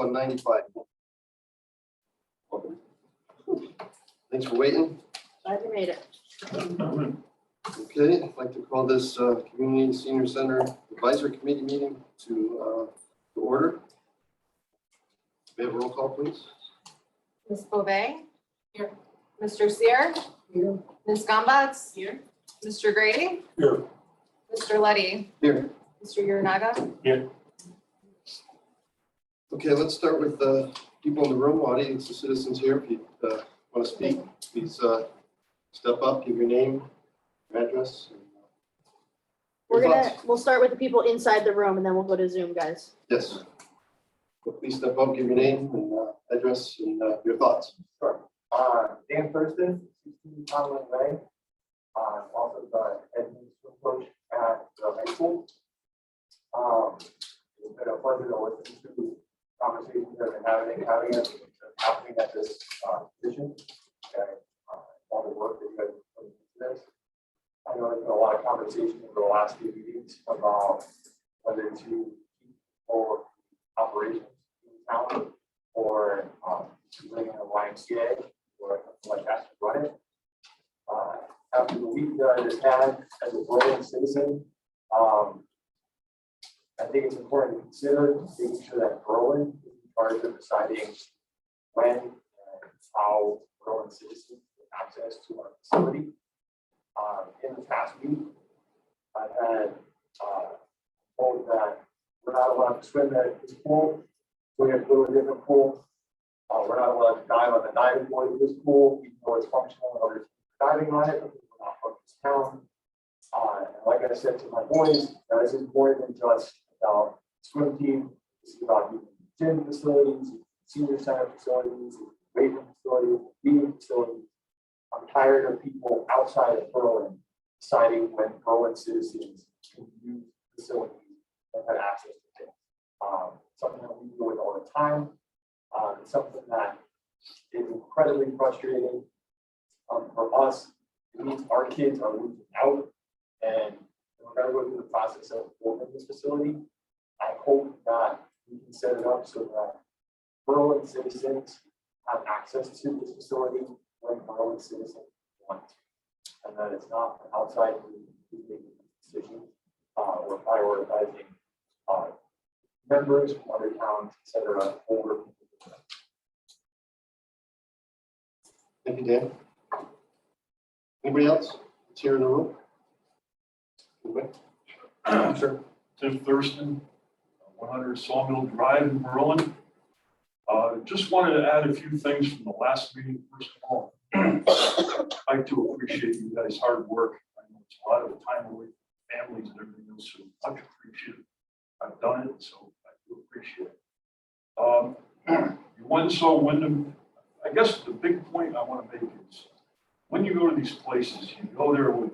on 95. Welcome. Thanks for waiting. Glad you made it. Okay, I'd like to call this Community Senior Center Advisory Committee meeting to order. May I have a roll call, please? Ms. Beauvais? Here. Mr. Cyr? Here. Ms. Gombats? Here. Mr. Grady? Here. Mr. Letty? Here. Mr. Uranaga? Here. Okay, let's start with the people in the room, audience, the citizens here. If you want to speak, please step up, give your name, your address. And, your thoughts. We'll start with the people inside the room and then we'll go to Zoom, guys. Yes. So please step up, give your name and address and your thoughts. Sure. Dan Thurston, 16 Conlin Way. Also the Edmonds coach at the high school. It's been a pleasure to listen to conversations that have been happening at this position. And all the work that you guys have put into this. I know there's been a lot of conversation over the last few meetings about whether to keep forward operations in town or to bring in a YMCA or something like that to run it. After the week that I just had as a Berlin citizen, I think it's important to consider making sure that Berlin is in charge of deciding when and how Berlin citizens get access to our facility. In the past week, I've had told that we're not allowed to swim at this pool. We have to go to a different pool. We're not allowed to dive on the diving board of this pool, even though it's functional and others are diving on it, because we're not from this town. And like I said to my boys, this is more than just about swim team. This is about gym facilities, senior center facilities, weight room facilities, meeting facilities. I'm tired of people outside of Berlin deciding when Berlin citizens can use facilities and have access to things. Something that we deal with all the time. It's something that is incredibly frustrating for us. It means our kids are losing out, and we're going to go through the process of building this facility. I hope that we can set it up so that Berlin citizens have access to this facility when Berlin citizens want to, and that it's not an outside group who's making decisions. We're prioritizing members from other towns, et cetera, over people. Thank you, Dan. Anybody else? It's here in the room. Anybody? Sure. Tim Thurston, 100 Sawmill Drive in Berlin. Just wanted to add a few things from the last meeting. First of all, I do appreciate you guys' hard work. I know it's a lot of the time away from families and everything else, so much appreciated. I've done it, so I do appreciate it. You went and saw Wyndham. I guess the big point I want to make is when you go to these places, you go there with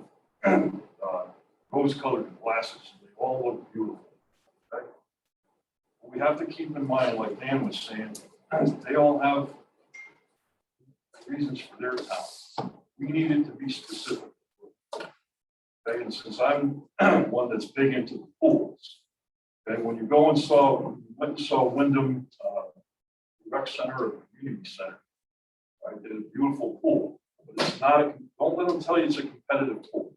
rose-colored glasses. They all look beautiful. Okay? But we have to keep in mind, like Dan was saying, they all have reasons for their town. We need it to be specific. Okay? And since I'm one that's big into the pools, okay, when you go and went and saw Wyndham Rec Center or Community Center, right? They had a beautiful pool, but it's not don't let them tell you it's a competitive pool.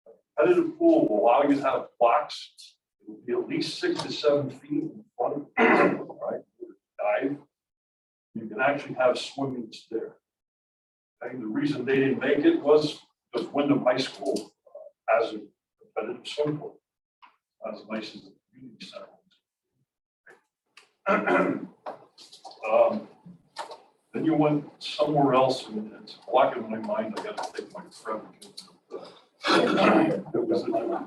A competitive pool will allow you to have blocks. It will be at least 6 to 7 feet in front, right? Dive. You can actually have swimming there. Okay? The reason they didn't make it was because Wyndham High School has a competitive swim pool. Not as nice as the community center. Then you went somewhere else, and it's blocking my mind. I got to take my friend.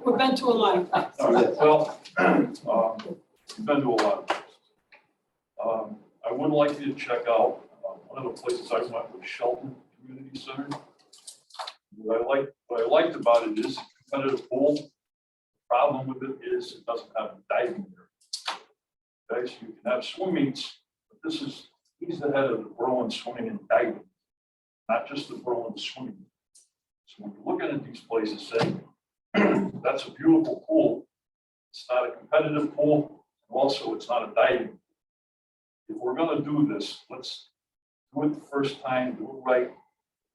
We've been to a lot of places. Well, you've been to a lot of places. I would like you to check out one of the places I went was Shelton Community Center. What I liked about it is a competitive pool. The problem with it is it doesn't have diving there. Okay, so you can have swim meets, but he's the head of the Berlin Swimming and Diving, not just the Berlin Swimming. So when you're looking at these places saying, that's a beautiful pool, it's not a competitive pool, and also it's not a diving. we're gonna do this, let's do it the first time, do it right.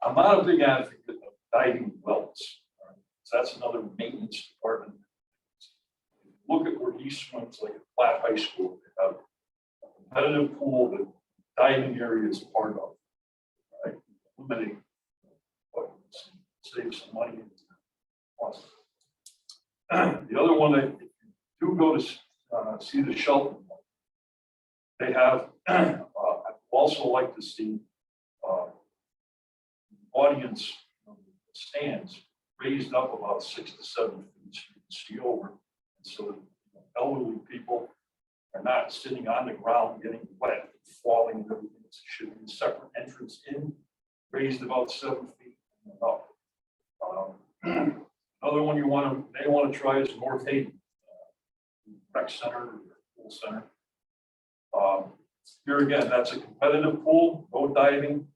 I'm not a big advocate of diving wells. All right? So that's another maintenance department. Look at where he swims, like at Platt High School, they have a competitive pool that diving area is part of. Right? Eliminating what saves some money. The other one that if you do go to see the Shelton, they have, I'd also like to see audience stands raised up about 6 to 7 feet so you can see over. And so that elderly people are not sitting on the ground getting wet, falling and everything. It should be a separate entrance in, raised about 7 feet and up. Another one you may want to try is North Haven Rec Center, or Pool Center. Here again, that's a competitive pool, no diving,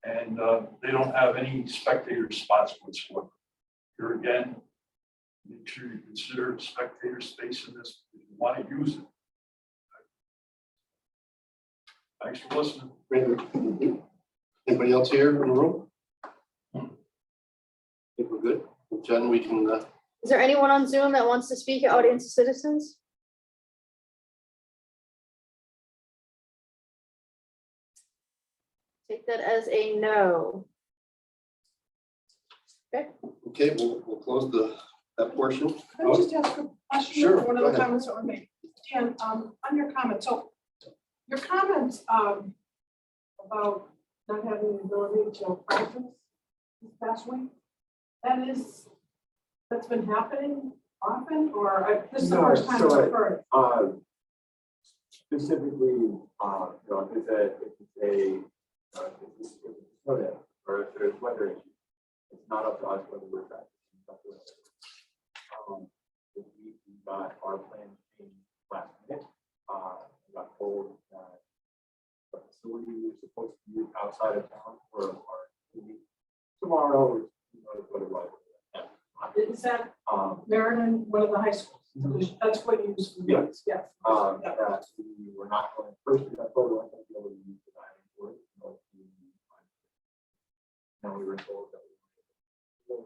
and they don't have any spectator spots whatsoever. Here again, make sure you consider spectator space in this if you want to use it. Thanks for listening. Anybody else here in the room? I think we're good. Jen, we can, Is there anyone on Zoom that wants to speak, audience of citizens? Take that as a no. okay, we'll close that portion. Can I just ask a question? Sure, One go of the ahead. comments that were made. Dan, on your comments, so your comments about not having the ability to practice this past week, that's been happening often, or this is the No, first time so I've heard? Specifically, if it's snow day, or if there's weather issues, it's not up to us whether we're practicing. It's up to us. This week we got our plan changed last minute. We got told that the facility was supposed to be outside of town for our meeting tomorrow. What it was. Is that Meriden, one of the high schools? That's what you use. Yes. Yeah. That we were not going, first we got told we weren't going to be able to use the diving board. Now we were told that we were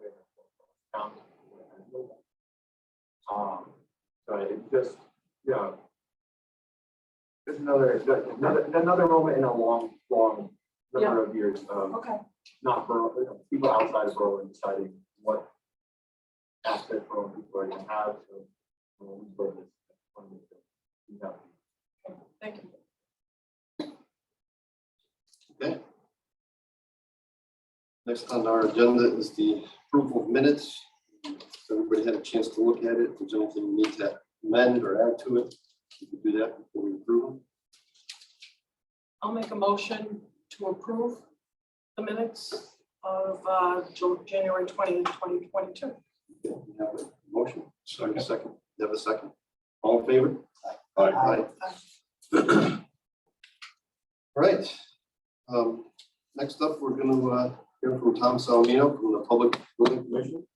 so it just, there's another moment in a long number of years of Okay. not for people outside of Berlin deciding what aspect Berlin people are going to have. So Thank you. Okay. Next on our agenda is the approval of minutes. So everybody had a chance to look at it. If there's anything you need to amend or add to it, you can do that before we approve them. I'll make a motion to approve the minutes of January 20th, 2022. Okay, you have a motion? Second. Second. You have a second? All in favor? Aye. All right. Next up, we're going to hear from Tom Salamino from the Public Building Commission.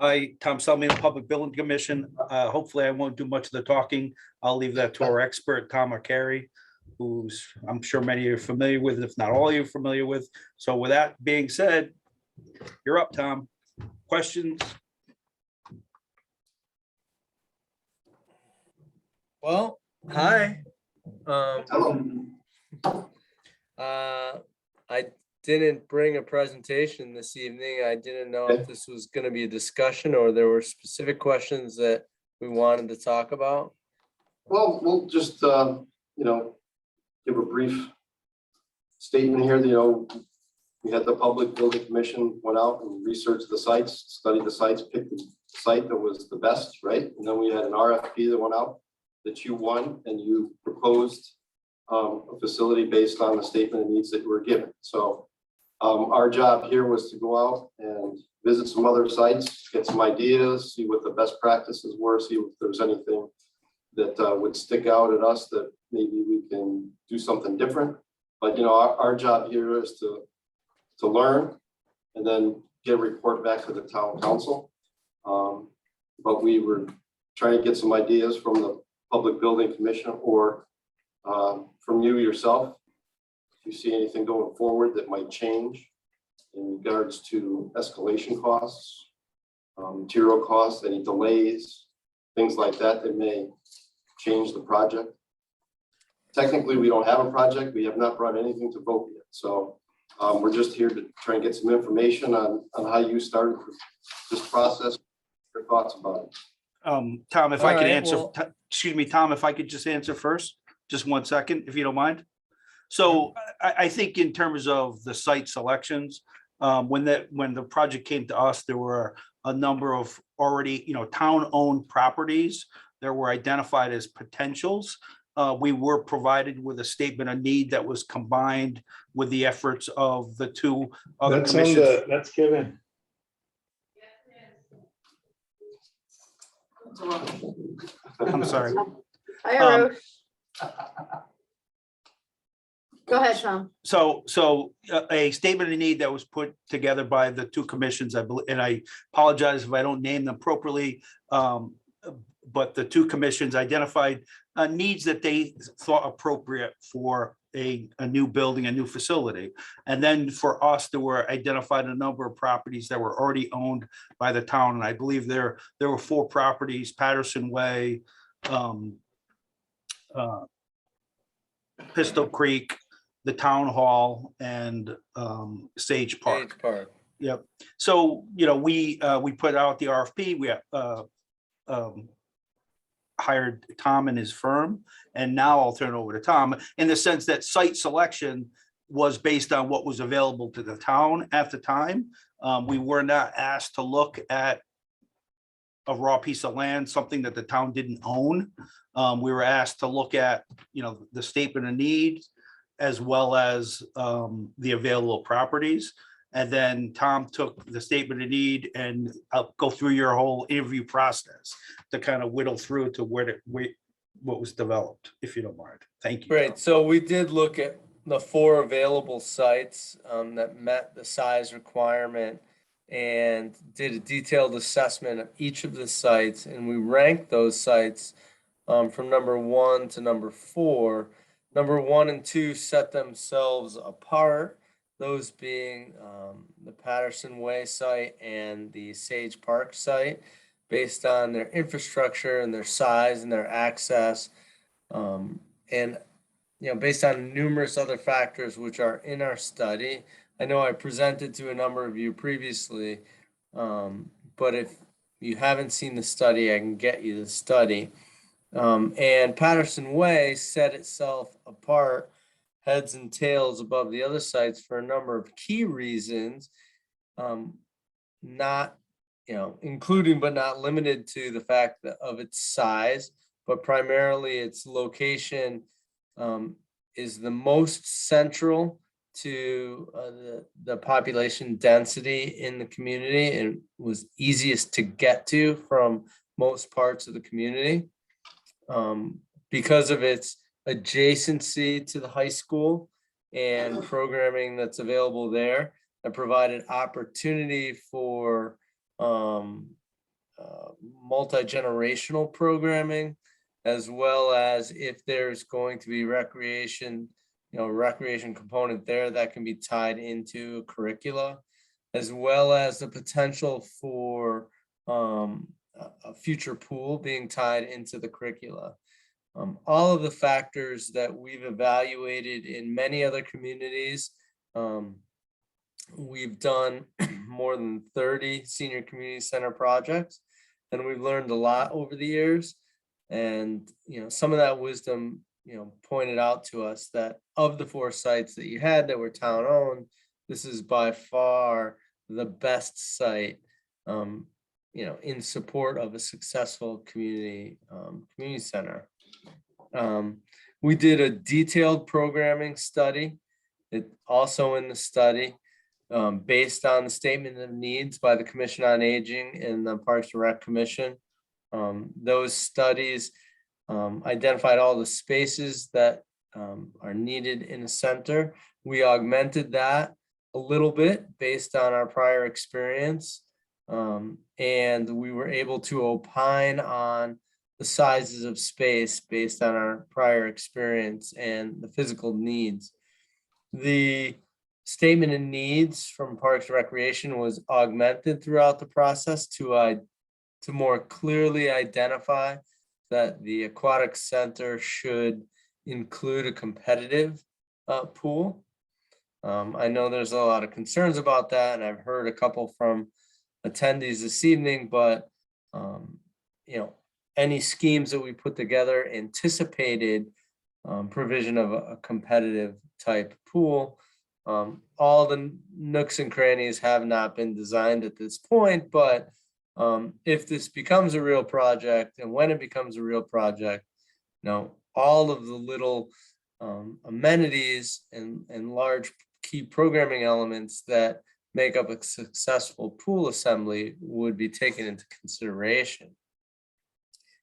Hi, Tom Salmon, Public Building Commission. Hopefully I won't do much of the talking. I'll leave that to our expert, Tom Carey, who's I'm sure many of you are familiar with, if not all of you are familiar with. So with that being said, you're up, Tom. Questions? Well, hi. Hello. I didn't bring a presentation this evening. I didn't know if this was going to be a discussion or there were specific questions that we wanted to talk about. Well, we'll just, give a brief statement here. We had the Public Building Commission went out and researched the sites, studied the sites, picked the site that was the best, right? And then we had an RFP that went out that you won, and you proposed a facility based on the statement of needs that you were given. So our job here was to go out and visit some other sites, get some ideas, see what the best practices were, see if there's anything that would stick out at us that maybe we can do something different. But our job here is to learn and then get a report back to the town council. But we were trying to get some ideas from the Public Building Commission or from you yourself, if you see anything going forward that might change in regards to escalation costs, material costs, any delays, things like that that may change the project. Technically, we don't have a project. We have not brought anything to vote yet. So we're just here to try and get some information on how you started this process, your thoughts about it. Tom, if I could Alright, answer, well- excuse me, Tom, if I could just answer first, just 1 second, if you don't mind. So I think in terms of the site selections, when the project came to us, there were a number of already, town-owned properties that were identified as potentials. We were provided with a statement of need that was combined with the efforts of the two other commissions. That's given. I'm sorry. Hi, Um, Arush. Go ahead, Tom. So a statement of need that was put together by the two commissions, I believe, and I apologize if I don't name them appropriately. But the two commissions identified needs that they thought appropriate for a new building, a new facility. And then for us, there were identified a number of properties that were already owned by the town. And I believe there were 4 properties: Patterson Way, Pistol Creek, the Town Hall, and Sage Park. Sage Park. Yep. So, we put out the RFP. We hired Tom and his firm, and now I'll turn it over to Tom in the sense that site selection was based on what was available to the town at the time. We were not asked to look at a raw piece of land, something that the town didn't own. We were asked to look at, the statement of need as well as the available properties. And then Tom took the statement of need, and I'll go through your whole interview process to kind of whittle through to what was developed, if you don't mind. Thank you. Great, so we did look at the 4 available sites that met the size requirement and did a detailed assessment of each of the sites, and we ranked those sites from number 1 to number 4. Number 1 and 2 set themselves apart, those being the Patterson Way site and the Sage Park site, based on their infrastructure and their size and their access, and based on numerous other factors which are in our study. I know I presented to a number of you previously, but if you haven't seen the study, I can get you the study. And Patterson Way set itself apart heads and tails above the other sites for a number of key reasons, not, including but not limited to the fact of its size, but primarily its location is the most central to the population density in the community, and was easiest to get to from most parts of the community. Because of its adjacency to the high school and programming that's available there, that provided opportunity for multi-generational programming, as well as if there's going to be recreation component there that can be tied into curricula, as well as the potential for a future pool being tied into the curricula. All of the factors that we've evaluated in many other communities. We've done more than 30 senior community center projects, and we've learned a lot over the years. And, some of that wisdom, pointed out to us that of the 4 sites that you had that were town owned, this is by far the best site, in support of a successful community center. We did a detailed programming study. It also in the study, based on the statement of needs by the Commission on Aging and the Parks and Rec Commission. Those studies identified all the spaces that are needed in a center. We augmented that a little bit based on our prior experience. And we were able to opine on the sizes of space based on our prior experience and the physical needs. The statement of needs from Parks and Recreation was augmented throughout the process to more clearly identify that the aquatic center should include a competitive pool. I know there's a lot of concerns about that, and I've heard a couple from attendees this evening, but any schemes that we put together anticipated provision of a competitive type pool. All the nooks and crannies have not been designed at this point, but if this becomes a real project, and when it becomes a real project, all of the little amenities and large key programming elements that make up a successful pool assembly would be taken into consideration.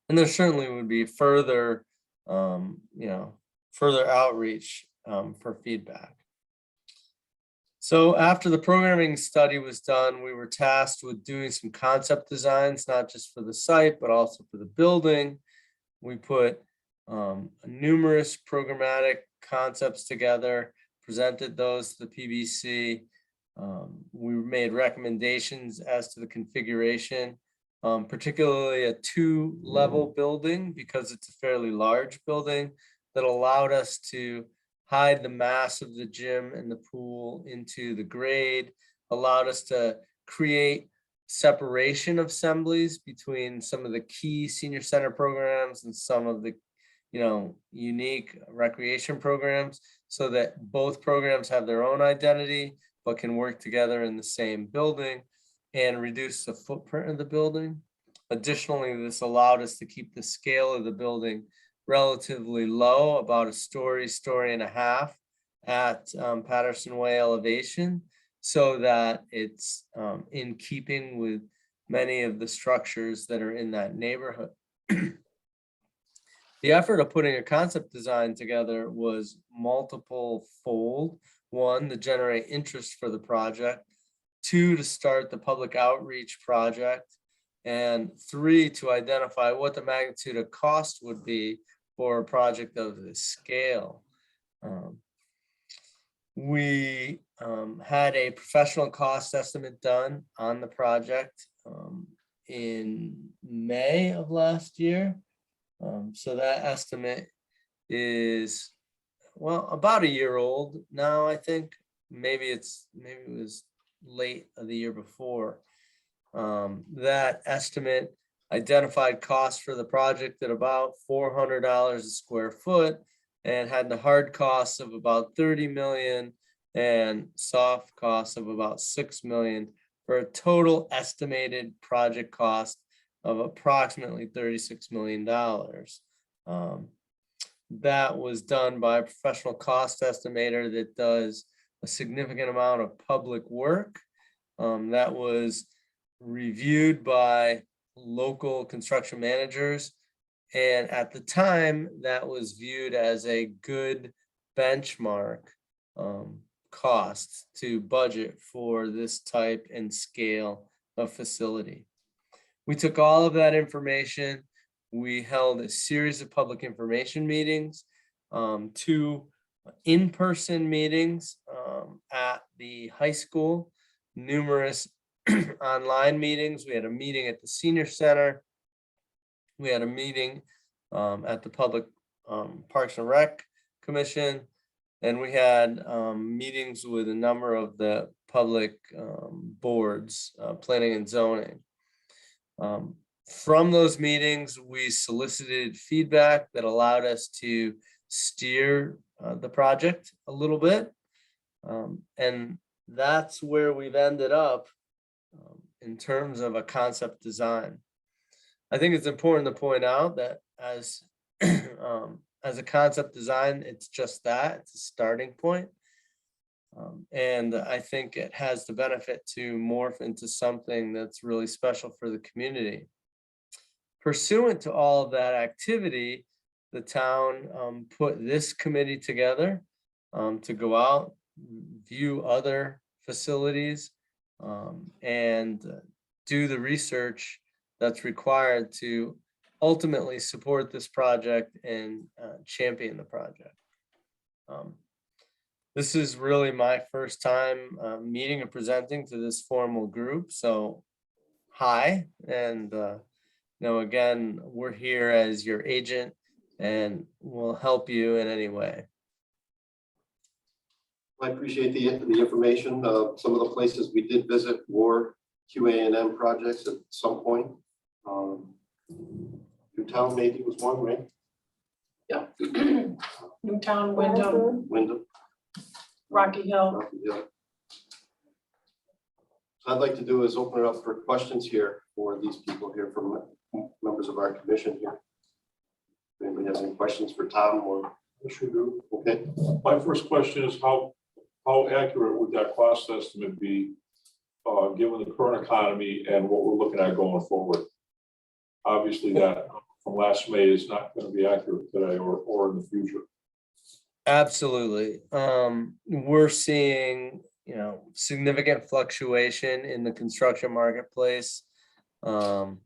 And there certainly would be further, further outreach for feedback. So after the programming study was done, we were tasked with doing some concept designs, not just for the site, but also for the building. We put numerous programmatic concepts together, presented those to the PBC. We made recommendations as to the configuration, particularly a 2-level building, because it's a fairly large building that allowed us to hide the mass of the gym and the pool into the grade, allowed us to create separation of assemblies between some of the key senior center programs and some of the unique recreation programs, so that both programs have their own identity but can work together in the same building and reduce the footprint of the building. Additionally, this allowed us to keep the scale of the building relatively low, about a story and a half at Patterson Way elevation, so that it's in keeping with many of the structures that are in that neighborhood. The effort of putting a concept design together was multiple fold. 1, to generate interest for the project. 2, to start the public outreach project. And 3, to identify what the magnitude of cost would be for a project of this scale. We had a professional cost estimate done on the project in May of last year. So that estimate is, well, about a year old now, I think. Maybe it was late of the year before. That estimate identified costs for the project at about $400 a square foot, and had the hard costs of about 30 million and soft costs of about 6 million, for a total estimated project cost of approximately $36 million. That was done by a professional cost estimator that does a significant amount of public work. That was reviewed by local construction managers. And at the time, that was viewed as a good benchmark cost to budget for this type and scale of facility. We took all of that information. We held a series of public information meetings, 2 in-person meetings at the high school, numerous online meetings. We had a meeting at the senior center. We had a meeting at the Public Parks and Rec Commission, and we had meetings with a number of the public boards, planning and zoning. From those meetings, we solicited feedback that allowed us to steer the project a little bit. And that's where we've ended up in terms of a concept design. I think it's important to point out that as a concept design, it's just that, it's a starting point. And I think it has the benefit to morph into something that's really special for the community. Pursuant to all of that activity, the town put this committee together to go out, view other facilities, and do the research that's required to ultimately support this project and champion the project. This is really my first time meeting and presenting to this formal group, so hi, and again, we're here as your agent and we'll help you in any way. I appreciate the information. Some of the places we did visit were QA&M projects at some point. Newtown maybe was one, right? Yeah. Newtown, Wyndham, Wyndham. Rocky Hill. Yeah. So I'd like to do is open it up for questions here for these people here from members of our commission here. If anybody has any questions for Tom or Sure do. okay. My first question is how accurate would that cost estimate be, given the current economy and what we're looking at going forward? Obviously, that from last May is not going to be accurate today or in the future. Absolutely. We're seeing, significant fluctuation in the construction marketplace. I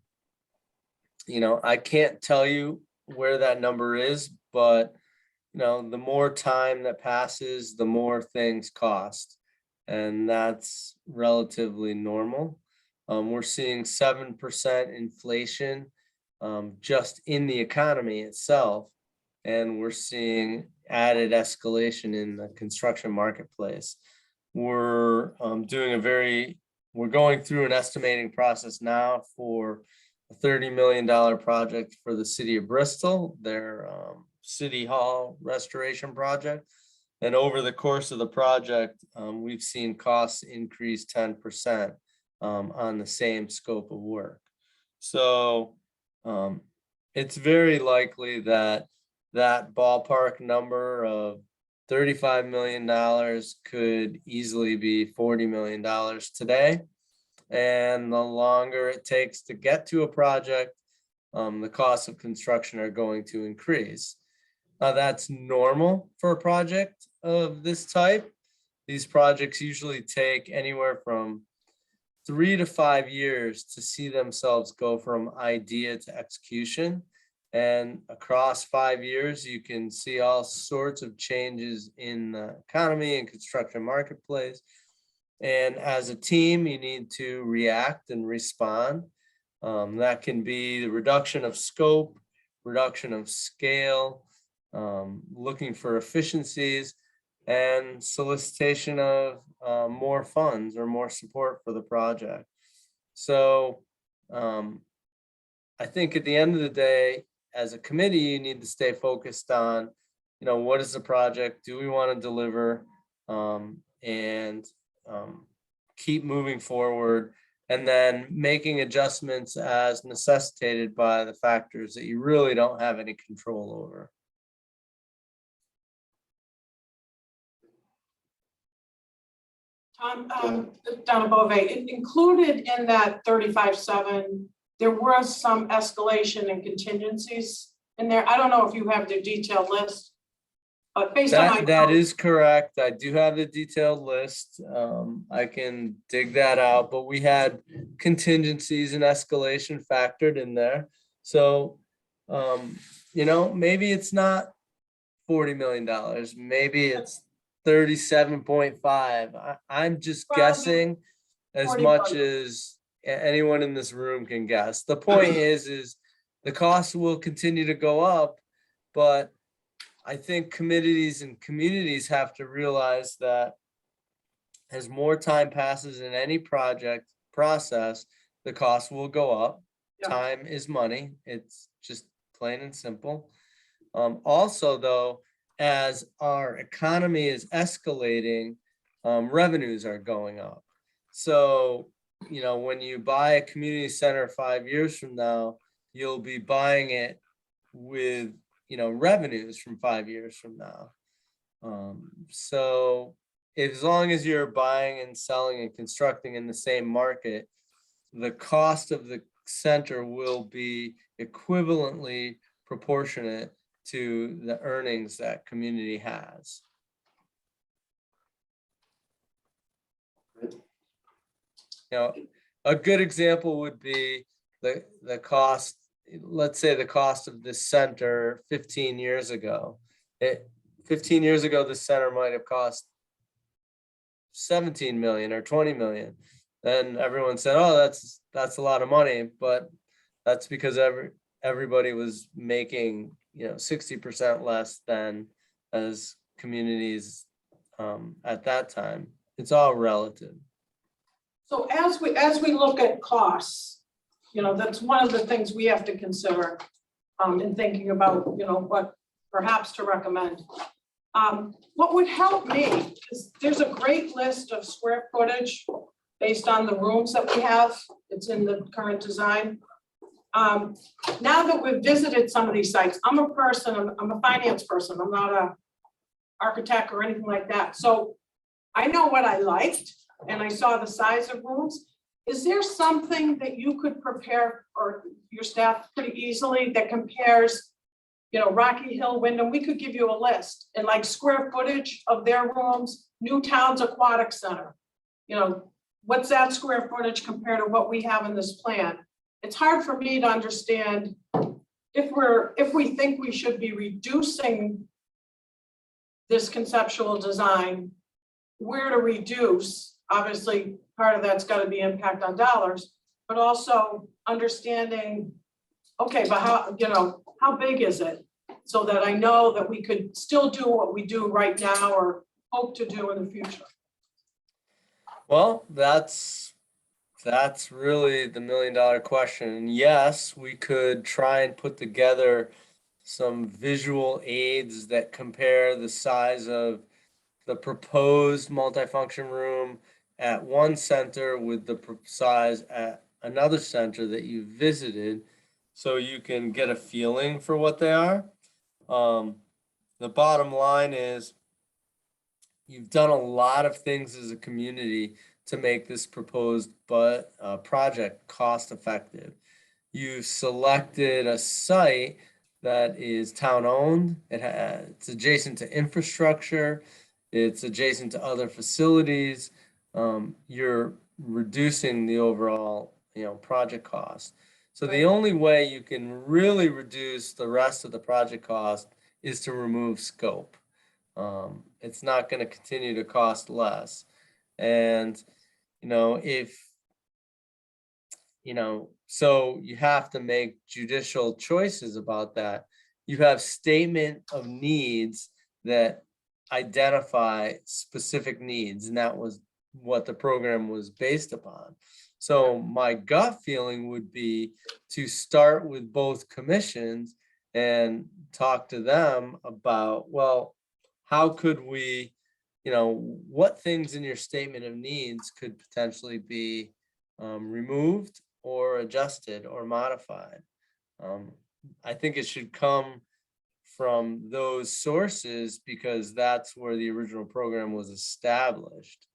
can't tell you where that number is, but the more time that passes, the more things cost. And that's relatively normal. We're seeing 7% inflation just in the economy itself. And we're seeing added escalation in the construction marketplace. We're going through an estimating process now for a $30 million project for the city of Bristol, their City Hall restoration project. And over the course of the project, we've seen costs increase 10% on the same scope of work. So it's very likely that ballpark number of $35 million could easily be $40 million today. And the longer it takes to get to a project, the costs of construction are going to increase. That's normal for a project of this type. These projects usually take anywhere from 3 to 5 years to see themselves go from idea to execution. And across 5 years, you can see all sorts of changes in the economy and construction marketplace. And as a team, you need to react and respond. That can be the reduction of scope, reduction of scale, looking for efficiencies, and solicitation of more funds or more support for the project. So I think at the end of the day, as a committee, you need to stay focused on, what is the project? Do we want to deliver? And keep moving forward, and then making adjustments as necessitated by the factors that you really don't have any control over. Donna Bove, included in that 35.7, there was some escalation and contingencies in there. I don't know if you have the detailed list, but based on that is correct. I do have the detailed list. I can dig that out, but we had contingencies and escalation factored in there. So, maybe it's not $40 million. Maybe it's 37.5. I'm just guessing as much as anyone in this room can guess. The point is the cost will continue to go up, but I think committees and communities have to realize that as more time passes in any project process, the cost will go up. Yeah. Time is money. It's just plain and simple. Also, though, as our economy is escalating, revenues are going up. So, when you buy a community center 5 years from now, you'll be buying it with, revenues from 5 years from now. So as long as you're buying and selling and constructing in the same market, the cost of the center will be equivalently proportionate to the earnings that community has. A good example would be the cost let's say the cost of this center 15 years ago. 15 years ago, this center might have cost 17 million or 20 million. Then everyone said, oh, that's a lot of money, but that's because everybody was making, 60% less than as communities at that time. It's all relative. So as we look at costs, that's one of the things we have to consider in thinking about, what perhaps to recommend. What would help me is there's a great list of square footage based on the rooms that we have. It's in the current design. Now that we've visited some of these sites, I'm a finance person. I'm not a architect or anything like that. So I know what I liked and I saw the size of rooms. Is there something that you could prepare, or your staff pretty easily, that compares, Rocky Hill, Wyndham? We could give you a list and like square footage of their rooms, Newtown's Aquatic Center. What's that square footage compared to what we have in this plan? It's hard for me to understand if we think we should be reducing this conceptual design, where to reduce. Obviously, part of that's got to be impact on dollars, but also understanding, okay, but how big is it? So that I know that we could still do what we do right now or hope to do in the future. Well, that's really the $1 million question. And yes, we could try and put together some visual aids that compare the size of the proposed multifunction room at one center with the size at another center that you visited, so you can get a feeling for what they are. The bottom line is you've done a lot of things as a community to make this proposed project cost effective. You selected a site that is town owned. It's adjacent to infrastructure. It's adjacent to other facilities. You're reducing the overall, project cost. So the only way you can really reduce the rest of the project cost is to remove scope. It's not going to continue to cost less. And, so you have to make judicial choices about that. You have statement of needs that identify specific needs, and that was what the program was based upon. So my gut feeling would be to start with both commissions and talk to them about, well, how could we, what things in your statement of needs could potentially be removed or adjusted or modified. I think it should come from those sources because that's where the original program was established.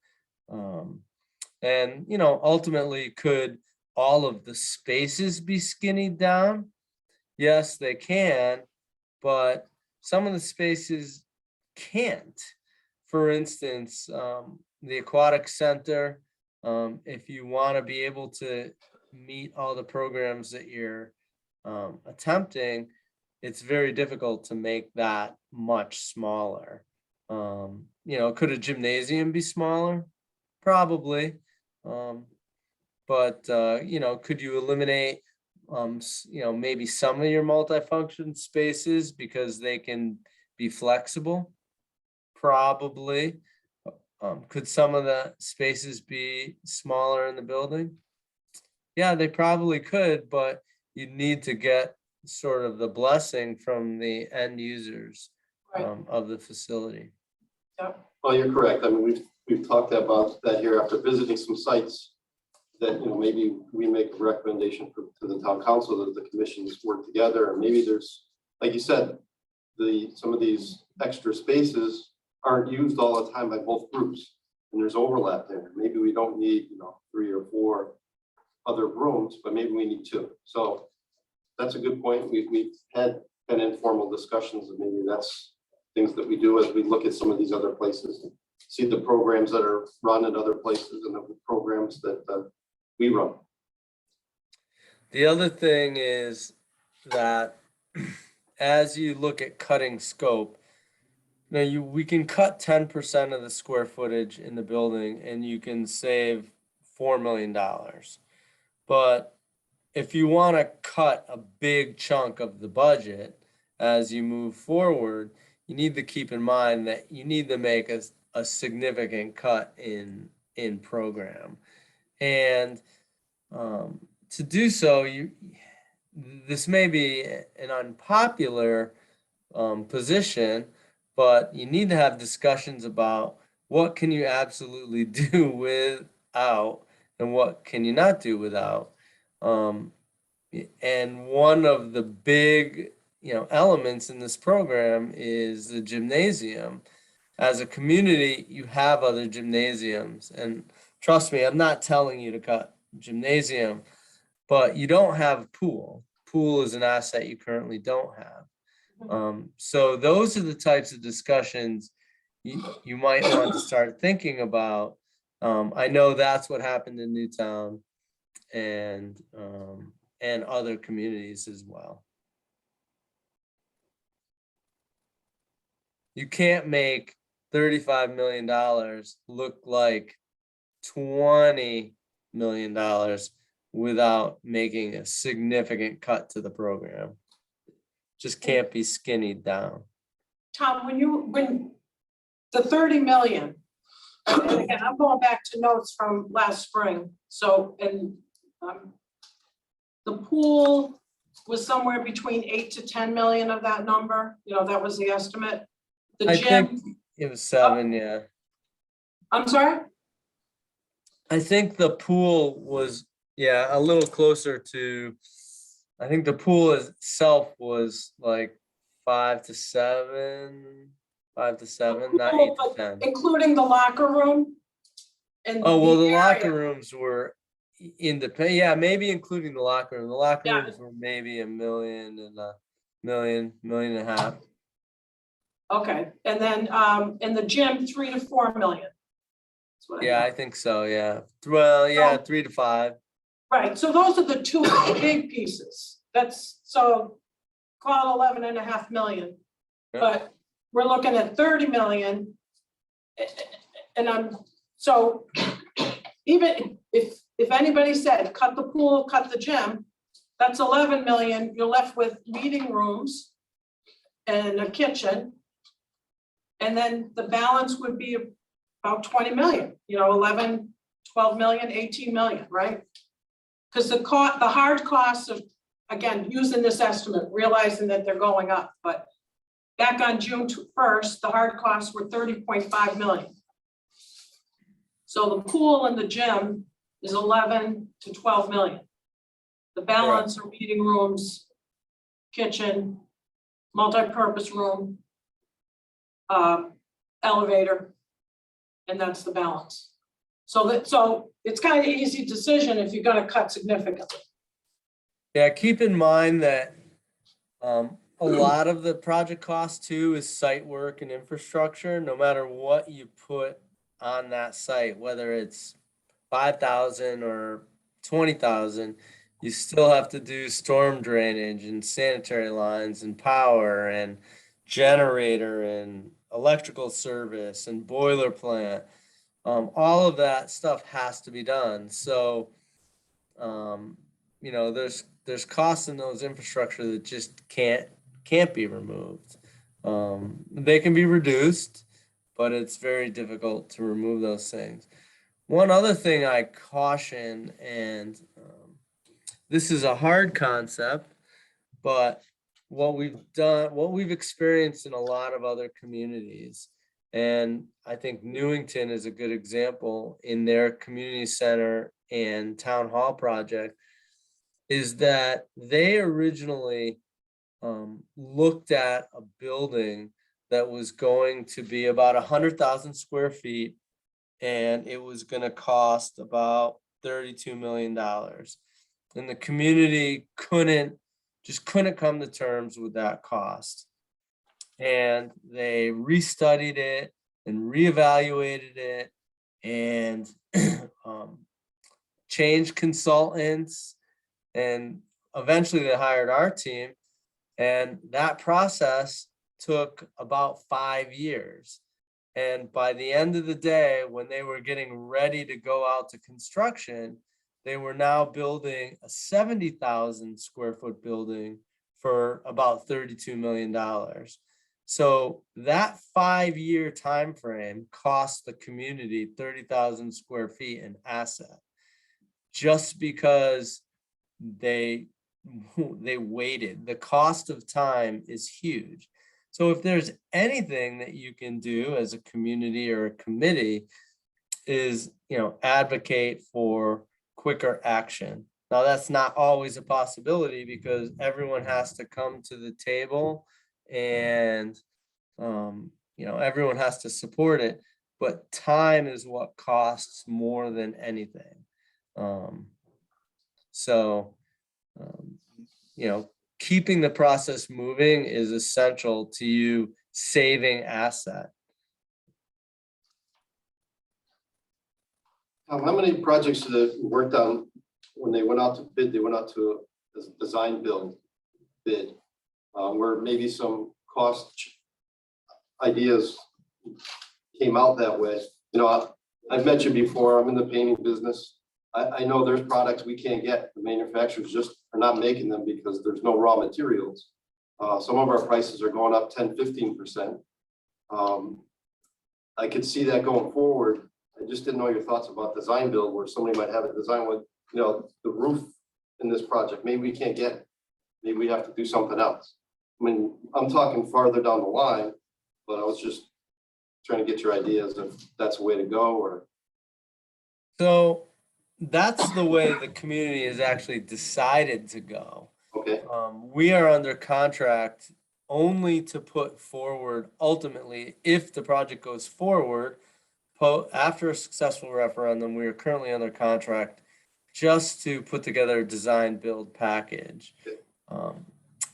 And, ultimately, could all of the spaces be skinnied down? Yes, they can, but some of the spaces can't. For instance, the aquatic center, if you want to be able to meet all the programs that you're attempting, it's very difficult to make that much smaller. Could a gymnasium be smaller? Probably. But could you eliminate, maybe some of your multifunction spaces because they can be flexible? Probably. Could some of the spaces be smaller in the building? Yeah, they probably could, but you need to get sort of the blessing from the end users of the facility. Yep. Well, you're correct. I mean, we've talked about that here after visiting some sites that, maybe we make a recommendation to the town council that the commissions work together. And maybe there's, like you said, some of these extra spaces aren't used all the time by both groups. And there's overlap there. Maybe we don't need, 3 or 4 other rooms, but maybe we need 2. So that's a good point. We've had kind of informal discussions, and maybe that's things that we do as we look at some of these other places and see the programs that are run at other places and the programs that we run. The other thing is, that as you look at cutting scope, now we can cut 10% of the square footage in the building and you can save $4 million. But if you want to cut a big chunk of the budget as you move forward, you need to keep in mind that you need to make a significant cut in program. And to do so, this may be an unpopular position, but you need to have discussions about what can you absolutely do without and what can you not do without. And one of the big, elements in this program is the gymnasium. As a community, you have other gymnasiums, and trust me, I'm not telling you to cut gymnasium, but you don't have a pool. Pool is an asset you currently don't have. So those are the types of discussions you might want to start thinking about. I know that's what happened in Newtown and other communities as well. You can't make $35 million look like $20 million without making a significant cut to the program. Just can't be skinnied down. Tom, when the 30 million, and again, I'm going back to notes from last spring, so, and the pool was somewhere between 8 to 10 million of that number, that was the estimate. The I gym, think it was 7, yeah. I'm sorry? I think the pool was, a little closer to, I think the pool itself was like 5 to 7, not 8 to 10. Including the locker room? And Oh, well, the area. locker rooms were independent. Yeah, maybe including the locker room. The locker Yeah. rooms were maybe $1 million and $1.5 million. Okay, and then, in the gym, 3 to 4 million. That's what I Yeah, thought. I think so, yeah. Well, yeah, So- 3 to 5. Right, so those are the two big pieces. That's, so call it 11.5 million. Yeah. But we're looking at 30 million. And so even if anybody said, cut the pool, cut the gym, that's 11 million, you're left with meeting rooms and a kitchen. And then the balance would be about 20 million, 11, 12 million, 18 million, right? Because the hard costs of, again, using this estimate, realizing that they're going up, but back on June 1st, the hard costs were 30.5 million. So the pool and the gym is 11 to 12 million. The balance are meeting rooms, kitchen, multi-purpose room, elevator, and that's the balance. So it's kind of an easy decision if you're gonna cut significantly. Yeah, keep in mind that a lot of the project cost too is site work and infrastructure. No matter what you put on that site, whether it's 5,000 or 20,000, you still have to do storm drainage and sanitary lines and power and generator and electrical service and boiler plant. All of that stuff has to be done. So, there's costs in those infrastructure that just can't be removed. They can be reduced, but it's very difficult to remove those things. One other thing I caution, and this is a hard concept, but what we've experienced in a lot of other communities, and I think Newington is a good example in their community center and town hall project, is that they originally looked at a building that was going to be about 100,000 square feet, and it was going to cost about $32 million. And the community couldn't come to terms with that cost. And they restudied it and reevaluated it and changed consultants and eventually they hired our team, and that process took about 5 years. And by the end of the day, when they were getting ready to go out to construction, they were now building a 70,000 square foot building for about $32 million. So that 5-year time frame cost the community 30,000 square feet in asset, just because they waited. The cost of time is huge. So if there's anything that you can do as a community or a committee, is, advocate for quicker action. Now, that's not always a possibility because everyone has to come to the table and, everyone has to support it, but time is what costs more than anything. Keeping the process moving is essential to you saving asset. How many projects that you worked on when they went out to bid, they went out to a design build bid, where maybe some cost ideas came out that way? I've mentioned before, I'm in the painting business. I know there's products we can't get. The manufacturers just are not making them because there's no raw materials. Some of our prices are going up 10-15%. I could see that going forward. I just didn't know your thoughts about design build, where somebody might have a design with, the roof in this project. Maybe we can't get it. Maybe we have to do something else. I mean, I'm talking farther down the line, but I was just trying to get your ideas if that's the way to go, or. So that's the way the community has actually decided to go. Okay. We are under contract only to put forward, ultimately, if the project goes forward, after a successful referendum, we are currently under contract just to put together a design build package.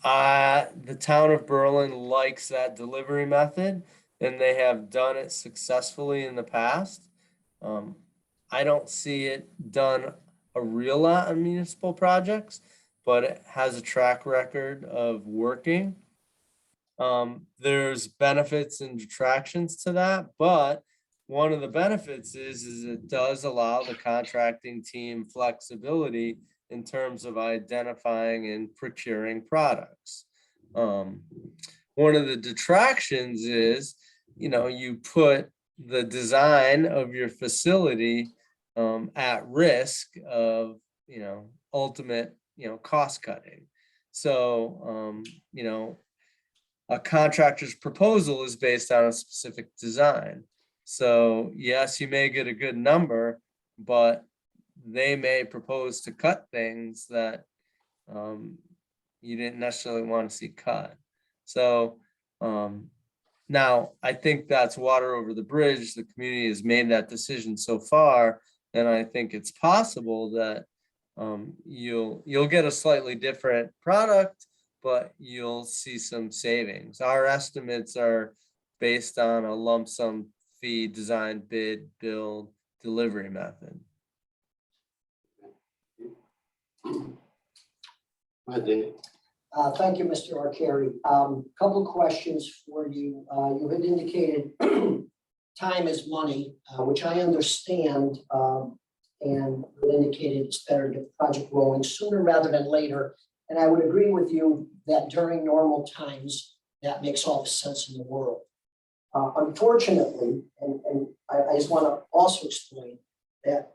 The town of Berlin likes that delivery method, and they have done it successfully in the past. I don't see it done a real lot on municipal projects, but it has a track record of working. There's benefits and detractions to that, but one of the benefits is it does allow the contracting team flexibility in terms of identifying and procuring products. One of the detractions is, you put the design of your facility at risk of, ultimate, cost cutting. So, a contractor's proposal is based on a specific design. So yes, you may get a good number, but they may propose to cut things that you didn't necessarily want to see cut. So now I think that's water over the bridge. The community has made that decision so far, and I think it's possible that you'll get a slightly different product, but you'll see some savings. Our estimates are based on a lump sum fee, design, bid, build, delivery method. Go ahead, Dave. Thank you, Mr. Arcari. Couple questions for you. You had indicated time is money, which I understand, and you indicated it's better to get the project rolling sooner rather than later. And I would agree with you that during normal times, that makes all the sense in the world. Unfortunately, and I just want to also explain that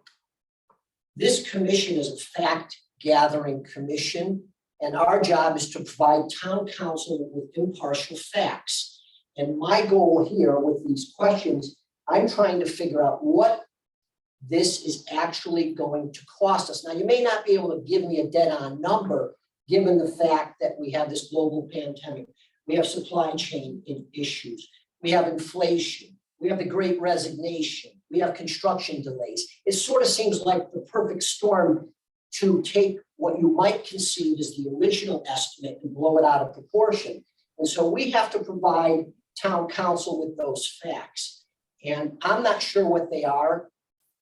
this commission is a fact-gathering commission, and our job is to provide town council with impartial facts. And my goal here with these questions, I'm trying to figure out what this is actually going to cost us. Now, you may not be able to give me a dead-on number, given the fact that we have this global pandemic, we have supply chain issues, we have inflation, we have the Great Resignation, we have construction delays. It sort of seems like the perfect storm to take what you might conceive as the original estimate and blow it out of proportion. And so we have to provide town council with those facts. And I'm not sure what they are,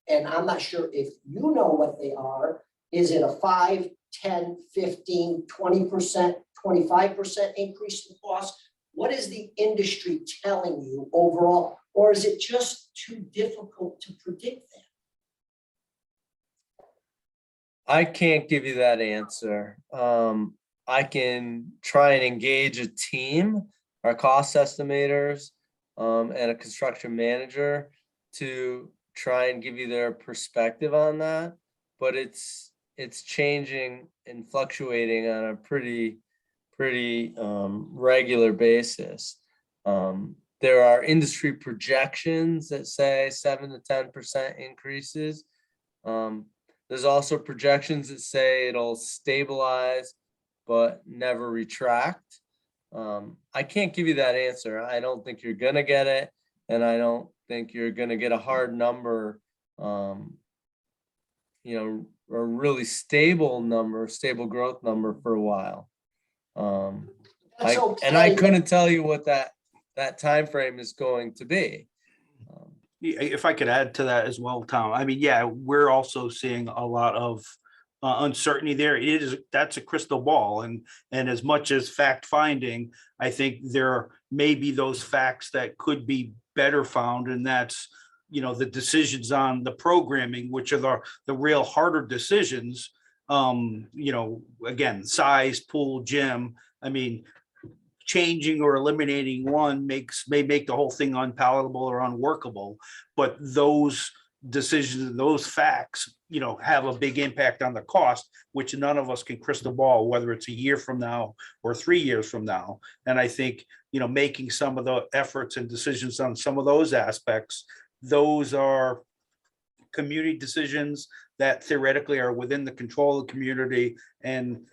and I'm not sure if you know what they are. Is it a 5, 10, 15, 20%, 25% increase in cost? What is the industry telling you overall? Or is it just too difficult to predict that? I can't give you that answer. I can try and engage a team, our cost estimators, and a construction manager to try and give you their perspective on that. But it's changing and fluctuating on a pretty regular basis. There are industry projections that say 7 to 10% increases. There's also projections that say it'll stabilize but never retract. I can't give you that answer. I don't think you're gonna get it, and I don't think you're gonna get a hard number, a really stable number, stable growth number for a while. That's And I okay. couldn't tell you what that time frame is going to be. If I could add to that as well, Tom, I mean, yeah, we're also seeing a lot of uncertainty there. That's a crystal ball, and as much as fact finding, I think there may be those facts that could be better found, and that's, the decisions on the programming, which are the real harder decisions. Again, size, pool, gym. I mean, changing or eliminating one may make the whole thing unpalatable or unworkable, but those decisions and those facts, have a big impact on the cost, which none of us can crystal ball, whether it's a year from now or 3 years from now. And I think, making some of the efforts and decisions on some of those aspects, those are community decisions that theoretically are within the control of the community, and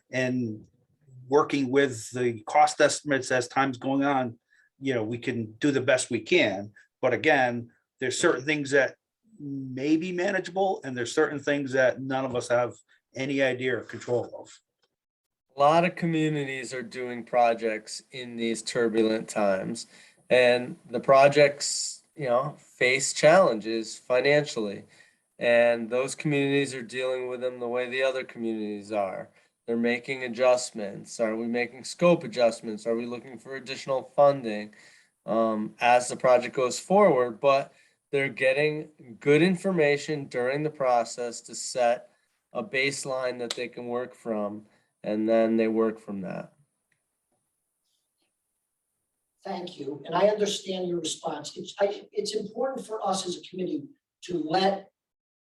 working with the cost estimates as time's going on, we can do the best we can. But again, there's certain things that may be manageable, and there's certain things that none of us have any idea or control of. A lot of communities are doing projects in these turbulent times, and the projects, face challenges financially. And those communities are dealing with them the way the other communities are. They're making adjustments. Are we making scope adjustments? Are we looking for additional funding as the project goes forward? But they're getting good information during the process to set a baseline that they can work from, and then they work from that. Thank you, and I understand your response. It's important for us as a committee to let,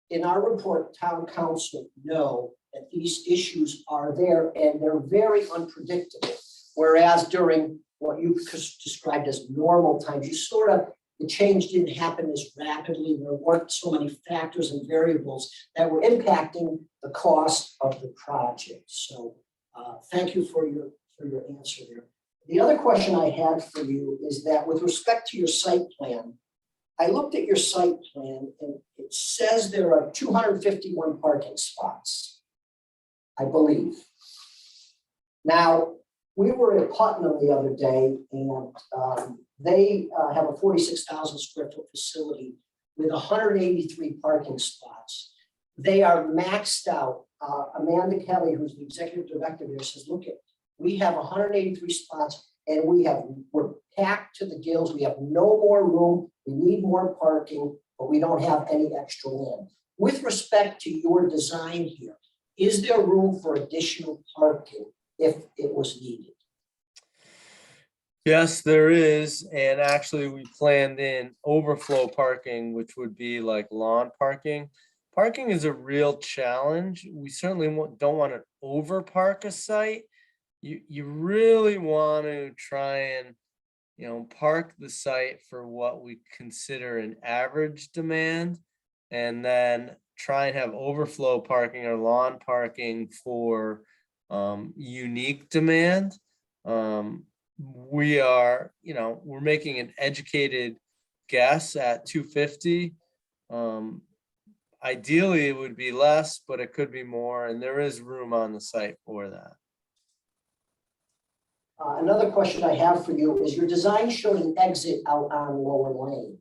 in our report, town council know that these issues are there and they're very unpredictable. Whereas during what you described as normal times, the change didn't happen as rapidly. There weren't so many factors and variables that were impacting the cost of the project. So thank you for your answer there. The other question I had for you is that with respect to your site plan, I looked at your site plan and it says there are 251 parking spots, I believe. Now, we were at Putnam the other day, and they have a 46,000 square foot facility with 183 parking spots. They are maxed out. Amanda Kelly, who's the executive director there, says, look, we have 183 spots and we're packed to the gills. We have no more room. We need more parking, but we don't have any extra land. With respect to your design here, is there room for additional parking if it was needed? Yes, there is. And actually, we planned in overflow parking, which would be like lawn parking. Parking is a real challenge. We certainly don't want to overpark a site. You really want to try and, park the site for what we consider an average demand, and then try and have overflow parking or lawn parking for unique demand. We are, we're making an educated guess at 250. Ideally, it would be less, but it could be more, and there is room on the site for that. Another question I have for you is your design showed an exit out on Lower Lane.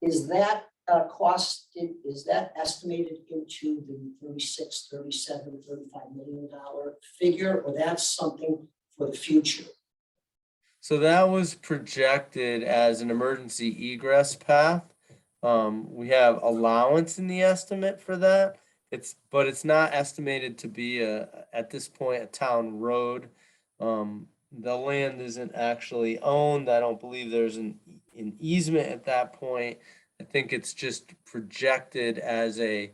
Is that cost, is that estimated into the 36, 37, $35 million figure, or that's something for the future? So that was projected as an emergency egress path. We have allowance in the estimate for that. But it's not estimated to be at this point, a town road. The land isn't actually owned. I don't believe there's an easement at that point. I think it's just projected as a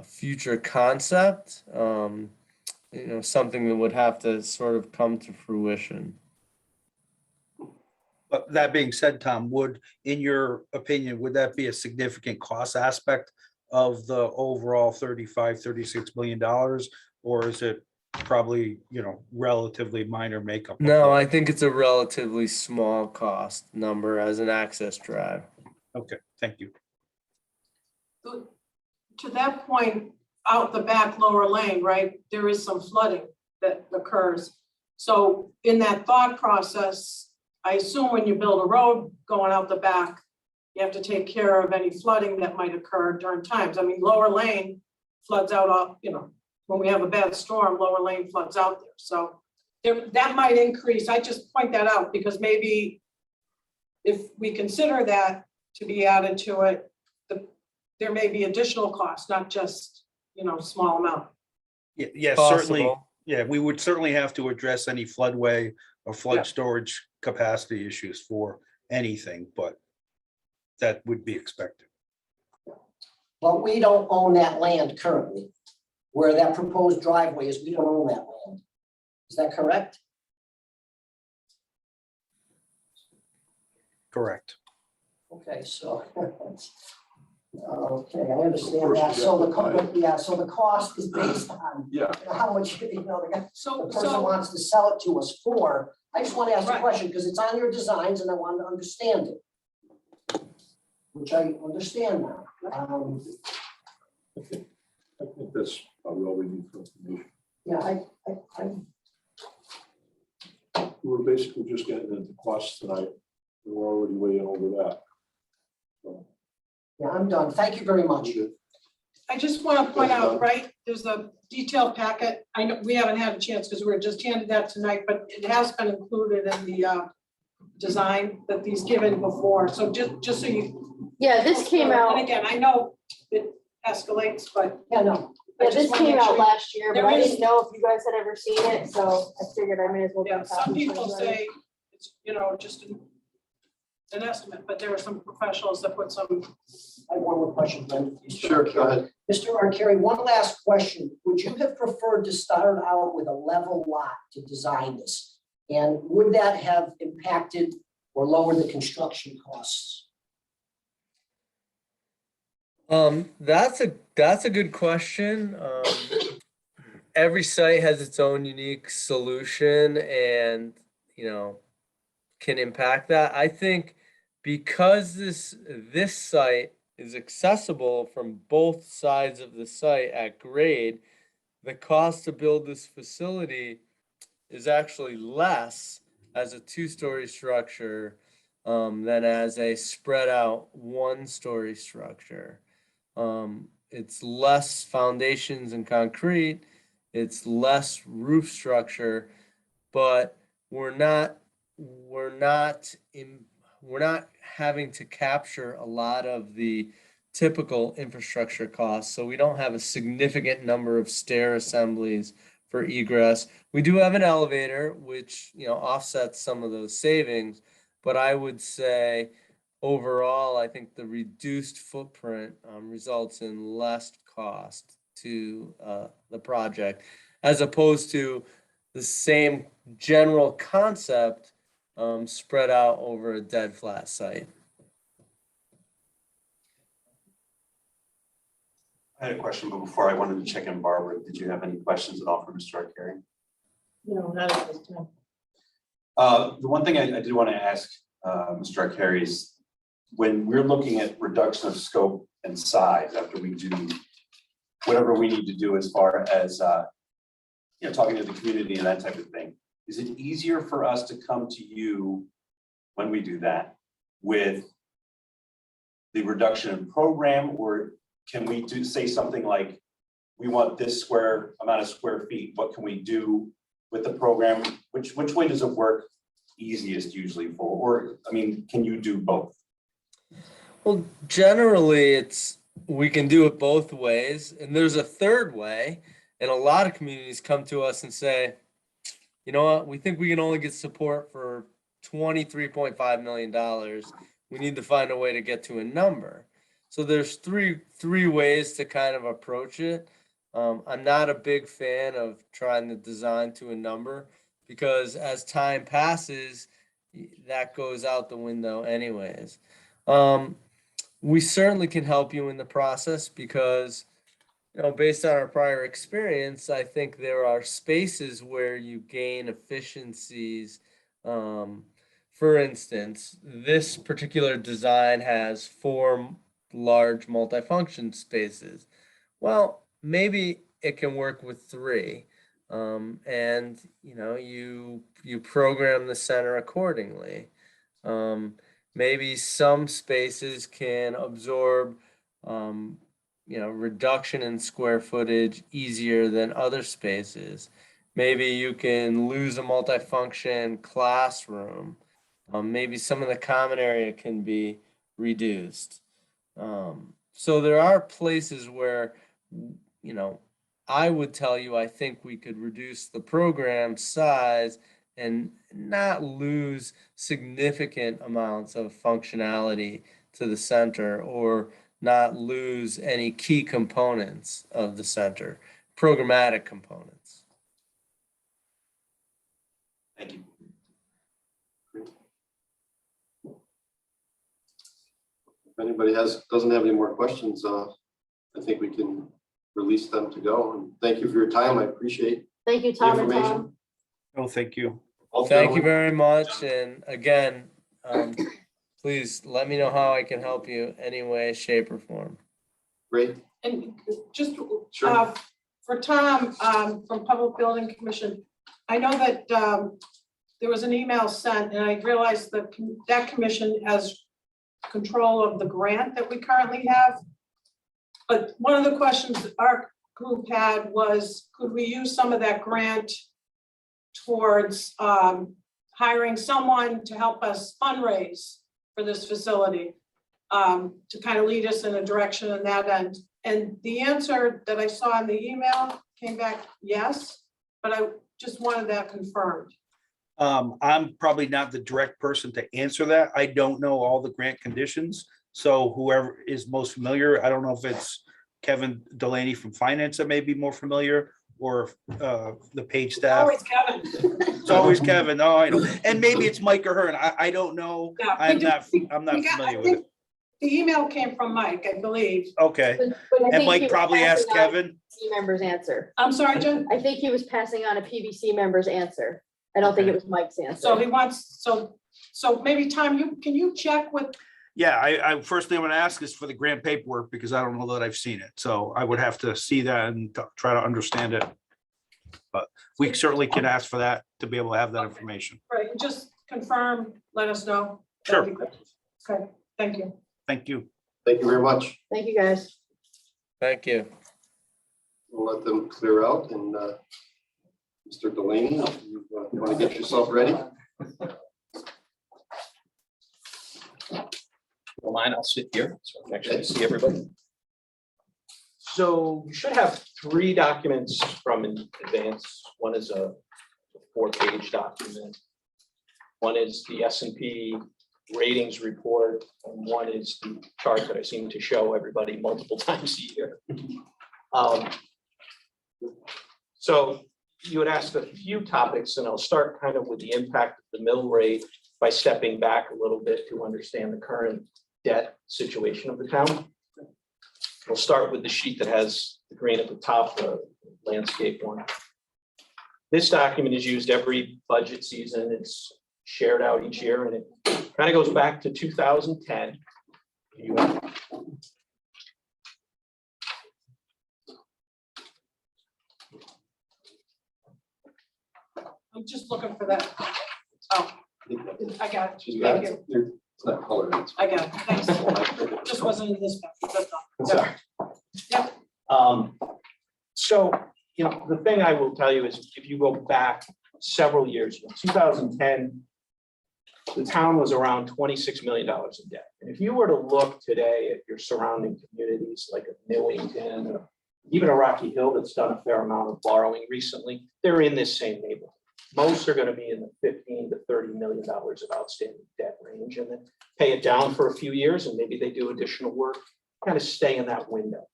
future concept, something that would have to sort of come to fruition. But that being said, Tom, in your opinion, would that be a significant cost aspect of the overall $36 million? Or is it probably, relatively minor makeup? No, I think it's a relatively small cost number as an access drive. Okay, thank you. To that point, out the back lower lane, right, there is some flooding that occurs. So in that thought process, I assume when you build a road going out the back, you have to take care of any flooding that might occur during times. I mean, lower lane floods out all, when we have a bad storm, lower lane floods out there. So that might increase. I just point that out because maybe if we consider that to be added to it, there may be additional costs, not just, small amount. Yeah, certainly. Possible. Yeah, we would certainly have to address any floodway or flood Yeah. storage capacity issues for anything, but that would be expected. But we don't own that land currently. Where that proposed driveway is, we don't own that land. Is that correct? Correct. Okay, so. Okay, I understand that. So the cost is based on how much, the guy, the person wants to sell it to us for. I just want to ask a question because it's on your designs and I want to understand it. Which I understand now. I think that's probably all we need for information. Yeah, We're basically just getting into costs tonight. We're already way over that. So, yeah, I'm done. Thank you very much. I just want to point out, right, there's a detailed packet. I know we haven't had a chance because we were just handed that tonight, but it has been included in the design that he's given before. So just so you. Yeah, this came And out, again, I know it escalates, but Yeah, no. I yeah, just this wanna came make out sure- last year, but There I is- didn't know if you guys had ever seen it, so I figured I may as well. Yeah, give some copies to people everybody. say it's, just an estimate, but there were some professionals that put some. I have one more question, Brent. Sure, go ahead. Mr. Arcari, one last question. Would you have preferred to start out with a level lot to design this? And would that have impacted or lowered the construction costs? That's a good question. Every site has its own unique solution and, can impact that. I think because this site is accessible from both sides of the site at grade, the cost to build this facility is actually less as a two-story structure than as a spread out one-story structure. It's less foundations and concrete, it's less roof structure, but we're not having to capture a lot of the typical infrastructure costs. So we don't have a significant number of stair assemblies for egress. We do have an elevator, which, offsets some of those savings, but I would say overall, I think the reduced footprint results in less cost to the project, as opposed to the same general concept spread out over a dead flat site. I had a question, but before I wanted to check in, Barbara, did you have any questions at all for Mr. Arcari? No, not at this time. The one thing I did want to ask Mr. Arcari is when we're looking at reduction of scope and size after we do whatever we need to do as far as talking to the community and that type of thing, is it easier for us to come to you when we do that with the reduction in program, or can we say something like, we want this amount of square feet, what can we do with the program? Which way does it work easiest usually for, or, I mean, can you do both? Well, generally, we can do it both ways, and there's a third way. And a lot of communities come to us and say, you know what, we think we can only get support for $23.5 million. We need to find a way to get to a number. So there's three ways to kind of approach it. I'm not a big fan of trying to design to a number, because as time passes, that goes out the window anyways. We certainly can help you in the process because, based on our prior experience, I think there are spaces where you gain efficiencies. For instance, this particular design has 4 large multifunction spaces. Well, maybe it can work with 3. And you program the center accordingly. Maybe some spaces can absorb reduction in square footage easier than other spaces. Maybe you can lose a multifunction classroom. Maybe some of the common area can be reduced. So there are places where, I would tell you, I think we could reduce the program size and not lose significant amounts of functionality to the center, or not lose any key components of the center, programmatic components. Thank you. If anybody doesn't have any more questions, I think we can release them to go. And thank you for your time. I appreciate Thank you, the Tom and information. Tom. Oh, thank you. Thank you very much. And again, please let me know how I can help you any way, shape, or form. Great. And just Sure. for Tom, from Public Building Commission, I know that there was an email sent, and I realized that that commission has control of the grant that we currently have. But one of the questions that our group had was, could we use some of that grant towards hiring someone to help us fundraise for this facility, to kind of lead us in a direction in that end? And the answer that I saw in the email came back, yes, but I just wanted that confirmed. I'm probably not the direct person to answer that. I don't know all the grant conditions. So whoever is most familiar, I don't know if it's Kevin Delaney from finance that may be more familiar, or the page staff. Always Kevin. It's always Kevin. Oh, I know. And maybe it's Mike or her. And I don't know. Yeah, I'm we not we familiar I with think it. the email came from Mike, I believe. Okay. But I And think he Mike was probably asked passing on a Kevin. PVC member's answer. I'm sorry, Jen? I think he was passing on a PVC member's answer. I don't think it was Mike's answer. So he wants, so maybe Tom, can you check with, Yeah, I first thing I'm gonna ask is for the grant paperwork, because I don't know that I've seen it. So I would have to see that and try to understand it. But we certainly can ask for that to be able to have that information. right, just confirm, let us know. Sure. That'd be great. Okay, thank you. Thank you. Thank you very much. Thank you, guys. Thank you. We'll let them clear out, and Mr. Delaney, you want to get yourself ready? Well, mine, I'll sit here so I can actually see everybody. So you should have 3 documents from in advance. One is a 4-page document. One is the S&P ratings report, and one is the chart that I seem to show everybody multiple times a year. So you had asked a few topics, and I'll start kind of with the impact of the mill rate by stepping back a little bit to understand the current debt situation of the town. We'll start with the sheet that has the green at the top, the landscape one. This document is used every budget season. It's shared out each year, and it kind of goes back to 2010. I'm just looking for that. Oh, I got it. You got Thank it? You're That color. I got it, thanks. Just wasn't in this package, that's all. Sorry. So, you know, the thing I will tell you is if you go back several years, 2010, the town was around $26 million in debt. And if you were to look today at your surrounding communities like a Newington, or even a Rocky Hill that's done a fair amount of borrowing recently, they're in this same neighborhood. Most are going to be in the $15 to $30 million of outstanding debt range, and then pay it down for a few years, and maybe they do additional work, kind of stay in that window.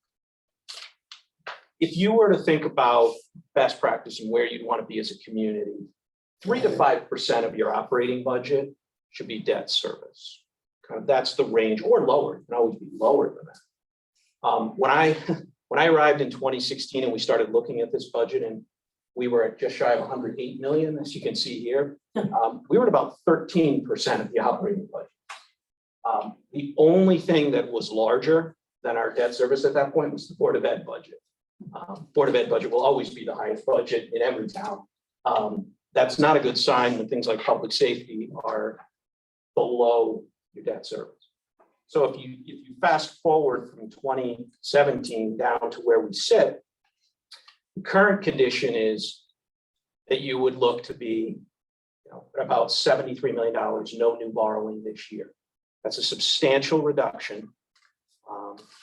If you were to think about best practice and where you'd want to be as a community, 3 to 5% of your operating budget should be debt service. Kind of that's the range, or lower. It can always be lower than that. When I arrived in 2016 and we started looking at this budget, and we were at just shy of 108 million, as you can see here, we were at about 13% of the operating budget. The only thing that was larger than our debt service at that point was the Board of Ed budget. Board of Ed budget will always be the highest budget in every town. That's not a good sign when things like public safety are below your debt service. So if you fast forward from 2017 down to where we sit, the current condition is that you would look to be, at about $73 million, no new borrowing this year. That's a substantial reduction.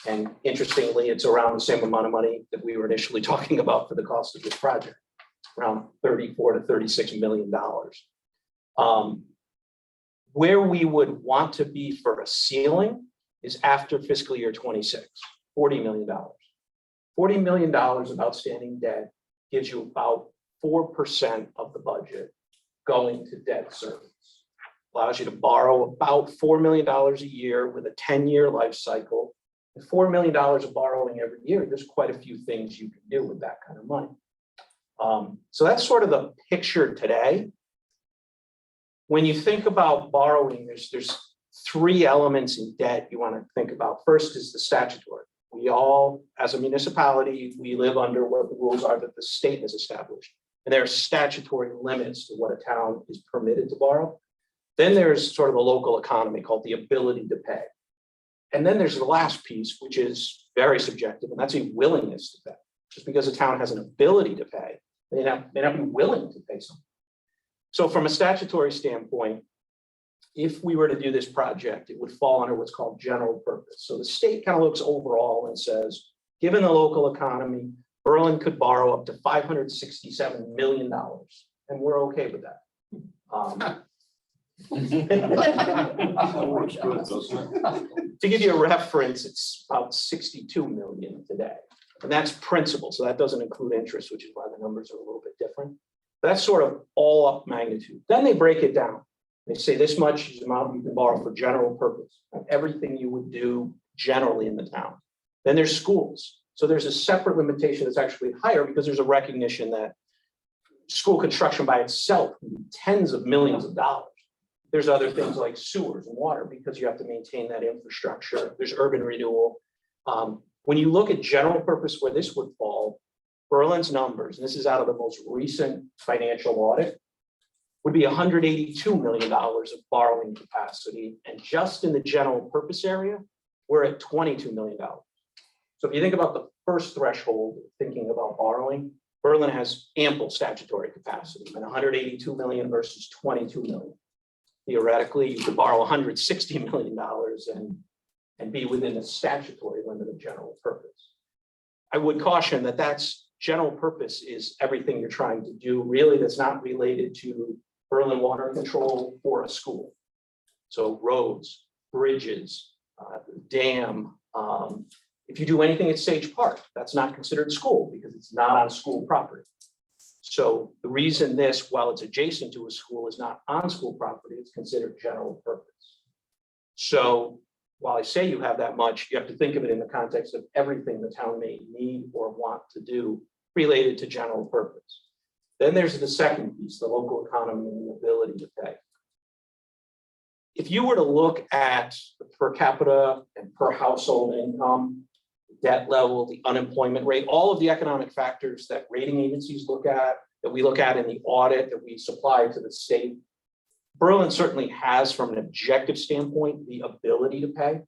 And interestingly, it's around the same amount of money that we were initially talking about for the cost of this project, around $34 to $36 million. Where we would want to be for a ceiling is after fiscal year 26, $40 million. $40 million of outstanding debt gives you about 4% of the budget going to debt service. Allows you to borrow about $4 million a year with a 10-year life cycle. And $4 million of borrowing every year, there's quite a few things you can do with that kind of money. So that's sort of the picture today. When you think about borrowing, there's three elements in debt you want to think about. First is the statutory. We all, as a municipality, we live under what the rules are that the state has established. And there are statutory limits to what a town is permitted to borrow. Then there's sort of the local economy called the ability to pay. And then there's the last piece, which is very subjective, and that's a willingness to pay. Just because a town has an ability to pay, they may not be willing to pay something. So from a statutory standpoint, if we were to do this project, it would fall under what's called general purpose. So the state kind of looks overall and says, given the local economy, Berlin could borrow up to $567 million, and we're okay with that. To give you a reference, it's about 62 million today, and that's principal. So that doesn't include interest, which is why the numbers are a little bit different. That's sort of all up magnitude. Then they break it down. They say this much is the amount you can borrow for general purpose, everything you would do generally in the town. Then there's schools. So there's a separate limitation that's actually higher because there's a recognition that school construction by itself can be tens of millions of dollars. There's other things like sewers and water because you have to maintain that infrastructure. There's urban renewal. When you look at general purpose where this would fall, Berlin's numbers, and this is out of the most recent financial audit, would be $182 million of borrowing capacity. And just in the general purpose area, we're at $22 million. So if you think about the first threshold, thinking about borrowing, Berlin has ample statutory capacity, and 182 million versus 22 million. Theoretically, you could borrow $160 million and be within the statutory limit of general purpose. I would caution that that's general purpose is everything you're trying to do, really, that's not related to Berlin water control or a school. So roads, bridges, dam. If you do anything at Sage Park, that's not considered school because it's not on school property. So the reason this, while it's adjacent to a school, is not on school property, it's considered general purpose. So while I say you have that much, you have to think of it in the context of everything the town may need or want to do related to general purpose. Then there's the second piece, the local economy and the ability to pay. If you were to look at the per capita and per household income, debt level, the unemployment rate, all of the economic factors that rating agencies look at, that we look at in the audit that we supply to the state, Berlin certainly has, from an objective standpoint, the ability to pay.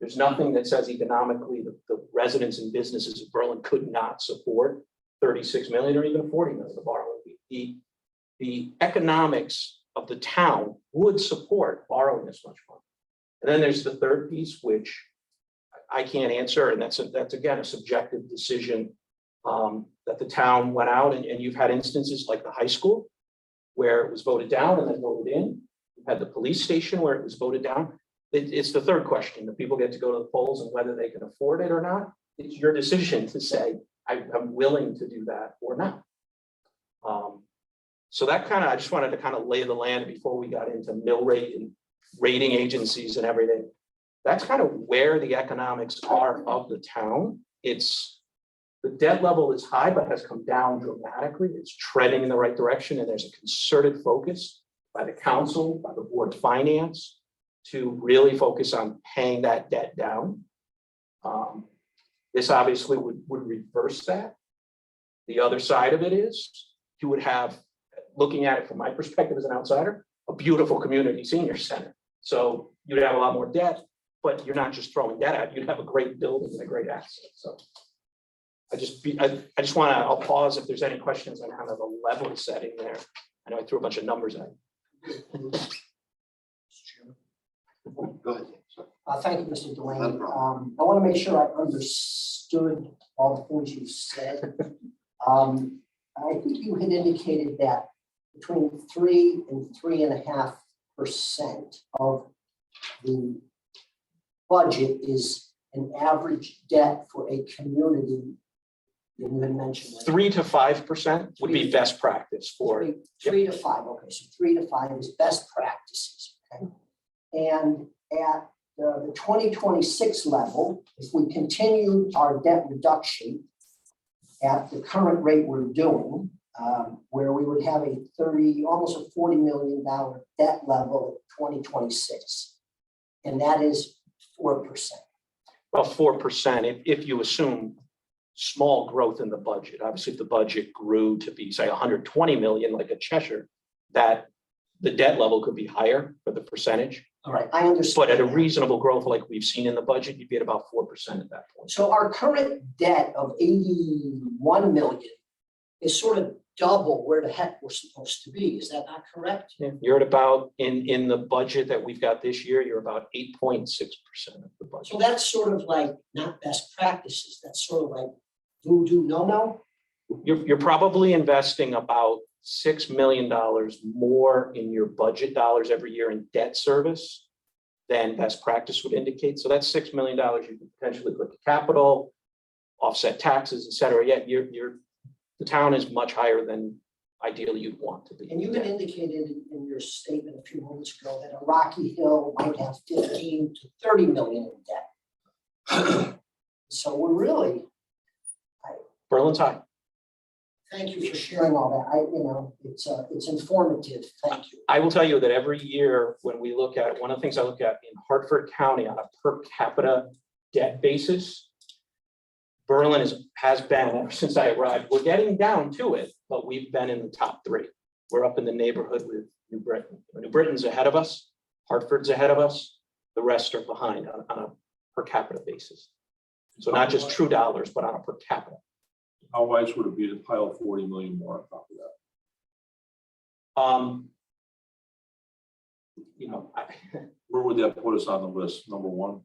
There's nothing that says economically that the residents and businesses of Berlin could not support 36 million or even 40 million of borrowing. The economics of the town would support borrowing this much money. And then there's the third piece, which I can't answer, and that's again a subjective decision that the town went out, and you've had instances like the high school where it was voted down and then voted in. You've had the police station where it was voted down. It's the third question that people get to go to the polls and whether they can afford it or not. It's your decision to say, I'm willing to do that or not. So that I just wanted to kind of lay the land before we got into mill rate and rating agencies and everything. That's kind of where the economics are of the town. The debt level is high, but has come down dramatically. It's treading in the right direction, and there's a concerted focus by the council, by the board of finance, to really focus on paying that debt down. This obviously would reverse that. The other side of it is you would have, looking at it from my perspective as an outsider, a beautiful community senior center. So you'd have a lot more debt, but you're not just throwing debt out. You'd have a great building and a great asset. So I just want to, I'll pause if there's any questions on kind of the level setting there. I know I threw a bunch of numbers at you. Go ahead. Sorry. Thank you, Mr. Delaney. I want to make sure I understood all the things you said. I think you had indicated that between 3 and 3.5% of the budget is an average debt for a community. You had mentioned that. 3 to 5% would be best practice for it. 3 to 5. Okay, so 3 to 5 is best practices. Okay, and at the 2026 level, if we continue our debt reduction at the current rate we're doing, where we would have almost a $40 million debt level at 2026, and that is 4%. Well, 4% if you assume small growth in the budget. Obviously, if the budget grew to be, say, 120 million, like a Cheshire, that the debt level could be higher for the percentage. All right, I understand. But at a reasonable growth like we've seen in the budget, you'd be at about 4% at that point. So our current debt of 81 million is sort of double where the heck we're supposed to be. Is that not correct? You're at about, in the budget that we've got this year, you're about 8.6% of the budget. So that's sort of like not best practices. That's sort of like voodoo no-no. You're probably investing about $6 million more in your budget dollars every year in debt service than best practice would indicate. So that's $6 million you can potentially put to capital, offset taxes, et cetera. Yet the town is much higher than ideally you'd want to be. And you had indicated in your statement a few moments ago that a Rocky Hill might have 15 to 30 million in debt. So we're really, Berlin's high. thank you for sharing all that. It's informative. Thank you. I will tell you that every year when we look at, one of the things I look at in Hartford County on a per capita debt basis, Berlin has been, ever since I arrived, we're getting down to it, but we've been in the top 3. We're up in the neighborhood with New Britain. New Britain's ahead of us, Hartford's ahead of us, the rest are behind on a per capita basis. So not just true dollars, but on a per capita. How wise would it be to pile 40 million more on top of that? Where would that put us on the list? Number 1?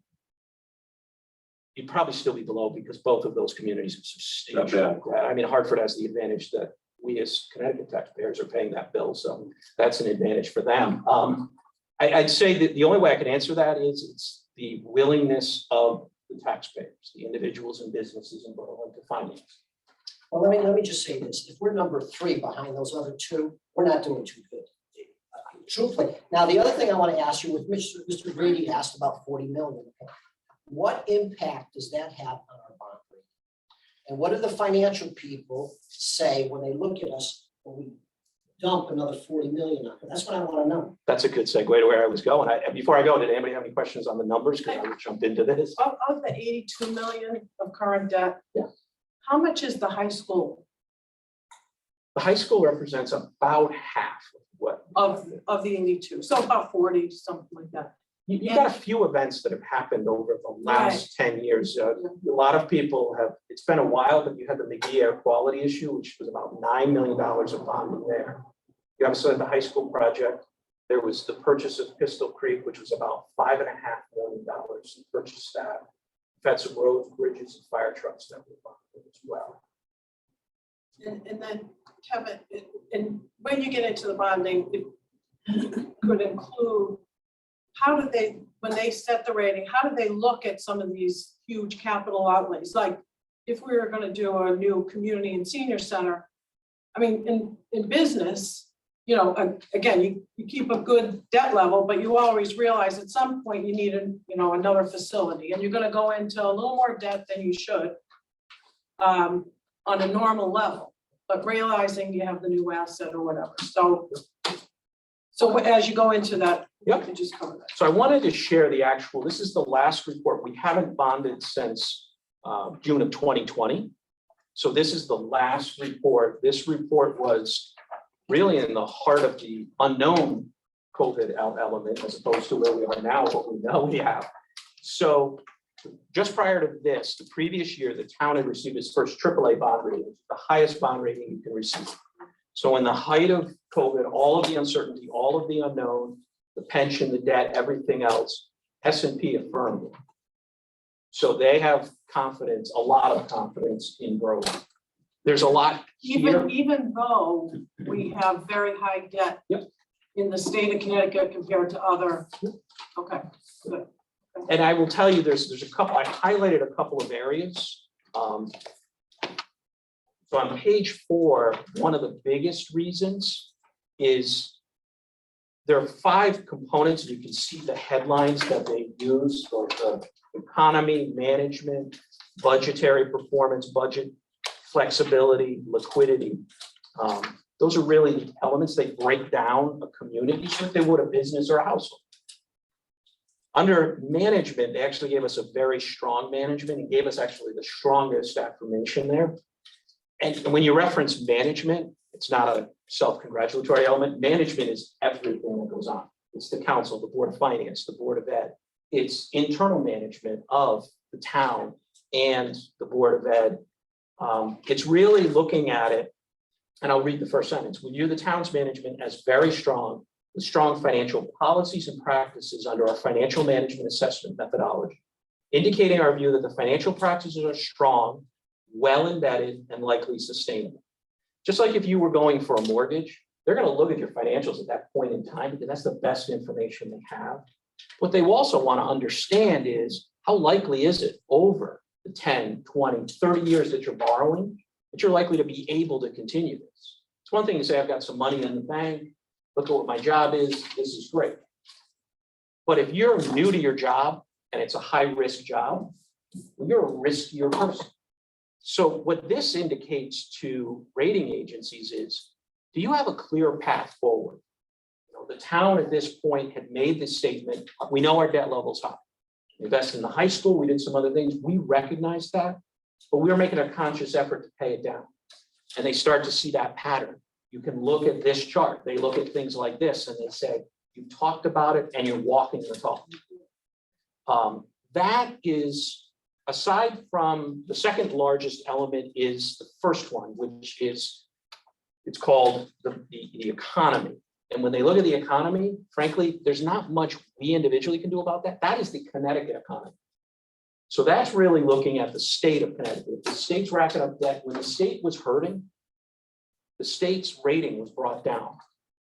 You'd probably still be below because both of those communities have substantial. I mean, Hartford has the advantage that we as Connecticut taxpayers are paying that bill, so that's an advantage for them. I'd say that the only way I can answer that is it's the willingness of the taxpayers, the individuals and businesses in Berlin to finance. Well, let me just say this. If we're number 3 behind those other 2, we're not doing too good. Truthfully. Now, the other thing I want to ask you, with Mr. Grady asked about 40 million. What impact does that have on our bond rating? And what do the financial people say when they look at us when we dump another 40 million on it? That's what I want to know. That's a good segue to where I was going. Before I go, did anybody have any questions on the numbers? Because I would jump into this. Of the 82 million of current debt. Yeah. How much is the high school? The high school represents about half of what? of the 82, so about 40, something like that. You got a few events that have happened over the last 10 years. A lot of people have, it's been a while, but you had the McGee air quality issue, which was about $9 million of bonding there. You obviously had the high school project. There was the purchase of Pistol Creek, which was about $5.5 million. You purchased that. You've had some roads, bridges, and fire trucks that were bonded as well. And then Kevin, and when you get into the bonding, it could include, how do they, when they set the rating, how do they look at some of these huge capital outlays? Like if we were gonna do a new community and senior center, I mean, in business, you know, again, you keep a good debt level, but you always realize at some point you need another facility, and you're gonna go into a little more debt than you should on a normal level, but realizing you have the new asset or whatever. So as you go into that, you can just cover that. So I wanted to share the actual, this is the last report. We haven't bonded since June of 2020. So this is the last report. This report was really in the heart of the unknown COVID element, as opposed to where we are now, what we know we have. So just prior to this, the previous year, the town had received its first AAA bond rating, the highest bond rating you can receive. So in the height of COVID, all of the uncertainty, all of the unknown, the pension, the debt, everything else, S&P affirmed it. So they have confidence, a lot of confidence in growth. There's a lot here. Even though we have very high debt in the state of Connecticut compared to other, okay, good. And I will tell you, there's a couple, I highlighted a couple of areas. So on page 4, one of the biggest reasons is there are 5 components. You can see the headlines that they use for the economy, management, budgetary performance, budget flexibility, liquidity. Those are really the elements. They break down a community just like they would a business or a household. Under management, they actually gave us a very strong management and gave us actually the strongest affirmation there. And when you reference management, it's not a self-congratulatory element. Management is everything that goes on. It's the council, the board of finance, the board of ed. It's internal management of the town and the board of ed. It's really looking at it, and I'll read the first sentence. We view the town's management as very strong, with strong financial policies and practices under our financial management assessment methodology, indicating our view that the financial practices are strong, well embedded, and likely sustainable. Just like if you were going for a mortgage, they're going to look at your financials at that point in time because that's the best information they have. What they also want to understand is how likely is it over the 10, 20, 30 years that you're borrowing that you're likely to be able to continue this. It's one thing to say, I've got some money in the bank, look at what my job is, this is great. But if you're new to your job and it's a high risk job, you're a riskier person. So what this indicates to rating agencies is, do you have a clear path forward? You know, the town at this point had made this statement, we know our debt level's high. We invested in the high school, we did some other things, we recognized that, but we were making a conscious effort to pay it down. And they start to see that pattern. You can look at this chart, they look at things like this and they say, you talked about it and you're walking the talk. That is, aside from the second largest element is the first one, which is, it's called the economy. And when they look at the economy, frankly, there's not much we individually can do about that. That is the Connecticut economy. So that's really looking at the state of Connecticut. The state's racking up debt. When the state was hurting, the state's rating was brought down.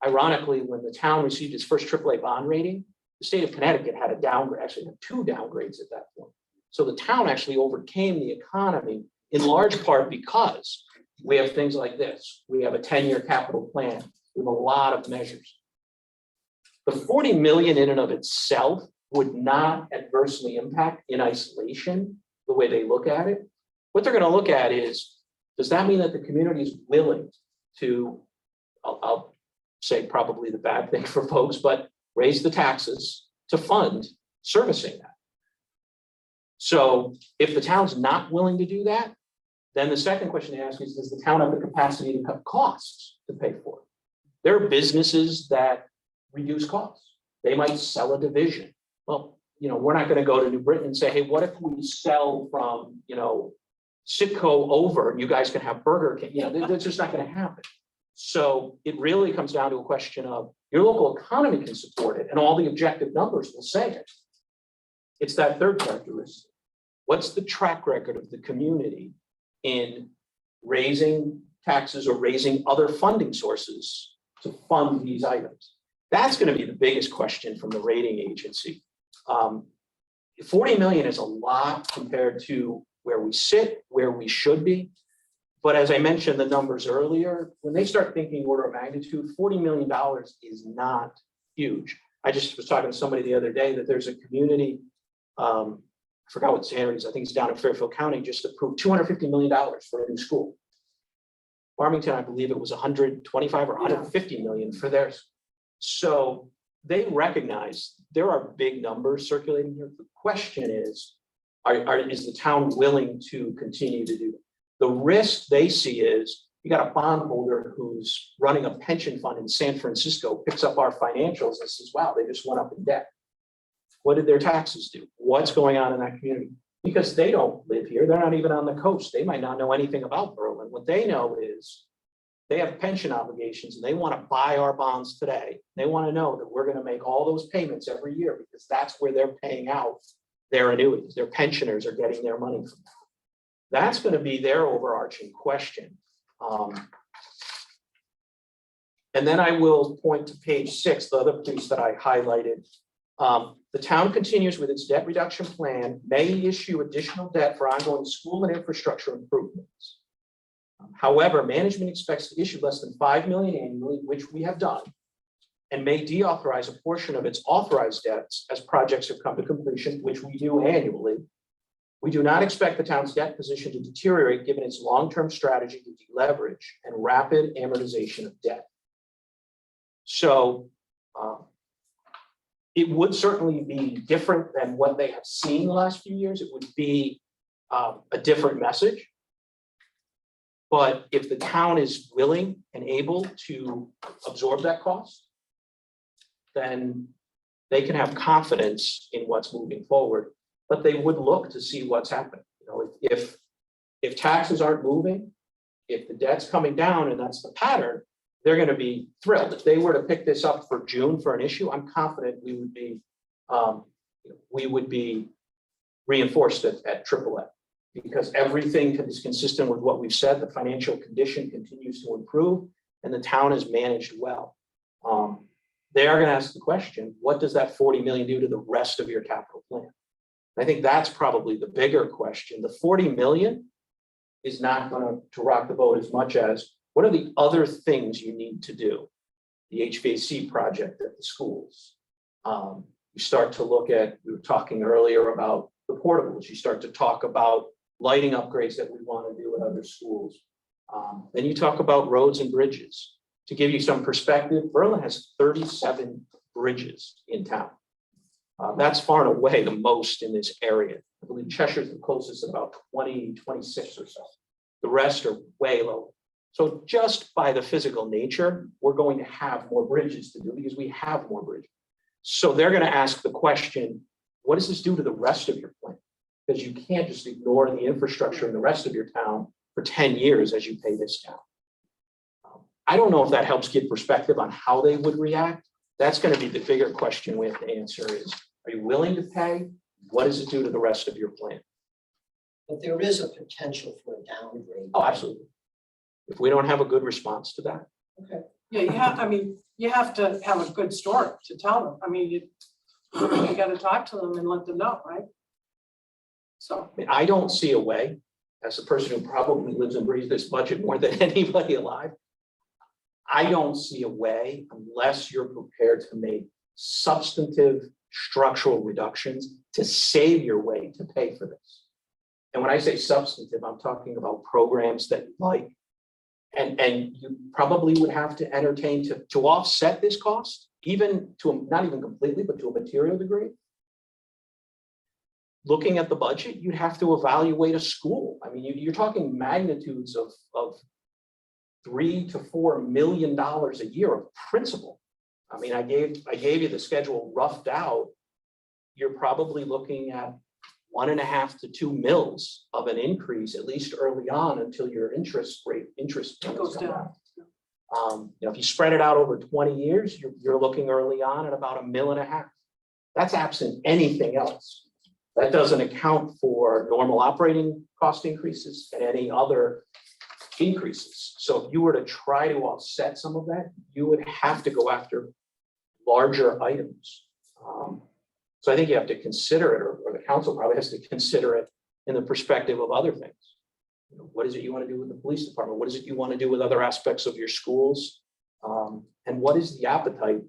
Ironically, when the town received its first AAA bond rating, the state of Connecticut had a downgrade, actually had 2 downgrades at that point. So the town actually overcame the economy in large part because we have things like this. We have a 10-year capital plan. We have a lot of measures. The 40 million in and of itself would not adversely impact in isolation the way they look at it. What they're going to look at is, does that mean that the community is willing to, I'll say probably the bad thing for folks, but raise the taxes to fund servicing that? So if the town's not willing to do that, then the second question to ask is, does the town have the capacity to cut costs to pay for it? There are businesses that reduce costs. They might sell a division. Well, we're not going to go to New Britain and say, hey, what if we sell from, Sitco over and you guys can have Burger King? That's just not going to happen. So it really comes down to a question of your local economy can support it and all the objective numbers will say it. It's that third characteristic. What's the track record of the community in raising taxes or raising other funding sources to fund these items? That's going to be the biggest question from the rating agency. 40 million is a lot compared to where we sit, where we should be. But as I mentioned the numbers earlier, when they start thinking order of magnitude, $40 million is not huge. I just was talking to somebody the other day that there's a community, I forgot what area it is, I think it's down in Fairfield County, just approved $250 million for a new school. Farmington, I believe it was 125 or 150 million for theirs. So they recognize there are big numbers circulating here. The question is the town willing to continue to do that? The risk they see is you got a bondholder who's running a pension fund in San Francisco, picks up our financials and says, wow, they just went up in debt. What did their taxes do? What's going on in that community? Because they don't live here. They're not even on the coast. They might not know anything about Berlin. What they know is they have pension obligations and they want to buy our bonds today. They want to know that we're going to make all those payments every year because that's where they're paying out their annuities. Their pensioners are getting their money from that. That's going to be their overarching question. And then I will point to page 6, the other piece that I highlighted. The town continues with its debt reduction plan, may issue additional debt for ongoing school and infrastructure improvements. However, management expects to issue less than 5 million annually, which we have done, and may deauthorize a portion of its authorized debts as projects have come to completion, which we do annually. We do not expect the town's debt position to deteriorate given its long-term strategy to deleverage and rapid amortization of debt. So it would certainly be different than what they have seen the last few years. It would be a different message. But if the town is willing and able to absorb that cost, then they can have confidence in what's moving forward. But they would look to see what's happening. If taxes aren't moving, if the debt's coming down and that's the pattern, they're going to be thrilled. If they were to pick this up for June for an issue, I'm confident we would be reinforced at AAA because everything is consistent with what we've said. The financial condition continues to improve and the town is managed well. They are going to ask the question, what does that 40 million do to the rest of your capital plan? I think that's probably the bigger question. The 40 million is not going to rock the boat as much as what are the other things you need to do? The HVAC project at the schools. You start to look at, we were talking earlier about the portables. You start to talk about lighting upgrades that we want to do at other schools. Then you talk about roads and bridges. To give you some perspective, Berlin has 37 bridges in town. That's far and away the most in this area. I believe Cheshire's the closest, about 20, 26 or so. The rest are way lower. So just by the physical nature, we're going to have more bridges to do because we have more bridges. So they're going to ask the question, what does this do to the rest of your plan? Because you can't just ignore the infrastructure in the rest of your town for 10 years as you pay this down. I don't know if that helps give perspective on how they would react. That's going to be the bigger question we have to answer is, are you willing to pay? What does it do to the rest of your plan? But there is a potential for a downgrade. Oh, absolutely. If we don't have a good response to that. Okay. Yeah, you have to have a good story to tell them. I mean, you got to talk to them and let them know, right? So. I mean, I don't see a way, as a person who probably lives and breathes this budget more than anybody alive, I don't see a way unless you're prepared to make substantive structural reductions to save your way to pay for this. And when I say substantive, I'm talking about programs that like, and you probably would have to entertain to offset this cost, even to not even completely, but to a material degree. Looking at the budget, you'd have to evaluate a school. I mean, you're talking magnitudes of $3 to $4 million a year of principal. I mean, I gave you the schedule roughed out. You're probably looking at 1.5 to 2 mils of an increase, at least early on, until your interest payments Goes come down. down. If you spread it out over 20 years, you're looking early on at about $1.5 million. That's absent anything else. That doesn't account for normal operating cost increases and any other increases. So if you were to try to offset some of that, you would have to go after larger items. So I think you have to consider it, or the council probably has to consider it in the perspective of other things. What is it you want to do with the police department? What is it you want to do with other aspects of your schools? And what is the appetite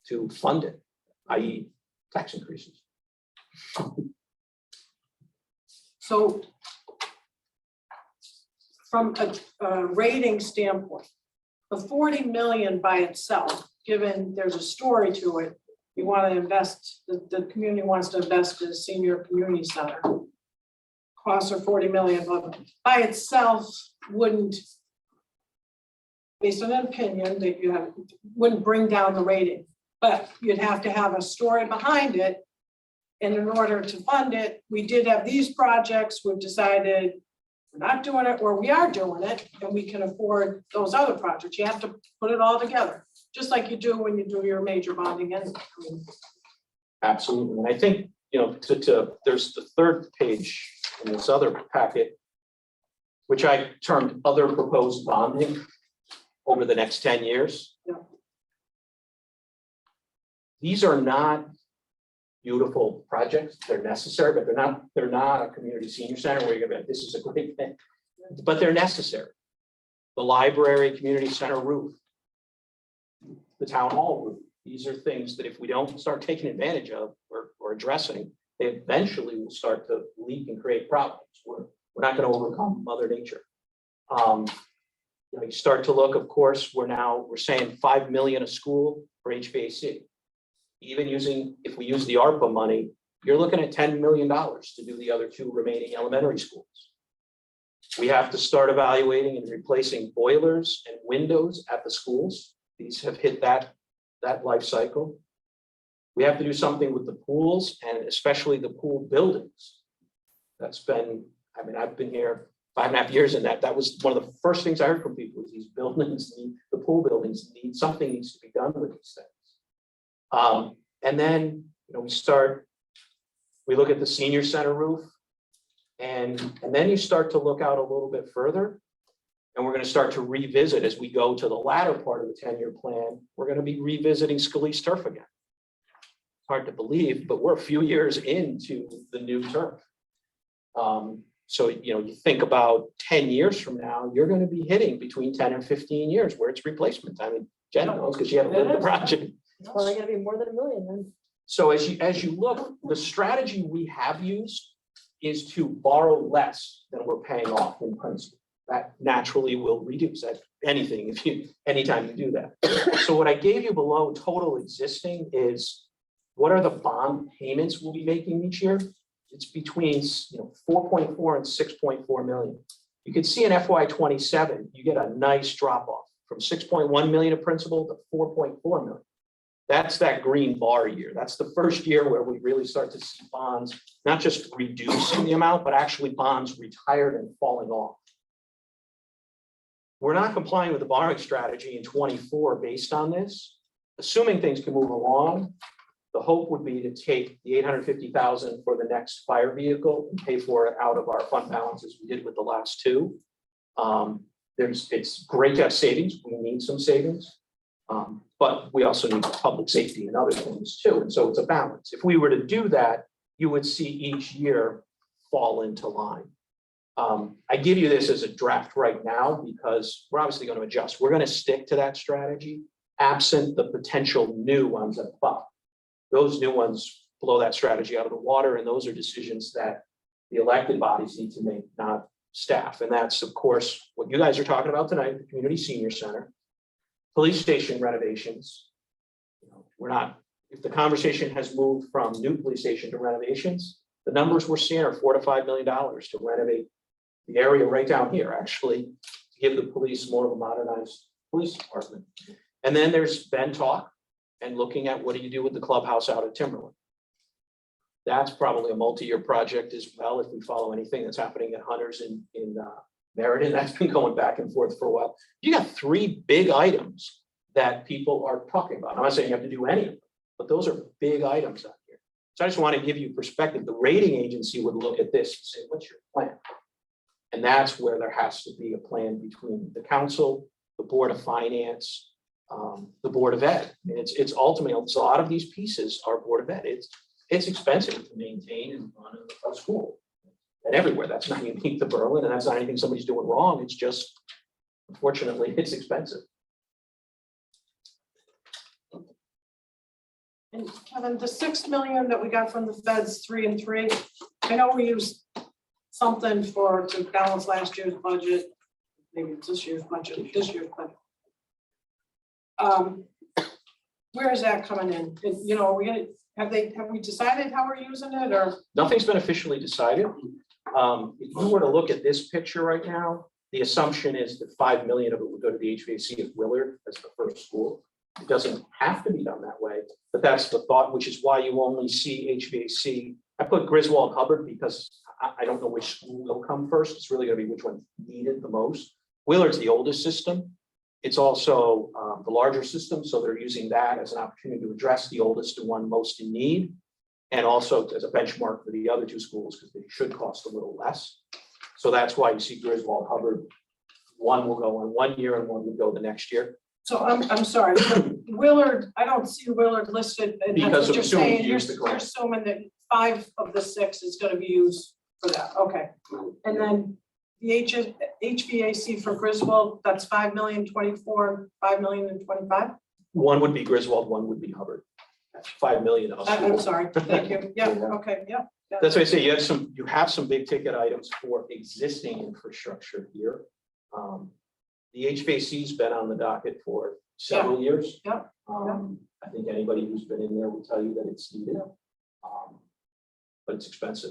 to fund it, i.e. tax increases? So from a rating standpoint, the 40 million by itself, given there's a story to it, you want to invest, the community wants to invest in a senior community center. Costs are 40 million, but by itself wouldn't, based on an opinion that you have, wouldn't bring down the rating. But you'd have to have a story behind it. And in order to fund it, we did have these projects. We've decided we're not doing it, or we are doing it, and we can afford those other projects. You have to put it all together, just like you do when you do your major bonding anyway. Absolutely. And I think, there's the third page in this other packet, which I termed other proposed bonding over the next 10 years. Yeah. These are not beautiful projects. They're necessary, but they're not a community senior center where you're gonna be, this is a great thing, but they're necessary. The library, community center roof, the town hall roof. These are things that if we don't start taking advantage of or addressing, they eventually will start to leak and create problems. We're not going to overcome Mother Nature. You start to look, of course, we're saying 5 million a school for HVAC. Even if we use the ARPA money, you're looking at $10 million to do the other 2 remaining elementary schools. We have to start evaluating and replacing boilers and windows at the schools. These have hit that life cycle. We have to do something with the pools and especially the pool buildings. That's been, I've been here 5.5 years, and that was one of the first things I heard from people, is these buildings the pool buildings something needs to be done with these things. And then, we look at the senior center roof, and then you start to look out a little bit further, and we're going to start to revisit as we go to the latter part of the 10-year plan. We're going to be revisiting Scalise turf again. Hard to believe, but we're a few years into the new turf. So, you think about 10 years from now, you're going to be hitting between 10 and 15 years where it's replacement. Jen knows because she had to live the project. It's probably gonna be more than $1 million then. So as you look, the strategy we have used is to borrow less than we're paying off in principal. That naturally will reduce that anytime you do that. So what I gave you below total existing is what are the bond payments we'll be making each year? It's between 4.4 and 6.4 million. You can see in FY27, you get a nice drop off from 6.1 million of principal to 4.4 million. That's that green bar year. That's the first year where we really start to see bonds, not just reducing the amount, but actually bonds retired and falling off. We're not complying with the borrowing strategy in 24 based on this. Assuming things can move along, the hope would be to take the 850,000 for the next fire vehicle and pay for it out of our fund balance as we did with the last 2. It's great to have savings. We need some savings. But we also need public safety and other things too. And so it's a balance. If we were to do that, you would see each year fall into line. I give you this as a draft right now because we're obviously going to adjust. We're going to stick to that strategy absent the potential new ones at the bottom. Those new ones blow that strategy out of the water, and those are decisions that the elected bodies need to make, not staff. And that's, of course, what you guys are talking about tonight, the community senior center, police station renovations. If the conversation has moved from new police station to renovations, the numbers we're seeing are $4 to $5 million to renovate the area right down here, actually, to give the police more of a modernized police department. And then there's been talk and looking at what do you do with the clubhouse out at Timberland. That's probably a multi-year project as well, if we follow anything that's happening at Hunters in Meriden. That's been going back and forth for a while. You got three big items that people are talking about. I'm not saying you have to do any of them, but those are big items out here. So I just want to give you perspective. The rating agency would look at this and say, what's your plan? And that's where there has to be a plan between the council, the Board of Finance, the Board of Ed. And it's ultimately, a lot of these pieces are Board of Ed. It's expensive to maintain and run a school. And everywhere, that's not unique to Berlin, and that's not anything somebody's doing wrong. It's just, unfortunately, it's expensive. And Kevin, the 6 million that we got from the feds, 3 and 3, I know we used something to balance last year's budget, maybe it's this year's budget, where is that coming in? You know, have we decided how we're using it, or? Nothing's been officially decided. If you were to look at this picture right now, the assumption is that 5 million of it would go to the HVAC of Willard as the first school. It doesn't have to be done that way, but that's the thought, which is why you only see HVAC. I put Griswold Hubbard because I don't know which school will come first. It's really going to be which one needed the most. Willard's the oldest system. It's also the larger system, so they're using that as an opportunity to address the oldest and one most in need, and also as a benchmark for the other two schools because they should cost a little less. So that's why you see Griswold Hubbard. One will go in 1 year and one will go the next year. So I'm sorry, Willard, I don't see Willard listed. And that's Because what you're assuming saying. you use the You're grant. assuming that 5 of the 6 is going to be used for that. Okay. And then the HVAC for Griswold, that's 5 million 24, 5 million and 25. One would be Griswold, one would be Hubbard. That's 5 million. I'm sorry. Thank you. Yeah. Okay. Yeah. That's why I say you have some big ticket items for existing infrastructure here. The HVAC's been on the docket for several years. Yeah. I think anybody who's been in there will tell you that it's needed. But it's expensive.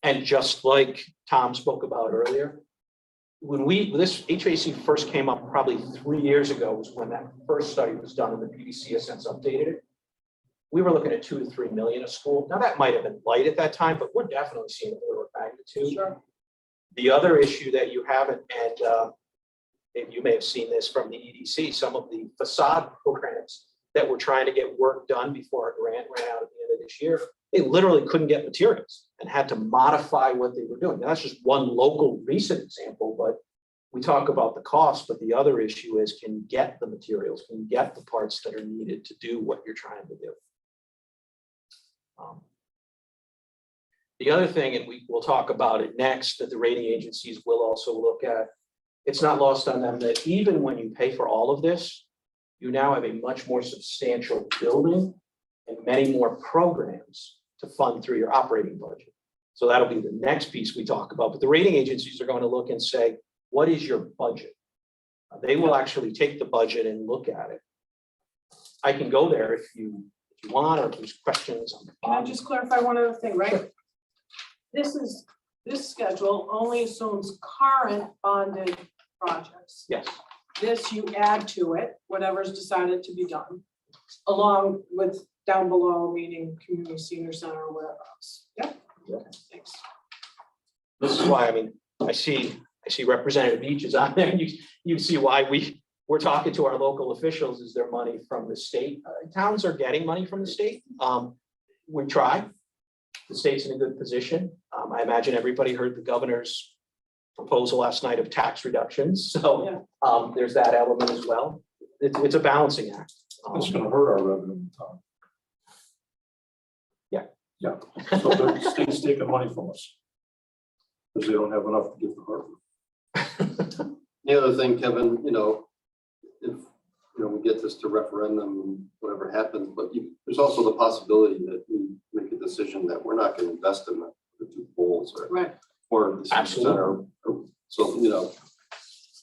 And just like Tom spoke about earlier, when this HVAC first came up probably 3 years ago was when that first study was done and the PDC has since updated it. We were looking at 2 to 3 million a school. Now that might have been light at that time, but we're definitely seeing an order of magnitude. Sure. The other issue that you haven't, and you may have seen this from the EDC, some of the facade programs that were trying to get work done before our grant ran out at the end of this year, they literally couldn't get materials and had to modify what they were doing. Now, that's just one local recent example, but we talk about the cost, but the other issue is can you get the materials, can you get the parts that are needed to do what you're trying to do. The other thing, and we'll talk about it next, that the rating agencies will also look at, it's not lost on them that even when you pay for all of this, you now have a much more substantial building and many more programs to fund through your operating budget. So that'll be the next piece we talk about. But the rating agencies are going to look and say, what is your budget? They will actually take the budget and look at it. I can go there if you want, or if there's questions. Can I just clarify one other thing, right? This schedule only assumes current bonded projects. Yes. This you add to it, whatever's decided to be done, along with down below, meaning community senior center or whatever else. Yep. Yeah. Thanks. This is why, I mean, I see Representative Beach is on there. You see why we're talking to our local officials. Is there money from the state? Towns are getting money from the state. We try. The state's in a good position. I imagine everybody heard the governor's proposal last night of tax reductions. So there's that element as well. It's a balancing act. It's gonna hurt our revenue, Tom. Yeah. Yeah, so the state's taking money from us. Because they don't have enough to give to Hartford. The other thing, Kevin, if, we get this to referendum, and whatever happens, but there's also the possibility that we make a decision that we're not going to invest in the two poles or the senior center. So,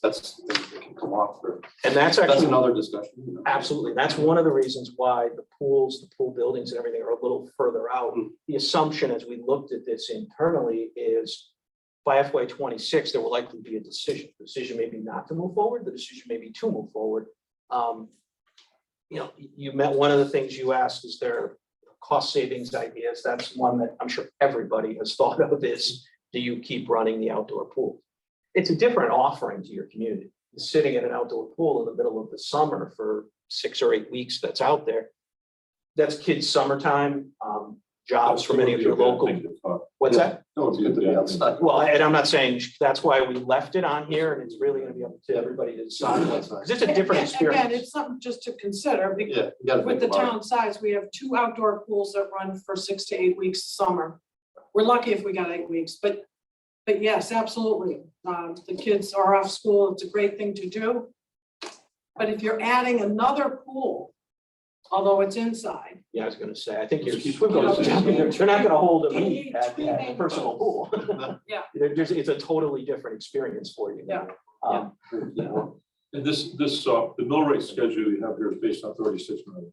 that's, it can come off there. And that's another discussion. Absolutely. That's one of the reasons why the pool buildings and everything are a little further out. The assumption as we looked at this internally is by FY '26, there will likely be a decision. The decision may be not to move forward, the decision may be to move forward. You know, you met, one of the things you asked, is there cost savings ideas? That's one that I'm sure everybody has thought of, is, do you keep running the outdoor pool? It's a different offering to your community. Sitting in an outdoor pool in the middle of the summer for 6 or 8 weeks that's out there, that's kids' summertime, jobs for many of your local. What's that? No, it's good to be outside. Well, and I'm not saying, that's why we left it on here, and it's really gonna be up to everybody to decide, because it's a different Again, experience. it's something just to consider, because Yeah, you gotta with think the about it. town size, we have 2 outdoor pools that run for 6 to 8 weeks summer. We're lucky if we got 8 weeks, but yes, absolutely. The kids are off school, it's a great thing to do. But if you're adding another pool, although it's inside, Yeah, I was gonna say, I think you're, Keep they're not gonna hold a meet Any at tree a personal pool. Yeah. It's a totally different experience for you. Yeah. You know, And the mill rate schedule you have here is based on 36 million.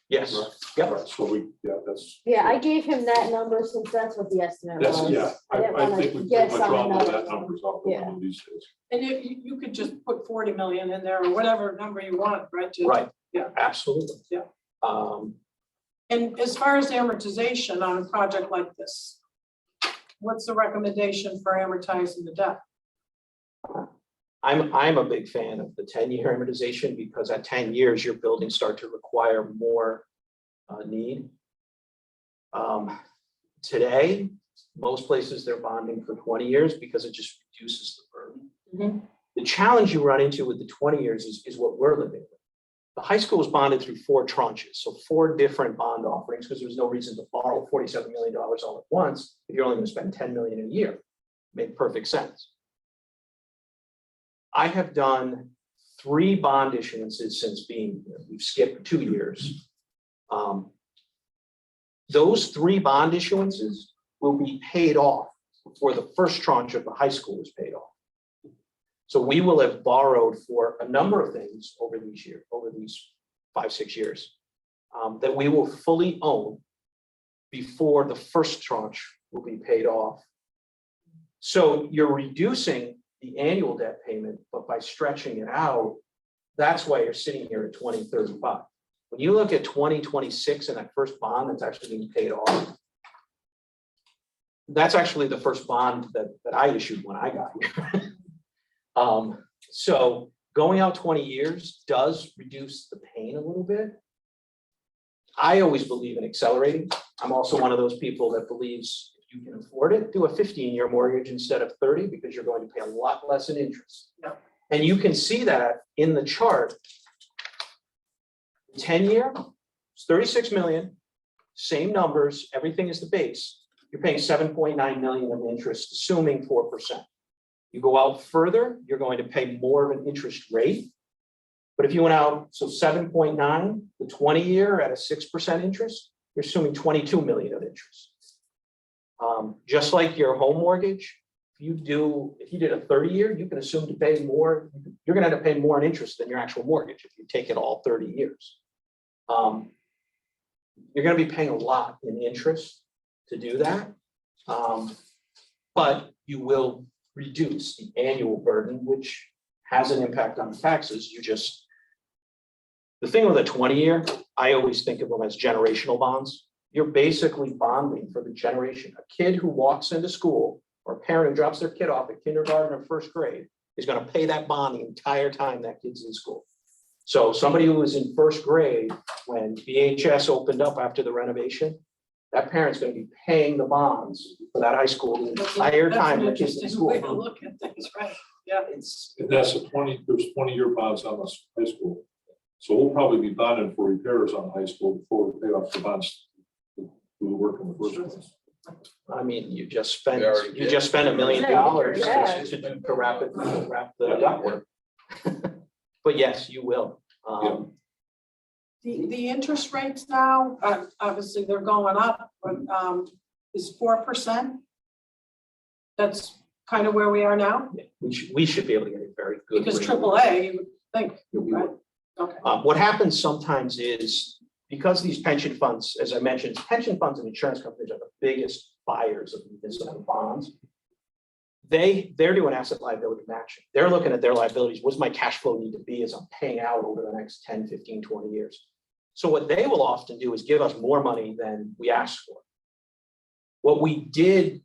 yes, Right. yep. Right, so that's. Yeah, I gave him that number since that's what the estimate That's, was. yeah, I didn't wanna think we guess pretty much on all know another that one. number's off the Yeah. window these days. and you could just put 40 million in there or whatever number you want, right? to- Right. Yeah. Absolutely. Yeah. Um, And as far as amortization on a project like this, what's the recommendation for amortizing the debt? I'm a big fan of the 10-year amortization, because at 10 years, your buildings start to require more need. Today, most places they're bonding for 20 years because it just reduces the burden. The challenge you run into with the 20 years is what we're living with. The high school was bonded through 4 tranches, so 4 different bond offerings, because there was no reason to borrow $47 million all at once if you're only going to spend $10 million a year. Made perfect sense. I have done 3 bond issuances since being here. We've skipped 2 years. Those 3 bond issuances will be paid off before the first tranche of the high school is paid off. So we will have borrowed for a number of things over these 5-6 years, that we will fully own before the first tranche will be paid off. So you're reducing the annual debt payment, but by stretching it out, that's why you're sitting here at 2035. When you look at 2026 and that first bond that's actually being paid off, that's actually the first bond that I issued when I got here. So going out 20 years does reduce the pain a little bit. I always believe in accelerating. I'm also one of those people that believes if you can afford it, do a 15-year mortgage instead of 30, because you're going to pay a lot less in interest. Yeah. And you can see that in the chart. 10-year, it's 36 million, same numbers, everything is the base. You're paying 7.9 million of interest, assuming 4%. You go out further, you're going to pay more of an interest rate. But if you went out, so 7.9, the 20-year at a 6% interest, you're assuming 22 million of interest. Just like your home mortgage, if you did a 30-year, you can assume to pay more, you're gonna end up paying more in interest than your actual mortgage if you take it all 30 years. You're gonna be paying a lot in interest to do that. But you will reduce the annual burden, which has an impact on the taxes. The thing with a 20-year, I always think of them as generational bonds. You're basically bonding for the generation. A kid who walks into school, or a parent who drops their kid off at kindergarten or first grade, is going to pay that bond the entire time that kid's in school. So somebody who was in first grade when VHS opened up after the renovation, that parent's going to be paying the bonds for that high school the entire time that kid's in That's an interesting way to school. look at things, right? Yeah. It's, And that's there's 20-year bonds on the high school. So we'll probably be bonding for repairs on the high school before we pay off the bonds to do the work in the first place. I mean, you just spent We already did. $1 million Yeah. to wrap the ductwork. But yes, you will. The interest rates now, obviously they're going up, but is 4%. That's kind of where we are now, Yeah, we should be able to get a very good. because rate. AAA, you would think, Yeah, we right? would. Okay. What happens sometimes is, because these pension funds, as I mentioned, pension funds and insurance companies are the biggest buyers of municipal bonds. they're doing asset liability matching. They're looking at their liabilities. What's my cash flow need to be as I'm paying out over the next 10, 15, 20 years? So what they will often do is give us more money than we asked for. What we did,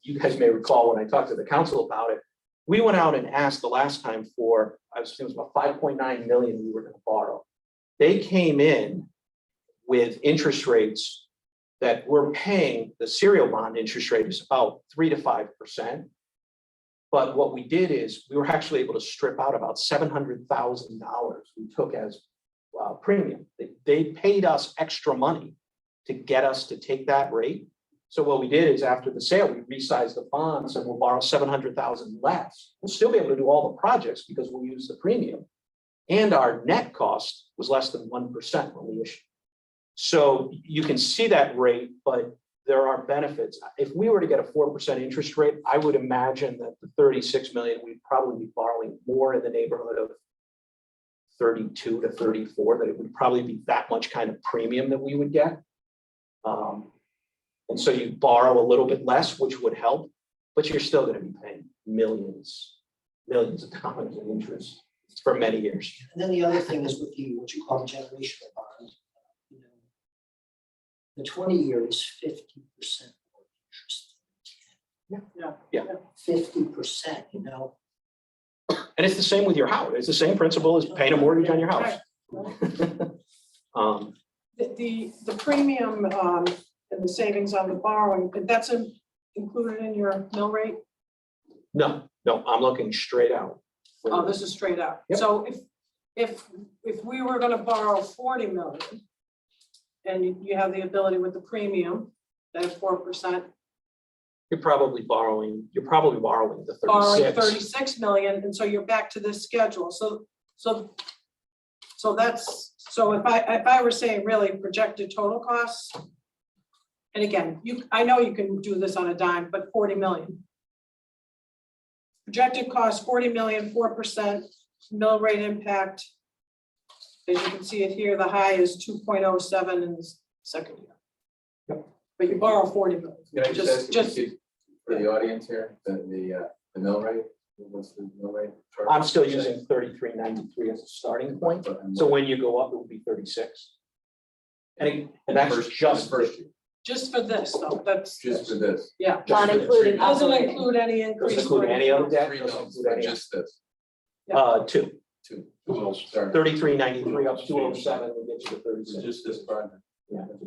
you guys may recall when I talked to the council about it, we went out and asked the last time for, I was thinking it was about 5.9 million we were going to borrow. They came in with interest rates that we're paying, the serial bond interest rate is about 3 to 5%. But what we did is we were actually able to strip out about $700,000 we took as premium. They paid us extra money to get us to take that rate. So what we did is after the sale, we resized the bonds and we'll borrow 700,000 less. We'll still be able to do all the projects because we'll use the premium. And our net cost was less than 1% when we issued. So you can see that rate, but there are benefits. If we were to get a 4% interest rate, I would imagine that the 36 million, we'd probably be borrowing more in the neighborhood of 32 to 34, that it would probably be that much kind of premium that we would get. And so you borrow a little bit less, which would help, but you're still going to be paying millions of dollars in interest for many years. And then the other thing is with the, what you call the generational bond. You know, the 20 year is 50% more interest. Yeah. 50%, you know. And it's the same with your house. It's the same principle as paying a mortgage on your house. The premium and the savings on the borrowing, that's included in your mill rate? No, I'm looking straight out. Oh, this is straight out. Yep. So if we were gonna borrow 40 million and you have the ability with the premium, that 4%, You're probably borrowing the borrowing 36. 36 million, and so you're back to this schedule. So that's, so if I were saying really projected total costs, and again, I know you can do this on a dime, but 40 million. Projected cost 40 million, 4% mill rate impact. As you can see it here, the high is 2.07 in the second year. Yep. But you borrow 40 million. Can I just ask you for the audience here, the mill rate? What's the mill rate? I'm still using 33.93 as a starting point. So when you go up, it will be 36. And that's just first year, Just for this though, that's, just for this. yeah. Just Not for this. including Doesn't operating. include any increase. Doesn't include for any other debt. 3 doesn't mils, include but any- just this. Two. Sorry. 33.93 up to 207 will get you to 36. Just this project.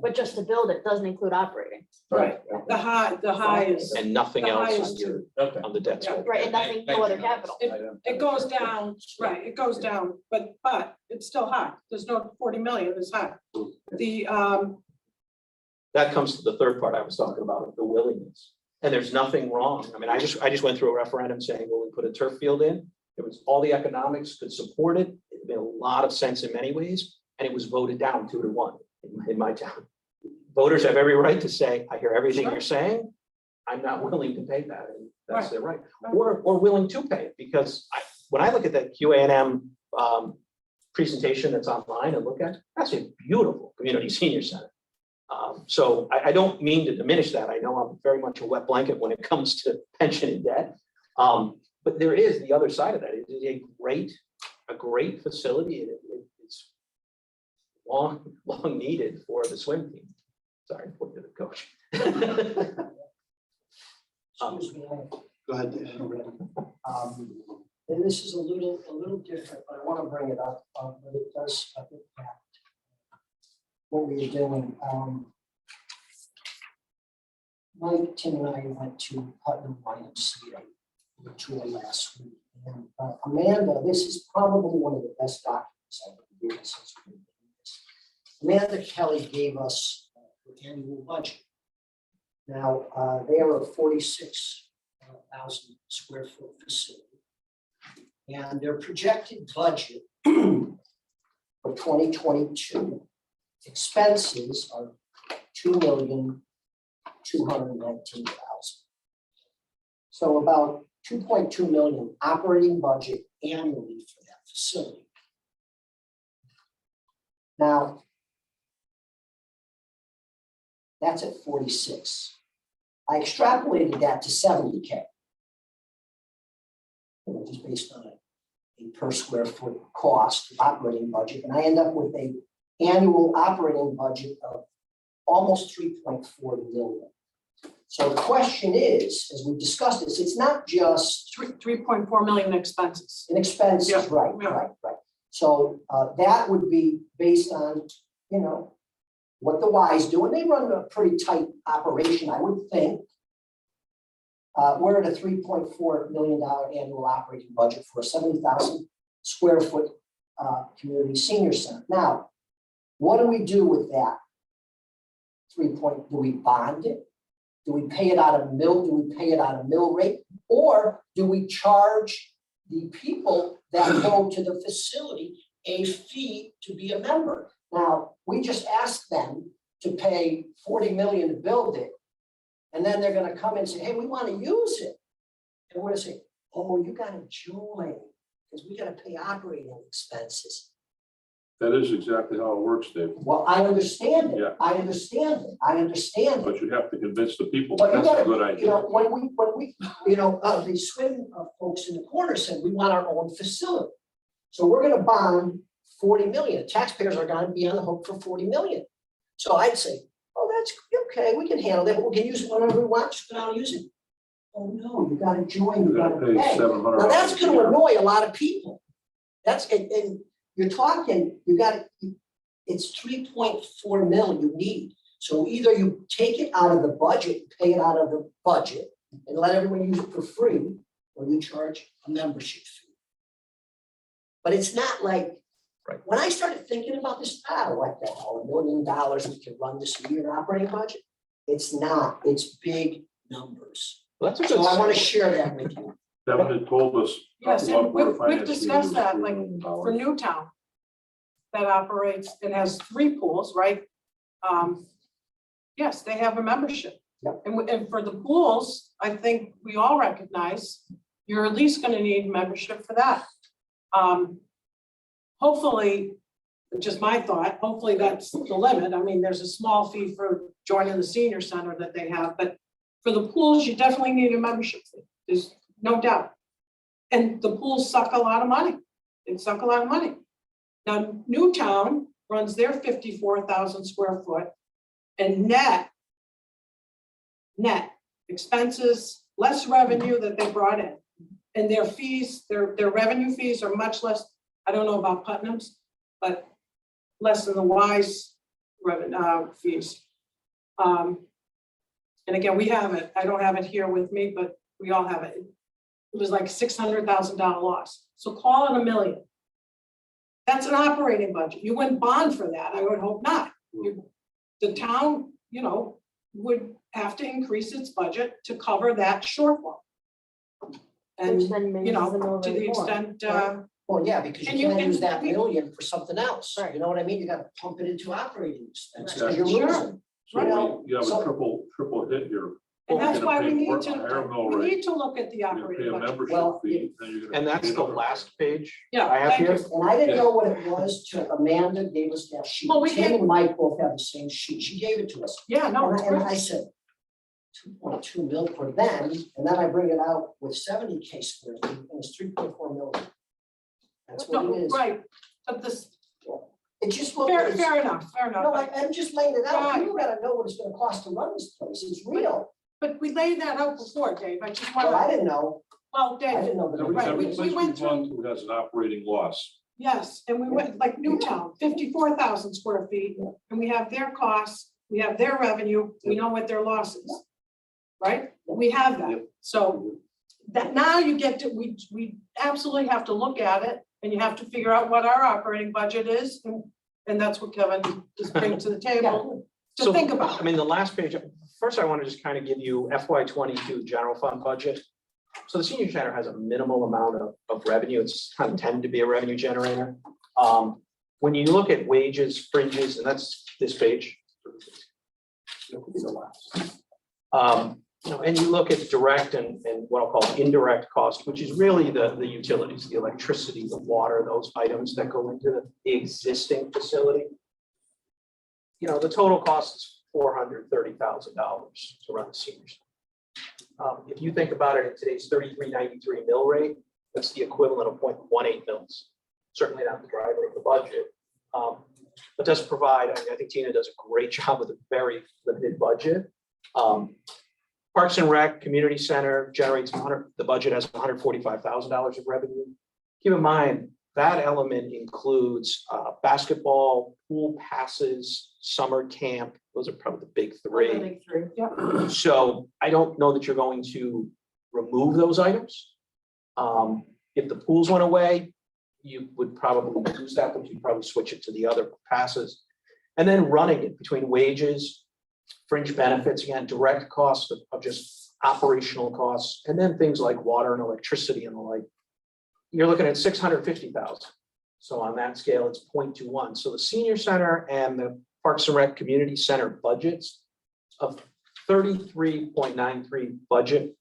But just to build it doesn't include operating. Right, the high is, And nothing The else highest on your, Okay. on the debt Yeah. side. Right, and nothing, no other capital. it goes down, right, it goes down, but it's still high. There's no 40 million is high. The, That comes to the third part I was talking about, the willingness. And there's nothing wrong. I mean, I just went through a referendum saying, well, we put a turf field in. It was all the economics could support it. It made a lot of sense in many ways, and it was voted down 2-1 in my town. Voters have every right to say, I hear everything you're saying. I'm not willing to pay that, and that's their right. Or willing to pay it, because when I look at that QA&M presentation that's online and look at, that's a beautiful community senior center. So I don't mean to diminish that. I know I'm very much a wet blanket when it comes to pension and debt. But there is the other side of that. It is a great facility, and it's long needed for the swim team. Sorry, for the coach. Excuse me, Go ahead, Dave. and this is a little different, but I want to bring it up, but it does impact what we were doing. Mike, Tim and I went to Putnam YMCA tour last week. And Amanda, this is probably one of the best documents I've ever given since we've been doing this. Amanda Kelly gave us the annual budget. Now, they are a 46,000 square foot facility. And their projected budget for 2022 expenses are $2,219,000. So about 2.2 million operating budget annually for that facility. Now, that's at 46. I extrapolated that to 70K. just based on a per square foot cost operating budget, and I end up with a annual operating budget of almost 3.4 million. So the question is, as we discussed this, it's not just 3.4 million expenses. in expenses, Yeah, right, yeah. right. So that would be based on, you know, what the Ys do, and they run a pretty tight operation, I would think. We're at a $3.4 million annual operating budget for a 70,000 square foot community senior center. Now, what do we do with that? Do we bond it? Do we pay it out of mill? Do we pay it out of mill rate? Or do we charge the people that go to the facility a fee to be a member? Now, we just asked them to pay 40 million to build it. And then they're gonna come and say, hey, we wanna use it. And we're gonna say, oh, you gotta join, because we gotta pay operating expenses. That is exactly how it works, Dave. Well, I understand it. Yeah. I understand it. I understand it. But you have to convince the people But you that's a gotta, good you idea. know, when we, the swim folks in the corner said, we want our own facility. So we're gonna bond 40 million. Taxpayers are gonna be on the hook for 40 million. So I'd say, oh, that's okay, we can handle that, but we can use it whenever we want, just go down and use it. Oh, no, you gotta join, you You gotta gotta pay pay. $700. Now, that's a gonna year. annoy a lot of people. That's, and you're talking, it's 3.4 million you need. So either you take it out of the budget, pay it out of the budget, and let everyone use it for free, or you charge a membership fee. But it's not like, Right. when I started thinking about this, what the hell, $1 million, we can run this year operating budget? It's not, it's big numbers. Well, that's a So good. I want to share that with you. Kevin had told us. Yes, what and Board of we've Finance discussed meeting was that, $3 like, million. for Newtown. That operates, it has 3 pools, right? Yes, they have a membership. Yep. And for the pools, I think we all recognize you're at least gonna need membership for that. Hopefully, just my thought, hopefully that's the limit. I mean, there's a small fee for joining the senior center that they have, but for the pools, you definitely need a membership fee. There's no doubt. And the pools suck a lot of money. They suck a lot of money. Now, Newtown runs their 54,000 square foot and net expenses, less revenue that they brought in. And their fees, their revenue fees are much less. I don't know about Putnam's, but less than the Wise revenue fees. And again, we have it. I don't have it here with me, but we all have it. It was like $600,000 loss. So call it $1 million. That's an operating budget. You wouldn't bond for that. I would hope not. The town, would have to increase its budget to cover that shortfall. And, Which then raises the mill to the rate more, extent, right? Well, yeah, because And you you can't can- use that million for something else. Right. You know what I mean? You gotta pump it into operating expenses, Right. because you're losing. So You know, you have so- a triple hit here. and that's You're why gonna we pay need more- a higher to, mill we rate. need to look at the You're gonna pay operating a budget. membership Well, fee, then you're gonna. And that's pay the another- last page Yeah, I have thank here. you. And I didn't know what it was till Amanda gave us that sheet. Well, we Tim can't- and Mike both have the same sheet. She gave it to us. Yeah, no, it's And I great. said, 2.2 mil for them, and then I bring it out with 70K square feet, and it's 3.4 million. That's what No, it is. right, but this, It's just. fair enough, fair No, enough. I'm just laying it out. Right. You gotta know what it's gonna cost to run this place. It's real. But we laid that out before, Dave. I just Well, I want to, didn't know. well, I Dave, didn't know that. Every Right, every we place went we've gone to has an operating loss. yes, and we went like Newtown, 54,000 square feet, and we have their costs, we have their revenue, we know what their loss is. Right? We have that. So that now you get to, we absolutely have to look at it, and you have to figure out what our operating budget is, and that's what Kevin is bringing to the table to So, think about. I mean, the last page, first I want to just kind of give you FY '22 general fund budget. So the senior center has a minimal amount of revenue. It's kind of tend to be a revenue generator. When you look at wages, fringes, and that's this page. And you look at direct and what I'll call indirect cost, which is really the utilities, the electricity, the water, those items that go into the existing facility. The total cost is $430,000 to run the seniors. If you think about it at today's 33.93 mill rate, That's the equivalent of 0.18 mils. Certainly not the driver of the budget. But does provide, I think Tina does a great job with a very limited budget. Parks and Rec, Community Center generates the budget has $145,000 of revenue. Keep in mind, that element includes basketball, pool passes, summer camp. Those are probably the big three. Yeah. So I don't know that you're going to remove those items. If the pools went away, you would probably lose that, but you'd probably switch it to the other passes. And then running it between wages, fringe benefits, again, direct costs of just operational costs, and then things like water and electricity and the like. You're looking at 650,000. So on that scale, it's 0.21. So the senior center and the Parks and Rec Community Center budgets of 33.93 budget,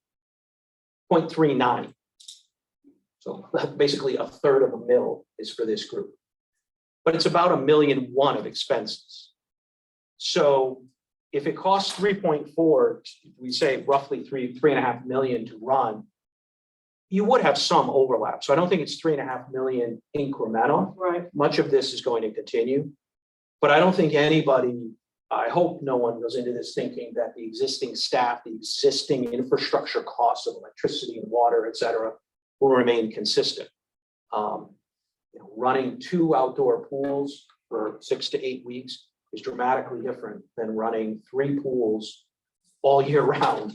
0.39. So basically a third of a mil is for this group. But it's about $1.1 million of expenses. So if it costs 3.4, we say roughly 3.5 million to run, you would have some overlap. So I don't think it's 3.5 million incremental. Right. Much of this is going to continue. But I don't think anybody, I hope no one goes into this thinking that the existing staff, the existing infrastructure costs of electricity and water, et cetera, will remain consistent. Running 2 outdoor pools for 6 to 8 weeks is dramatically different than running 3 pools all year round.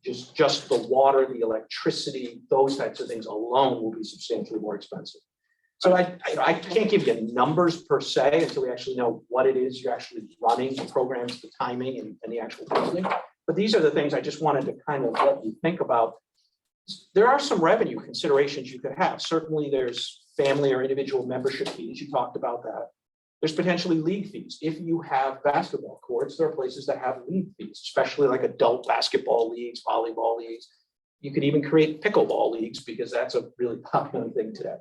Just the water, the electricity, those types of things alone will be substantially more expensive. So I can't give you numbers per se until we actually know what it is you're actually running, the programs, the timing, and the actual building. But these are the things I just wanted to kind of let you think about. There are some revenue considerations you could have. Certainly there's family or individual membership fees. You talked about that. There's potentially league fees. If you have basketball courts, there are places that have league fees, especially like adult basketball leagues, volleyball leagues. You could even create pickleball leagues because that's a really popular thing today.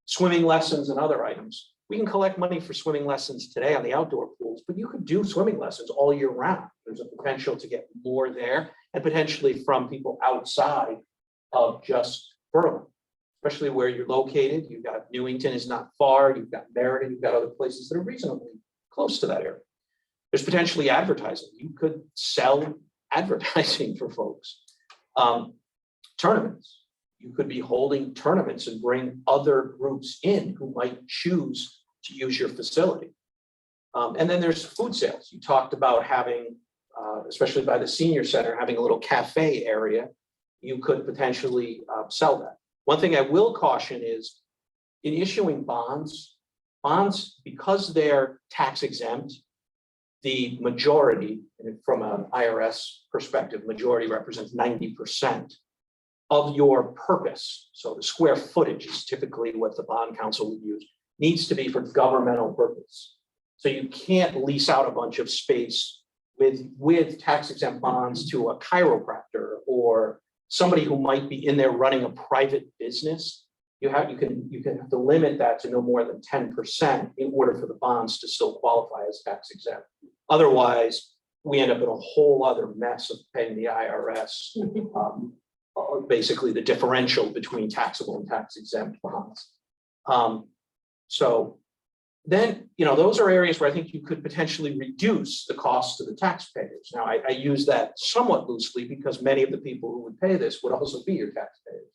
Swimming lessons and other items. We can collect money for swimming lessons today on the outdoor pools, but you could do swimming lessons all year round. There's a potential to get more there and potentially from people outside of just Berlin, especially where you're located. You've got Newington is not far. You've got Meriden. You've got other places that are reasonably close to that area. There's potentially advertising. You could sell advertising for folks. Tournaments. You could be holding tournaments and bring other groups in who might choose to use your facility. And then there's food sales. You talked about having, especially by the senior center, having a little cafe area. You could potentially sell that. One thing I will caution is in issuing bonds, because they're tax exempt, the majority, and from an IRS perspective, majority represents 90% of your purpose. So the square footage is typically what the bond council would use, needs to be for governmental purpose. So you can't lease out a bunch of space with tax exempt bonds to a chiropractor or somebody who might be in there running a private business. You have to limit that to no more than 10% in order for the bonds to still qualify as tax exempt. Otherwise, we end up in a whole other mess of paying the IRS, basically the differential between taxable and tax exempt bonds. So then, those are areas where I think you could potentially reduce the cost to the taxpayers. Now, I use that somewhat loosely because many of the people who would pay this would also be your taxpayers.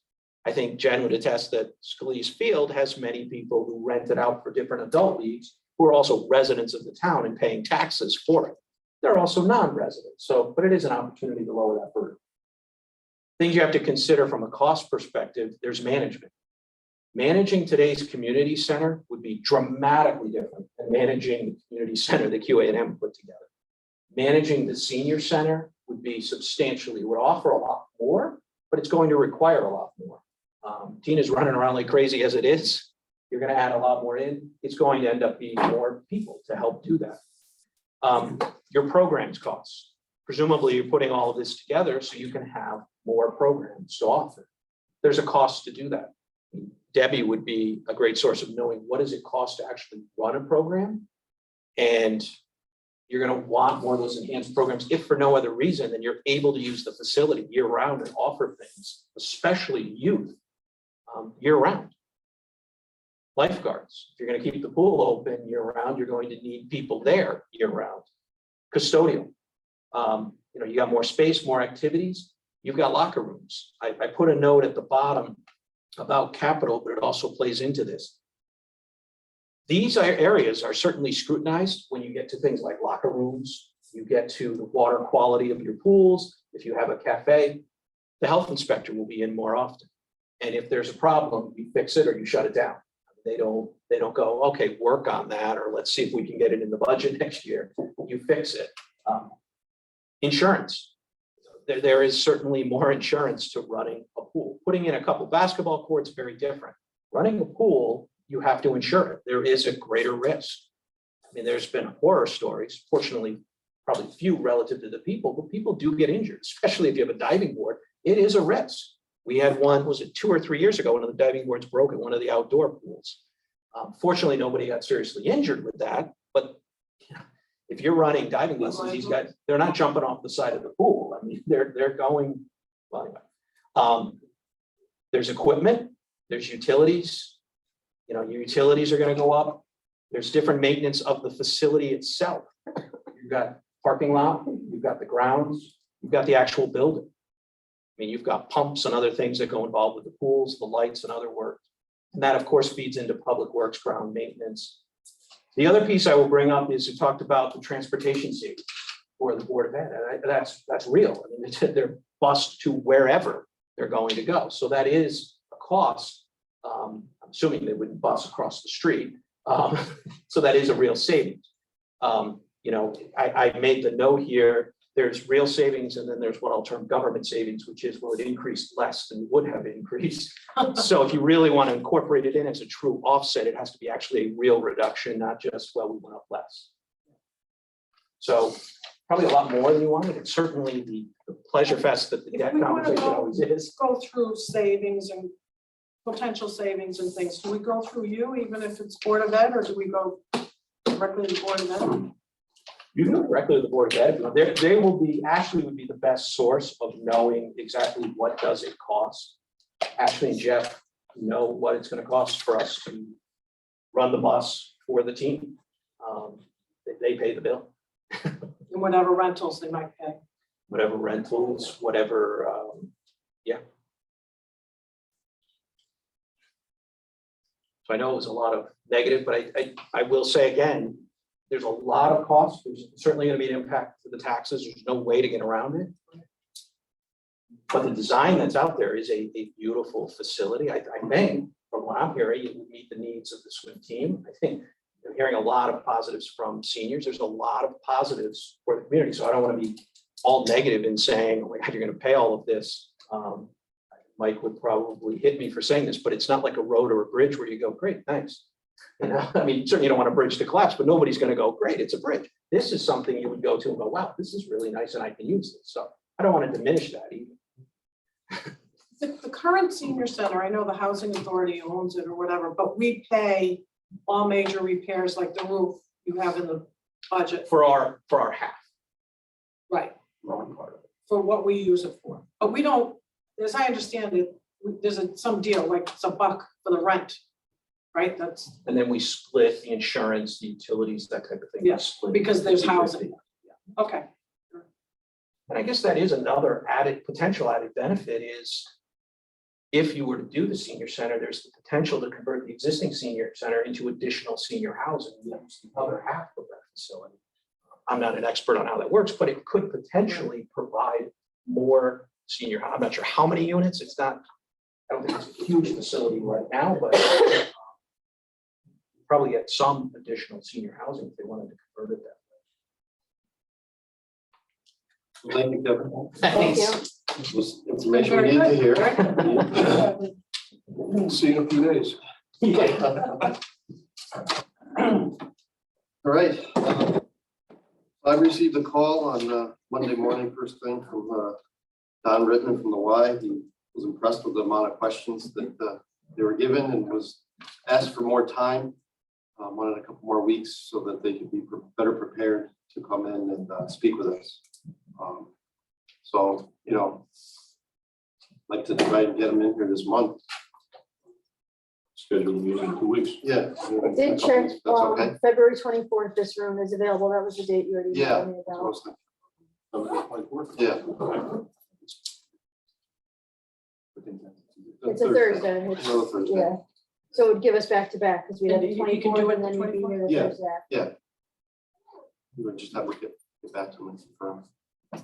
I think Jen would attest that Scalise Field has many people who rent it out for different adult leagues who are also residents of the town and paying taxes for it. They're also non-residents, but it is an opportunity to lower that burden. Things you have to consider from a cost perspective, there's management. Managing today's community center would be dramatically different than managing the community center that QA&M put together. Managing the senior center would be would offer a lot more, but it's going to require a lot more. Tina's running around like crazy as it is. You're going to add a lot more in. It's going to end up being more people to help do that. Your programs costs. Presumably you're putting all of this together so you can have more programs to offer. There's a cost to do that. Debbie would be a great source of knowing what does it cost to actually run a program. And you're going to want more of those enhanced programs, if for no other reason than you're able to use the facility year round and offer things, especially youth year round. Lifeguards, if you're gonna keep the pool open year round, you're going to need people there year round. Custodial, you got more space, more activities, you've got locker rooms. I put a note at the bottom about capital, but it also plays into this. These areas are certainly scrutinized when you get to things like locker rooms, you get to the water quality of your pools. If you have a cafe, the health inspector will be in more often. And if there's a problem, you fix it or you shut it down. They don't go, okay, work on that, or let's see if we can get it in the budget next year. You fix it. Insurance. There is certainly more insurance to running a pool. Putting in a couple basketball courts, very different. Running a pool, you have to insure it. There is a greater risk. I mean, there's been horror stories, fortunately, probably few relative to the people, but people do get injured, especially if you have a diving board. It is a risk. We had one, was it 2 or 3 years ago, one of the diving boards broke at one of the outdoor pools. Fortunately, nobody got seriously injured with that, but if you're running diving lessons, these guys, they're not jumping off the side of the pool. I mean, they're going, well, anyway. There's equipment, there's utilities. Your utilities are gonna go up. There's different maintenance of the facility itself. You've got parking lot, you've got the grounds, you've got the actual building. I mean, you've got pumps and other things that go involved with the pools, the lights and other work. And that of course feeds into public works, ground maintenance. The other piece I will bring up is you talked about the transportation savings for the Board of Ed. And that's real. I mean, they're bused to wherever they're going to go. So that is a cost. I'm assuming they wouldn't bus across the street. So that is a real savings. I made the note here, there's real savings and then there's what I'll term government savings, which is, well, it increased less than it would have increased. So if you really want to incorporate it in as a true offset, it has to be actually a real reduction, not just, well, we went up less. So probably a lot more than you wanted. It's certainly the pleasure fest that the debt conversation always is. Go through savings and potential savings and things. Do we go through you, even if it's Board of Ed, or do we go directly to Board of Ed? You can go directly to the Board of Ed. They will be, Ashley would be the best source of knowing exactly what does it cost. Ashley and Jeff know what it's going to cost for us to run the bus for the team. They pay the bill. And whatever rentals they might pay. Whatever rentals, whatever, yeah. So I know it was a lot of negative, but I will say again, there's a lot of costs. There's certainly going to be an impact to the taxes. There's no way to get around it. But the design that's out there is a beautiful facility. I think from what I'm hearing, it will meet the needs of the swim team. I think I'm hearing a lot of positives from seniors. There's a lot of positives for the community. So I don't want to be all negative in saying, oh my God, you're going to pay all of this. Mike would probably hit me for saying this, but it's not like a road or a bridge where you go, great, thanks. I mean, certainly you don't want a bridge to collapse, but nobody's going to go, great, it's a bridge. This is something you would go to and go, wow, this is really nice and I can use this. So I don't want to diminish that either. The current senior center, I know the housing authority owns it or whatever, but we pay all major repairs like the roof you have in the budget. For our half. Right. Wrong part of it. For what we use it for. But we don't, as I understand it, there's some deal, like it's $1 for the rent, right? That's. And then we split the insurance, the utilities, that type of thing. Yes, because there's housing. Okay. And I guess that is another potential added benefit is if you were to do the senior center, there's the potential to convert the existing senior center into additional senior housing, use the other half of that facility. I'm not an expert on how that works, but it could potentially provide more senior. I'm not sure how many units. It's not, I don't think it's a huge facility right now, but probably get some additional senior housing if they wanted to convert it that way. Thank you, Kevin. Thank you. This was information we need to hear. See you in a few days. All right. I received a call on Monday morning, first thing from Don Rittman from the Y. He was impressed with the amount of questions that they were given and was asked for more time, wanted a couple more weeks so that they could be better prepared to come in and speak with us. So, I'd like to try and get them in here this month. schedule the meeting in 2 weeks. Yeah. Did check, That's okay. February 24th, this room is available. That was the date you already Yeah. told me That's what I about. was thinking. November 24th. Yeah. It's a Thursday. It's- Another Thursday. Yeah. So it would give us back to back because we had the And you can do 24th it and then the we'd be here the 24th? Thursday. after. We would just have to get back to them and confirm.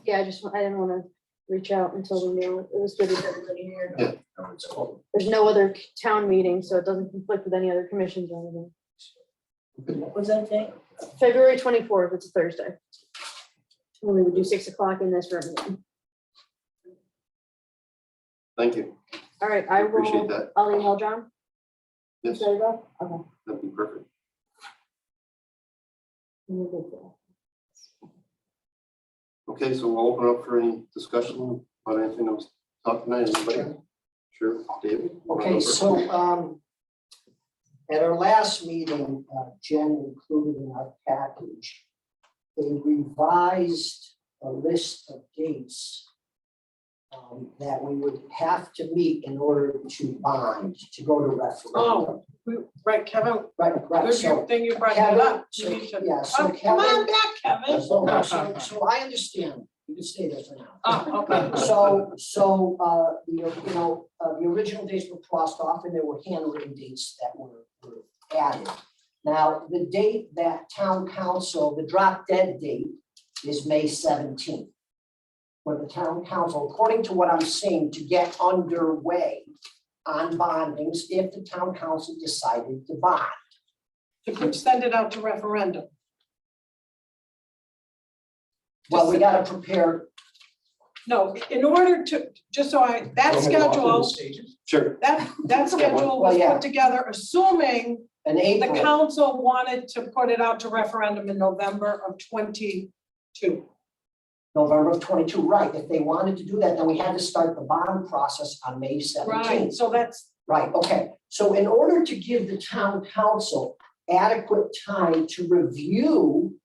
Yeah, I didn't want to reach out until we knew. It was good with everybody here. Yeah. There's no other town meeting, so it doesn't conflict with any other commissions or anything. What was that thing? February 24th, it's a Thursday. And we would do 6 o'clock in this room. Thank you. All right, I Appreciate will, that. I'll email John. Yes, There you go. Okay. that'd be perfect. We'll do that. Okay, so we'll open up for any discussion about anything that was talked tonight. Anybody? Sure, David? you wanna Okay, go first? so, at our last meeting, Jen included in our package a revised list of dates that we would have to meet in order to bond, to go to referendum. Right, Kevin, Right, good so, thing you brought that Kevin, up. so, You need to- yeah, so Oh, come Kevin. on back, Kevin. So I understand, you can stay there for now. Oh, okay. The original dates were crossed off and there were handwritten dates that were added. Now, the date that town council, the drop dead date is May 17th. For the town council, according to what I'm seeing, to get underway on bondings if the town council decided to bond. To send it out to referendum. Well, we gotta prepare, No, in order to, just so that schedule, Sure. that schedule was Well, yeah. put together, assuming an the April. council wanted to put it out to referendum in November of 22. November of 22, right. If they wanted to do that, then we had to start the bond process on May 17th. Right, so that's, Right, okay. So in order to give the town council adequate time to review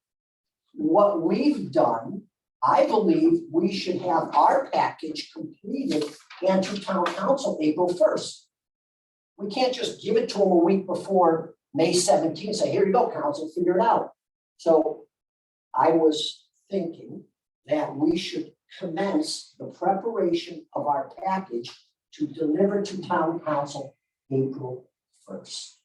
what we've done, I believe we should have our package completed and to town council April 1st. We can't just give it to them a week before May 17th and say, here you go, council, figure it out. So I was thinking that we should commence the preparation of our package to deliver to town council April 1st.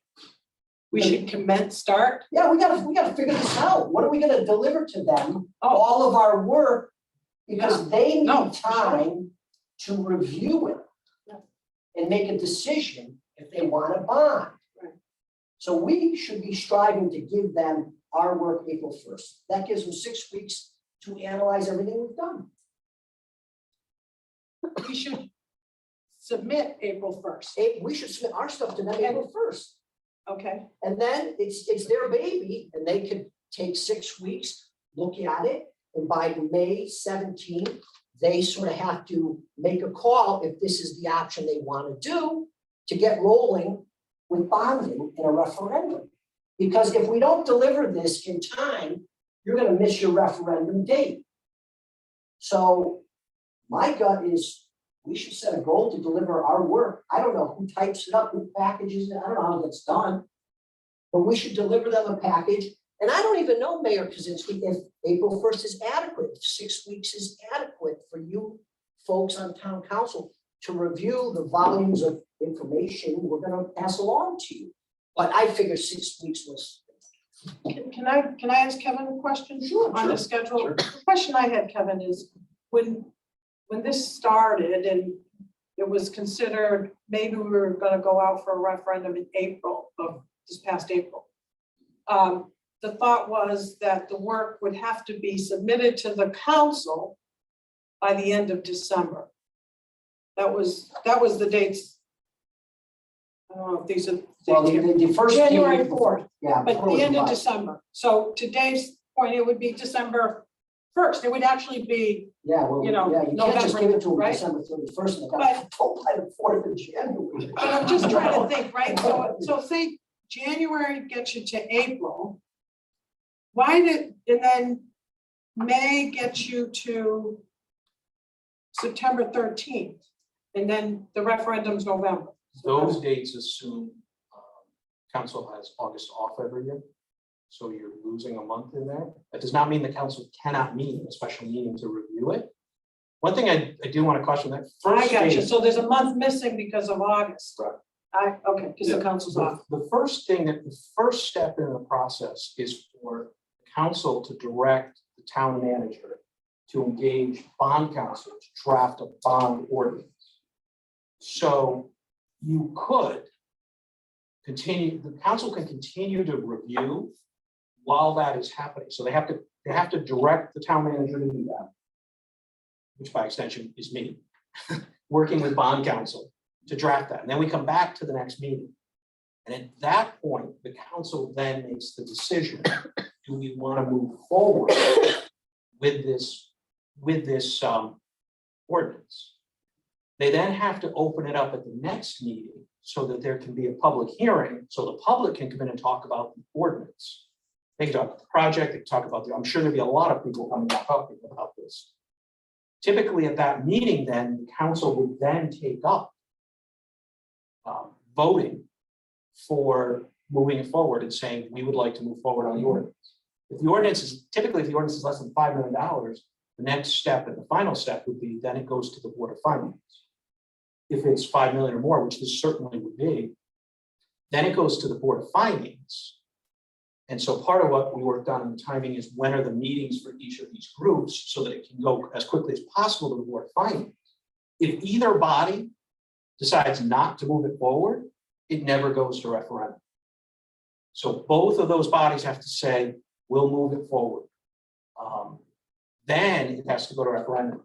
we should start. Yeah, we gotta figure this out. What are we gonna deliver to them? Oh. All of our work, because they No, need for sure. time to review it and make a decision if they want to bond. Right. So we should be striving to give them our work April 1st. That gives them 6 weeks to analyze everything we've done. We should submit April 1st. We should submit our stuff to them April 1st. Okay, And then it's their baby and they could take 6 weeks, look at it. And by May 17th, they sort of have to make a call if this is the option they want to do to get rolling with bonding in a referendum. Because if we don't deliver this in time, you're going to miss your referendum date. So my gut is we should set a goal to deliver our work. I don't know who types it up, who packages it. I don't know how it's done. But we should deliver them a package. And I don't even know, Mayor Kaczynski, if April 1st is adequate, if 6 weeks is adequate for you folks on town council to review the volumes of information we're going to pass along to you. But I figure 6 weeks was. can I ask Kevin a question? Sure, On the schedule? The question I had, Kevin, is when this started and it was considered, maybe we were gonna go out for a referendum in April of this past April. The thought was that the work would have to be submitted to the council by the end of December. That was the dates. I don't know if these are. Well, the first. January 4th. Yeah. But before the we end of buy. December. So to Dave's point, it would be December 1st. It would actually be, Yeah, well, you know, yeah, you can't just give it to them November, December 31st and they got But- to vote by the 4th of January. but I'm just trying to think, right? So say January gets you to April. And then May gets you to September 13th, and then the referendum's November. Those dates assume council has August off every year. So you're losing a month in there. That does not mean the council cannot meet a special meeting to review it. One thing I do want to caution that I first got you. stage. So there's a month missing because of August. Right. Okay, because the council's off. The first step in the process is for council to direct the town manager to engage bond counsel to draft a bond ordinance. So you could continue, the council can continue to review while that is happening. So they have to direct the town manager to do that, which by extension is me, working with bond counsel to draft that. And then we come back to the next meeting. And at that point, the council then makes the decision, do we want to move forward with this ordinance? They then have to open it up at the next meeting so that there can be a public hearing, so the public can come in and talk about the ordinance. They can talk about the project, they can talk about I'm sure there'll be a lot of people coming and talking about this. Typically at that meeting, then the council would then take up voting for moving it forward and saying, we would like to move forward on the ordinance. If the ordinance is less than $5 million, the next step and the final step would be, then it goes to the Board of Finance. If it's 5 million or more, which this certainly would be, then it goes to the Board of Finance. And so part of what we worked on in the timing is when are the meetings for each of these groups so that it can go as quickly as possible to the Board of Finance. If either body decides not to move it forward, it never goes to referendum. So both of those bodies have to say, we'll move it forward. Then it has to go to referendum.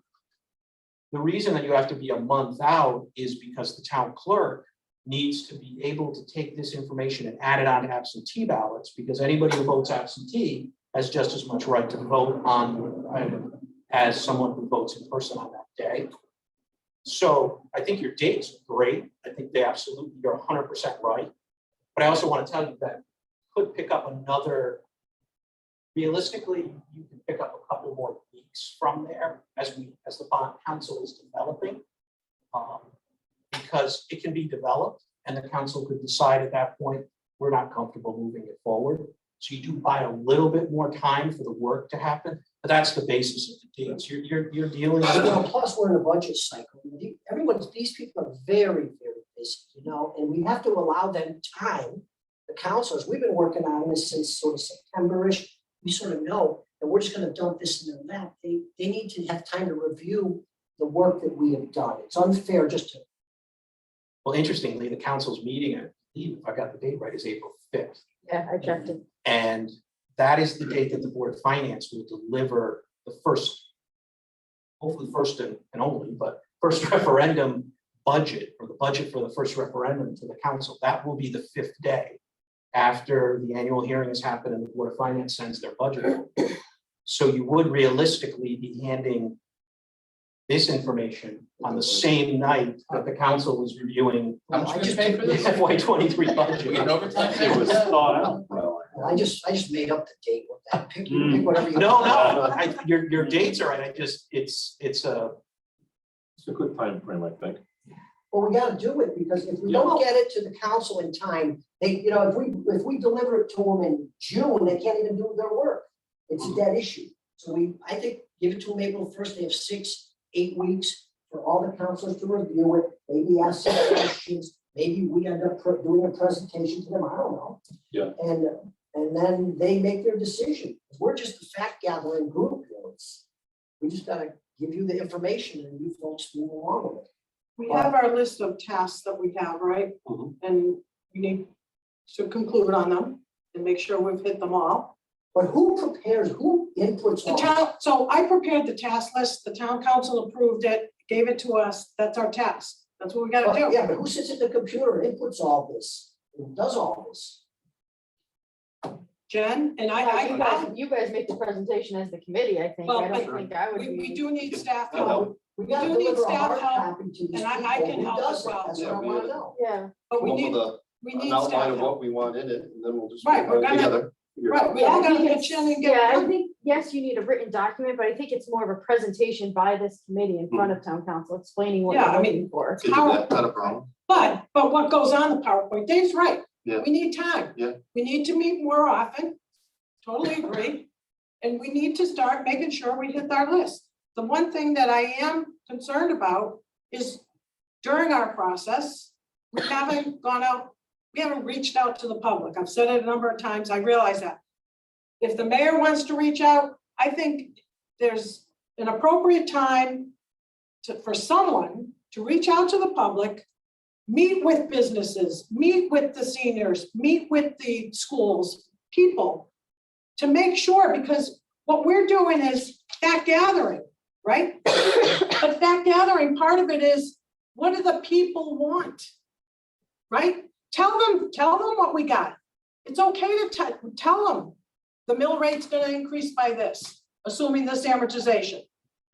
The reason that you have to be a month out is because the town clerk needs to be able to take this information and add it on absentee ballots, because anybody who votes absentee has just as much right to vote on the item as someone who votes in person on that day. So I think your dates are great. I think they absolutely, you're 100% right. But I also want to tell you that could pick up another, realistically, you can pick up a couple more weeks from there as the bond council is developing. Because it can be developed and the council could decide at that point, we're not comfortable moving it forward. So you do buy a little bit more time for the work to happen, but that's the basis of the dates. You're dealing with. Plus, we're in a budget cycle. These people are very, very busy, and we have to allow them time. The councilors, we've been working on this since sort of September-ish. We sort of know that we're just going to dump this in their lap. They need to have time to review the work that we have done. It's unfair just to. Well, interestingly, the council's meeting, I believe, if I got the date right, is April 5th. Yeah, I checked it. And that is the date that the Board of Finance will deliver the first, hopefully first and only, but first referendum budget, or the budget for the first referendum to the council. That will be the 5th day after the annual hearing has happened and the Board of Finance sends their budget. So you would realistically be handing this information on the same night that the council was reviewing. How much I we just pay for this? FY23 budget. We get overtime pay It for was that? thought out. I just made up the date with that. Pick whatever you. No, your dates are right. It's a good time frame, I think. Well, we gotta do it because if we don't get it to the council in time, if we deliver it to them in June, they can't even do their work. It's a dead issue. So I think, give it to them April 1st. They have 6-8 weeks for all the councilors to review it, maybe ask some questions, maybe we end up doing a presentation to them, I don't know. Yeah. And then they make their decision. We're just a fact gathering group. We just gotta give you the information and you folks move along with it. We have our list of tasks that we have, right? Mhm. And we need to conclude on them and make sure we've hit them all. But who inputs The all? town, so I prepared the task list, the town council approved it, gave it to us, that's our task. That's what we gotta do. Yeah, but who sits at the computer and inputs all this, and does all this? Jen, and You guys make the presentation as the committee, I think. Well, I don't think I would we be. do need staff I know. help, We gotta do need deliver a staff hard help, copy to these and I people. can Who help does as it? well. That's what I wanna know. Yeah. but we Come up need, with we an need outline staff of help. what we want in it, and then we'll just. Right, we're put it gonna- together. Right, we Yeah, all I gotta think pitch in and get Yeah, it I done. think, yes, you need a written document, but I think it's more of a presentation by this committee in front of town council, explaining what Yeah, you're I mean, looking for. Is that not a problem? But what goes on the PowerPoint, Dave's right, Yeah. We need time. Yeah. We need to meet more often. Totally agree. And we need to start making sure we hit our list. The one thing that I am concerned about is during our process, we haven't gone out, we haven't reached out to the public. I've said it a number of times. I realize that. If the mayor wants to reach out, I think there's an appropriate time for someone to reach out to the public, meet with businesses, meet with the seniors, meet with the schools, people, to make sure, because what we're doing is fact gathering, right? But fact gathering, part of it is, what do the people want? Right? Tell them what we got. It's okay to tell them the mill rate's gonna increase by this, assuming this amortization.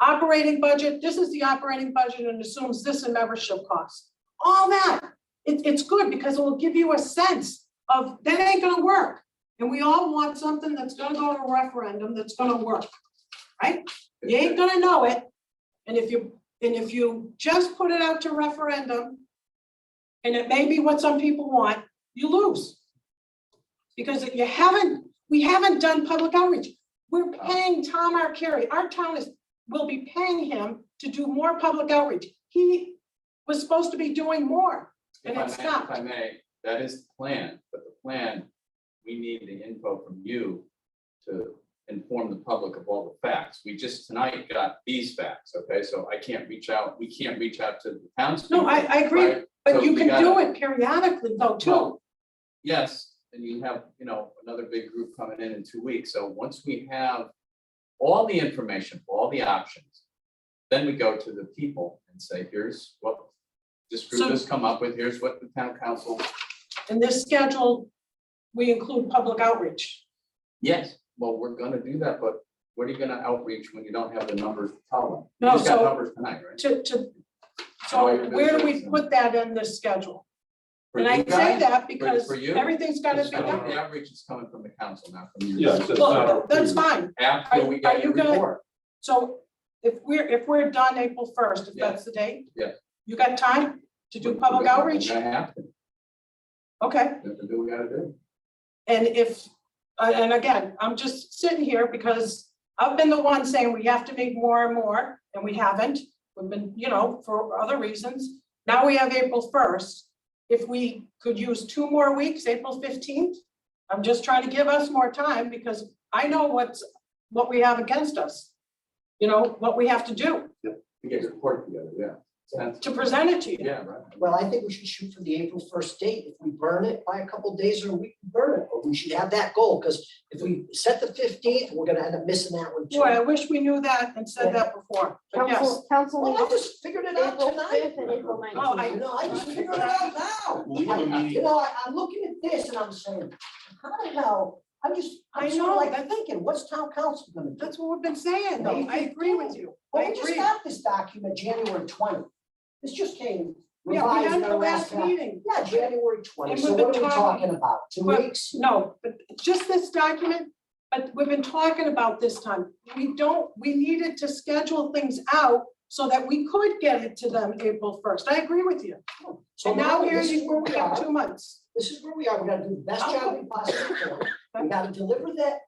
Operating budget, this is the operating budget and assumes this in membership costs. All that, it's good because it will give you a sense of that ain't gonna work. And we all want something that's gonna go to a referendum that's gonna work, right? You ain't gonna know it. And if you just put it out to referendum, and it may be what some people want, you lose. Because we haven't done public outreach. We're paying Tom Arcari, our town will be paying him to do more public outreach. He was supposed to be doing more, and it stopped. If I may, that is the plan, but the plan, we need the info from you to inform the public of all the facts. We just tonight got these facts, okay? So I can't reach out, we can't reach out to the townspeople. No, I agree, right? but So you we can gotta- do it periodically though, too. Well, yes, and you have, another big group coming in 2 weeks. So once we have all the information, all the options, then we go to the people and say, here's what this group So- has come up with, here's what the town council. In this schedule, we include public outreach. Yes, well, we're gonna do that, but what are you gonna outreach when you don't have the numbers to tell them? No, You just got so- numbers tonight, right? So where do we put that in this schedule? For And I you say guys? that because for you? everything's gotta be I think done. the outreach is coming from the council, not from you. Yeah, it's not Well, our. that's fine. After we Are get you your gonna- report. So if we're done April 1st, if that's the date? Yeah. You got time to do We're public gonna- outreach? We're gonna have to, Okay, we have to do what we gotta do. and and again, I'm just sitting here because I've been the one saying we have to make more and more, and we haven't. We've been, for other reasons. Now we have April 1st. If we could use 2 more weeks, April 15th, I'm just trying to give us more time because I know what we have against us. What we have to do To get your report together, yeah. That's- to present it to you. Yeah, right. Well, I think we should shoot for the April 1st date. If we burn it by a couple days or a week, we burn it, but we should have that goal, because if we set the 15th, we're gonna end up missing that one too. Boy, I wish we knew that and said that before, but yes. Council Well, I meeting just figured it out April tonight. 5th and April Oh, 19th. I just figured it out now. We have a meeting. I'm looking at this and I'm saying, how the hell, I'm I sort know. of like thinking, what's town council gonna do? That's what we've been saying, though. I agree with you. I Well, we just agree. got this document January 20th. This just came Yeah, we revised had in the our last last. meeting. Yeah, January 20th. And So we've what been are we talking- talking about? 2 But- weeks? No, but just this document, but we've been talking about this time. We needed to schedule things out so that we could get it to them April 1st. I agree with you. So And now here this is where we we have are. 2 months. This is where we are. We gotta do the best job we possibly can. We gotta deliver that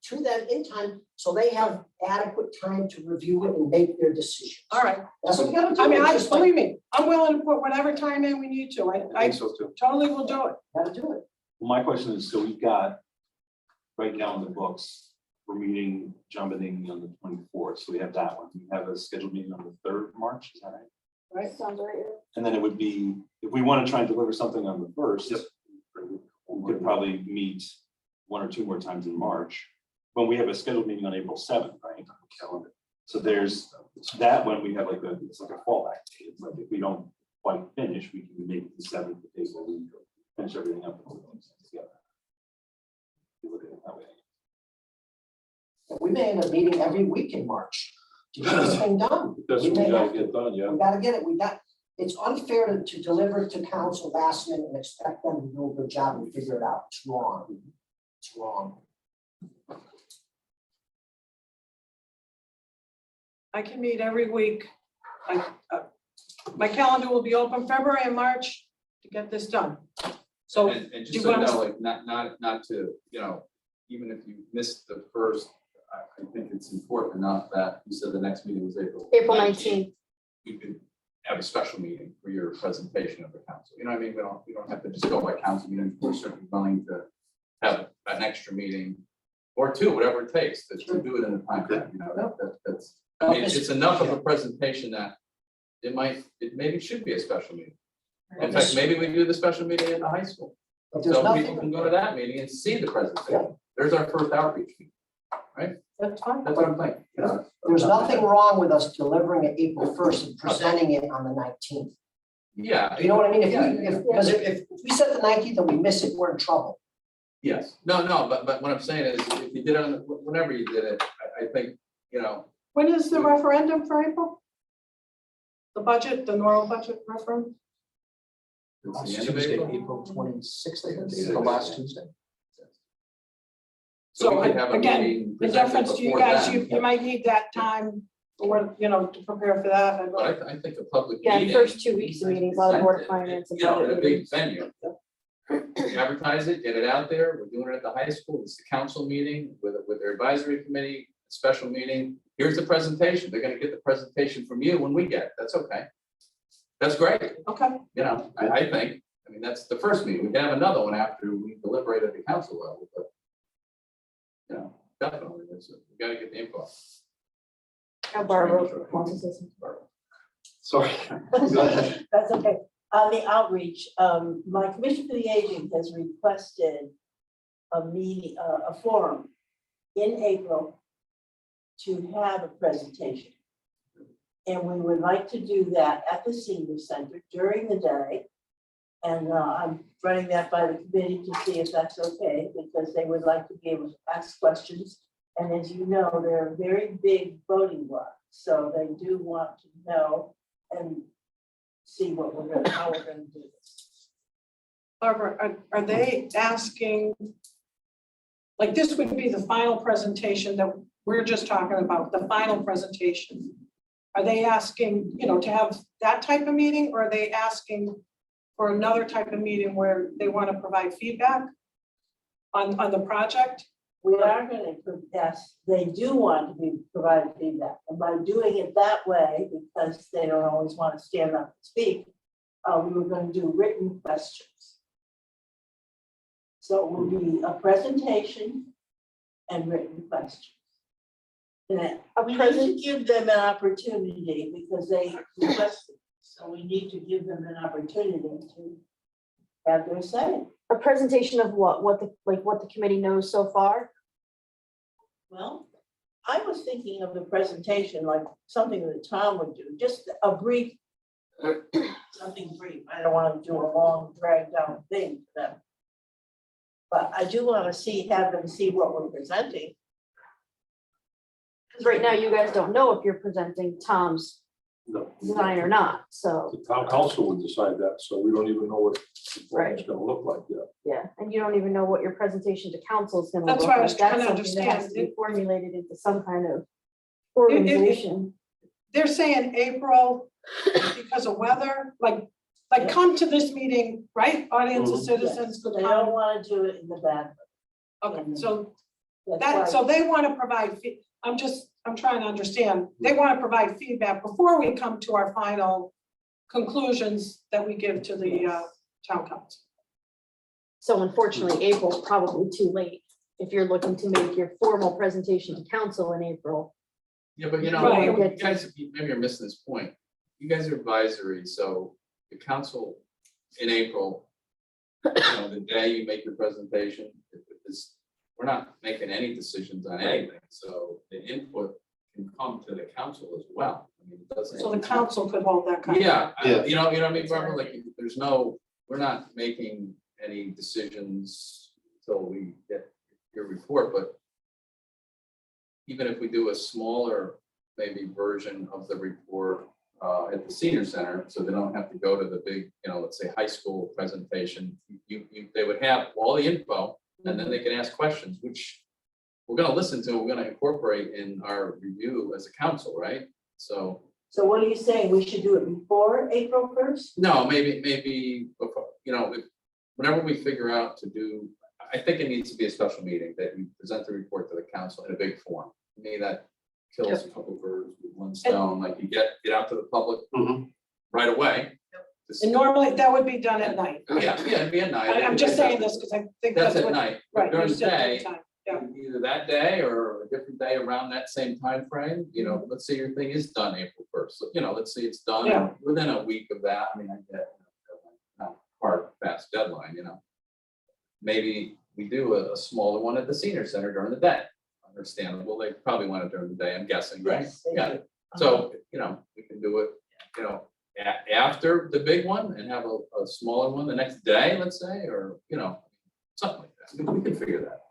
to them in time, so they have adequate time to review it and make their decisions. All right. That's what we gotta do. I mean, Just like- believe me, I'm willing to put whatever time in we need to. I I think so too. totally will do it. Gotta do it. My question is, so we've got right now in the books, we're meeting, jumping on the 24th, so we have that one. We have a scheduled meeting on the 3rd of March, is that right? Right. Sounds right. And then it would be, if we want to try and deliver something on the 1st, Yep. we could probably meet 1 or 2 more times in March. When we have a scheduled meeting on April 7th, right? Calendar. So there's that one, we have it's like a fallback date. It's like if we don't quite finish, we can make the 7th the day where we finish everything up. and put things together. You look at it that way. We may end up meeting every week in March to get this thing done. That's We what may we gotta have to. get done, yeah. We gotta get it. It's unfair to deliver it to council last minute and expect them to do a good job and figure it out. It's wrong. It's wrong. I can meet every week. My calendar will be open February and March to get this done. So And do just you so you want know, to, like, not to, you know, even if you missed the first, I think it's important enough that you said the next meeting was April. April 19th. We could have a special meeting for your presentation of the council. You know what I mean? We don't have to just go by council meeting. We're certainly willing to have an extra meeting or two, whatever it takes to do it in a time frame, you know, that's, I mean, it's enough of a presentation that it maybe should be a special meeting. In fact, maybe we do the special meeting at the high school. But there's So nothing. people can go to that meeting and see the presentation. There's our first outreach meeting. that's fine. That's what I'm thinking. You know? There's nothing wrong with us delivering it April 1st and presenting it on the 19th. Yeah. You know what I mean? Yeah. Because if we set the 19th and we miss it, we're in trouble. Yes. No, but what I'm saying is, if you did it on, whenever you did it, I think, you know, When is the referendum for April? The budget, the normal budget referendum? it's Last the end of Tuesday, April. April 26th, I think, the last Tuesday. So So we could have a again, meeting the presented difference to you before guys, then. you might need that time or, you know, to prepare for that. But I think a public Yeah, the meeting. first 2 weeks of meetings, a lot of board of finance and You know, budget in a big meetings. venue. We advertise it, get it out there. We're doing it at the high school. It's the council meeting with their advisory committee, special meeting. Here's the presentation. They're gonna get the presentation from you when we get it. That's okay. That's great. Okay, You know, I think, I mean, that's the first meeting. We can have another one after we deliberate at the council level, but. You know, definitely, we gotta get the info. Now Barbara wants to say something. Sorry, go ahead. That's okay. On the outreach, my Commission for the Aging has requested a meeting, a forum in April to have a presentation. And we would like to do that at the senior center during the day. And I'm running that by the committee to see if that's okay, because they would like to be able to ask questions. And as you know, they're a very big voting block, so they do want to know and see what how we're gonna do this. Barbara, are they asking? Like, this would be the final presentation that we're just talking about, the final presentation. Are they asking, you know, to have that type of meeting, or are they asking for another type of meeting where they want to provide feedback on the project? We are gonna, yes, they do want to be provided feedback, and by doing it that way, because they don't always want to stand up and speak, we were gonna do written questions. So it will be a presentation and written questions. And we need to give them an opportunity because they requested, so we need to give them an opportunity to have their say. A presentation of what the committee knows so far. Well, I was thinking of the presentation like something that Tom would do, just a brief, something brief. I don't want to do a long dragged out thing for them. But I do want to have them see what we're presenting. Because right now you guys don't know if you're presenting Tom's No. design or not, so, The town council would decide that, so we don't even know what Right. it's gonna look like yet. yeah, and you don't even know what your presentation to council is gonna look That's like. what I was trying to That's something that has to be understand. formulated into some kind of organization. They're saying April because of weather, like come to this meeting, right? Audience of citizens could They don't come. want to do it in the bad. Okay, so That's so why, they want to provide, I'm trying to understand. They want to provide feedback before we come to our final conclusions that we give to the town council. So unfortunately, April's probably too late. If you're looking to make your formal presentation to council in April. Yeah, but you know, Right. you guys, maybe you're missing this point. You guys are advisory, so the council in April, you know, the day you make your presentation, we're not making any decisions on anything, so the input can come to the council as well. I mean, it doesn't. So the council could hold that kind of. Yeah, Yeah. you know what I mean, Barbara, like, we're not making any decisions until we get your report, but even if we do a smaller, maybe version of the report at the senior center, so they don't have to go to the big, you know, let's say, high school presentation, they would have all the info, and then they can ask questions, which we're gonna listen to, we're gonna incorporate in our review as a council, right? So, what are you saying? We should do it before April 1st? no, maybe, before, you know, whenever we figure out to do, I think it needs to be a special meeting that you present the report to the council in a big form. To me, that kills a couple birds with one stone, like you get out to the public Mhm. right away. Just- And normally that would be done at night. Yeah, it'd be at night. I'm just saying this because I think That's that's at what, night. right, During you the said day, daytime. Yeah. either that day or a different day around that same time frame. You know, let's say your thing is done April 1st, you know, let's say it's done Yeah. within a week of that. I mean, I get, not hard, fast deadline, you know. Maybe we do a smaller one at the senior center during the day. Understandable, they probably want it during the day, I'm guessing, right? Yes, they Yeah. do. So, you know, we can do it, you know, after the big one and have a smaller one the next day, let's say, or, you know, something like that. We can figure that out.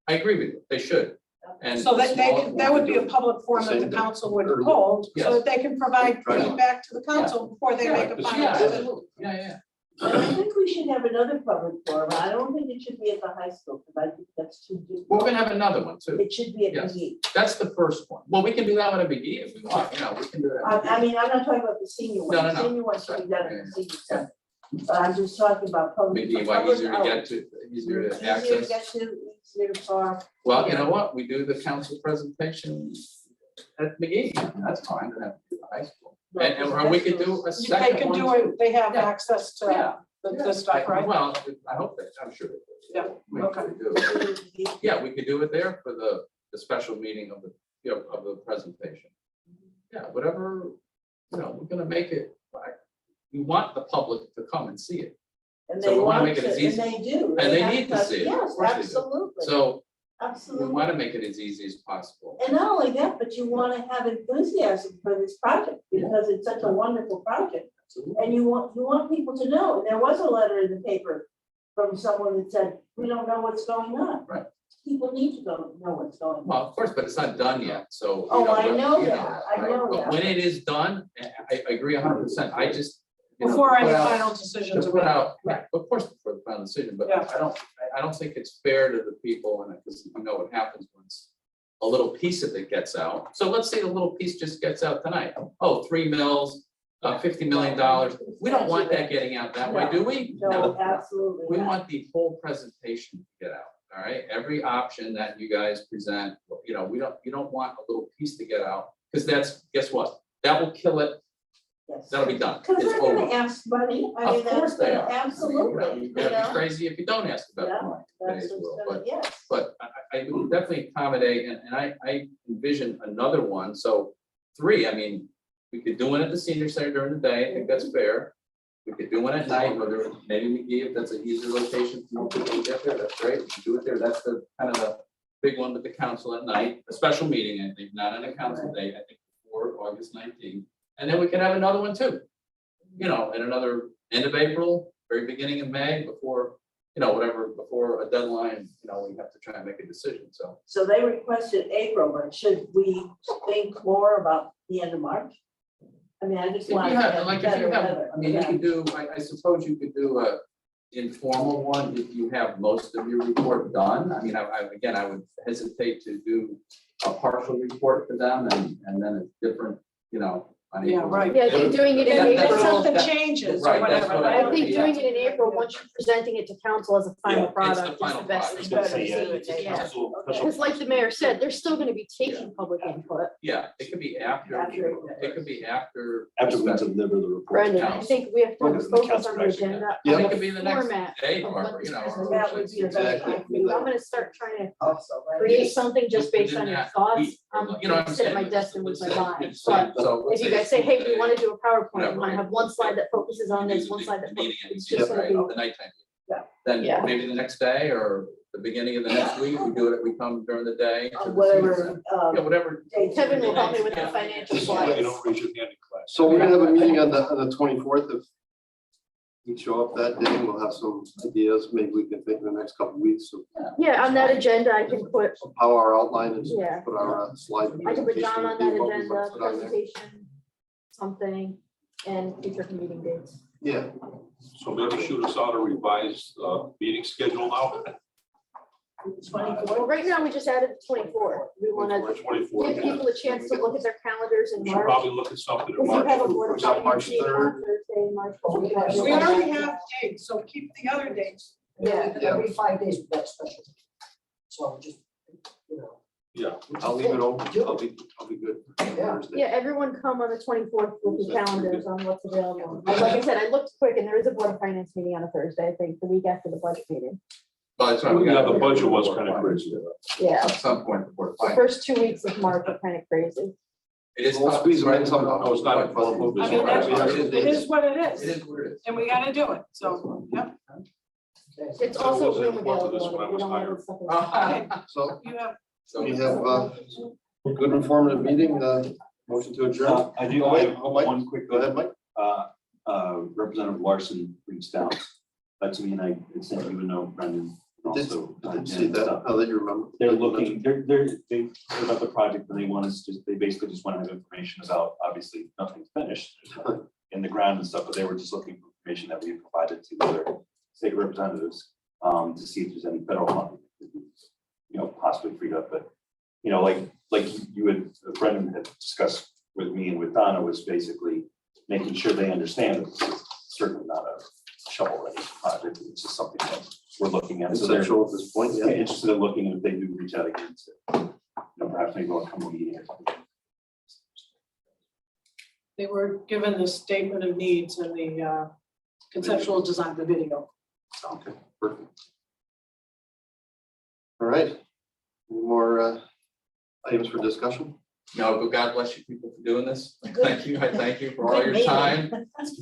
I agree with you, they should. And So that they smaller can, that would be a one, public forum that Same the day. council would Early. hold, Yes. so that they can provide Right. feedback to the council before they make a Yeah, final decision. absolutely. Yeah. And I think we should have another public forum. I don't think it should be at the high school, because I think that's too We're difficult. gonna have another one too. It should be at Yes. McGee. That's the first one. Well, we can do that one at McGee if we want, you know, we can do that. I mean, I'm not talking about the senior one. No, no, The no. senior one should be done Yeah, at the senior center. But I'm just talking about public. McGee, why public easier to get to, easier to Easier to access. get to, easier to park. Well, you know what? We do the council presentation at McGee. That's fine, doesn't have to be the high school. And or we could do a They second can one. do it, they have Yeah. access to Yeah. the stuff, right? Well, I hope that, I'm sure. they do. Yeah, We okay. could do it. Yeah, we could do it there for the special meeting of the, you know, of the presentation. Yeah, whatever, you know, we're gonna make it, like, we want the public to come and see it. And So they we wanna want make it to, as and easy- they do. and they have need to see it. Of Yes, course they do. absolutely, So we absolutely. wanna make it as easy as possible. And not only that, but you want to have enthusiasm for this project, because it's such a wonderful project. Absolutely. And you want people to know, and there was a letter in the paper from someone that said, we don't know what's going on. Right. People need to know what's going on. Well, of course, but it's not done yet, so. you Oh, I but- know you that. I right? know But that. when it is done, I agree 100%. I just. you know, Before any put out- final decisions To are put made. out, right, of course, before the final decision, but Yeah. I don't think it's fair to the people, and because you know what happens once a little piece of it gets out. So let's say the little piece just gets out tonight. Oh, 3 mils, $50 million. We don't want that getting out that way, do we? No, absolutely. We not. want the whole presentation to get out, all right? Every option that you guys present, you know, you don't want a little piece to get out, because that's, guess what? That will kill it. Yes. That'll be done. Because It's they're gonna over. ask money. I mean, Of course that's they gonna- are. Absolutely, you You're gonna be know? crazy if you don't ask about Yeah, the money. That's today's world, what's gonna, yes. But I would definitely accommodate, and I envision another one, so 3, I mean, we could do one at the senior center during the day, I think that's fair. We could do one at night, whether maybe McGee, if that's an easier location for more people to get there, that's great, we can do it there, that's the kind of the big one with the council at night, a special meeting, I think, not on a council day, I think before August 19th. And then we could have another one too, you know, in another end of April, very beginning of May, before, you know, whatever, before a deadline, you know, we have to try and make a decision, so. So they requested April, but should we think more about the end of March? I mean, I just If you want to have, get like, if better you have, weather. I mean, you Yeah. could do, I suppose you could do a informal one if you have most of your report done. I mean, again, I would hesitate to do a partial report for them and then it's different, you know. on Yeah, April. right. Yeah, I think doing it in That- If that's April, all- something that- changes or right, that's whatever. what I I would think do. doing it in April, once you're presenting it to council as a final Yeah, it's the product, is final the best product. thing. I was to gonna do. Yeah. Okay. Because like the mayor said, they're still gonna be taking public input. Yeah, it could be after, After- it could be after. After we deliver the report. Brendan, I council. think we have to have a Focus on the focus council on the action. agenda. Yeah. It on could the be the next format day, of Barbara, what you know. this That would be a better Exactly. time. I'm gonna start trying to Also, right? create something just based Within on your that thoughts. week, I'm you know what I'm gonna sit at my saying? desk and lose my Let's say- mind. let's say- But so let's if you guys say, hey, we Tuesday, wanna do a PowerPoint, we whatever, wanna have one slide that focuses on this, one slide that meeting focuses, at it's the just right, gonna the nighttime. Yeah. Then Yeah. maybe the next day or the beginning of the next week, we do it, we come during the day. to the senior Whatever, center. Yeah, whatever. dates. Kevin will help me with the Yeah. financial You slides. know, raise your hand in class. So we're gonna have a meeting on the 24th. If we show up that day, we'll have some ideas, maybe we can think in the next couple of weeks of Yeah, on that agenda, I can put, how our outline is, Yeah. put our slide. I can put John on that presentation, what we agenda, want to put on there. presentation, something, and future meeting dates. Yeah, So maybe shoot us out a revised meeting schedule now. 24th. Well, right now, we just added the 24th. We wanna Or 24. give people a chance to look at their calendars in We should March. probably look at something in Because you March. have a board of Is that March finance meeting 3rd? on Thursday. Thursday, March. Oh, yeah. We already have dates, so keep the other dates. Yeah, every 5 days we got special. So just, you know, Yeah, I'll leave it open. I'll be good. Yeah. Thursday. Yeah, everyone come on the 24th with the calendars on what's available. Like I said, I looked quick and there is a Board of Finance meeting on a Thursday, I think, the week after the budget meeting. But that's right, we Yeah, got the budget was kind of crazy. Yeah, At some point, the Board of the Finance. first 2 weeks of March are kind of crazy. It is. We'll squeeze them in somehow. No, it's not a problem. I mean, that's, Yeah. it is what it It is, is what it is. and we gotta do it, so, yep. okay. It's also wasn't room important to this available. when I We was don't have hired. this stuff. Uh, So You have, So we have a good informative meeting, motion to adjourn. I do, Oh, I wait, have oh, Mike. one quick. Go ahead, Mike. Representative Larson reached out to me and I sent you a note, Brendan. and Did also, did see that, now that you remember. They're looking, they heard about the project and they want us to, they basically just want to have information about, obviously, nothing's finished in the ground and stuff, but they were just looking for information that we provided to their state representatives to see if there's any federal funding, that could be, you know, possibly freed up, but, you know, like you had, Brendan had discussed with me and with Donna was basically making sure they understand that this is certainly not a shovel-ready project, it's just something that we're looking at. So they're Conceptual at this point, yeah. interested in looking, and if they do reach out again, to, you know, perhaps maybe we'll come to a meeting or something. they were given the statement of needs and the conceptual design of the video. Okay, perfect. All right. Any more items for discussion? No, but God bless you people for doing this. Thank you. I thank you for all Good your meeting. time.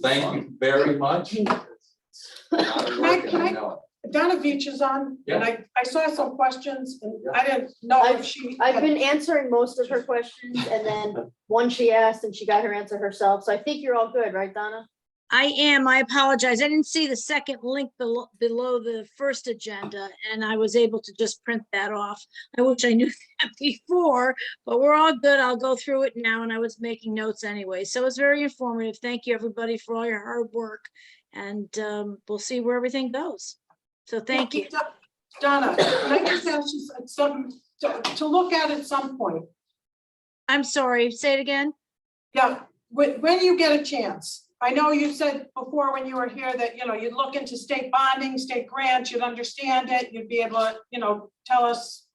Thank you very much. It's a lot of work, and I know it. Donna Beach is on, and I saw some questions, and I didn't know if she. I've been answering most of her questions and then one she asked and she got her answer herself. So I think you're all good, right, Donna? I am. I apologize. I didn't see the second link below the first agenda, and I was able to just print that off. I wish I knew that before, but we're all good. I'll go through it now, and I was making notes anyway. So it's very informative. Thank you, everybody, for all your hard work, and we'll see where everything goes. So thank you. Donna, can I just ask you something to look at some point? I'm sorry, say it again. Yeah, when you get a chance. I know you said before when you were here that, you know, you'd look into state bonding, state grants, you'd understand it, you'd be able to, you know, tell us,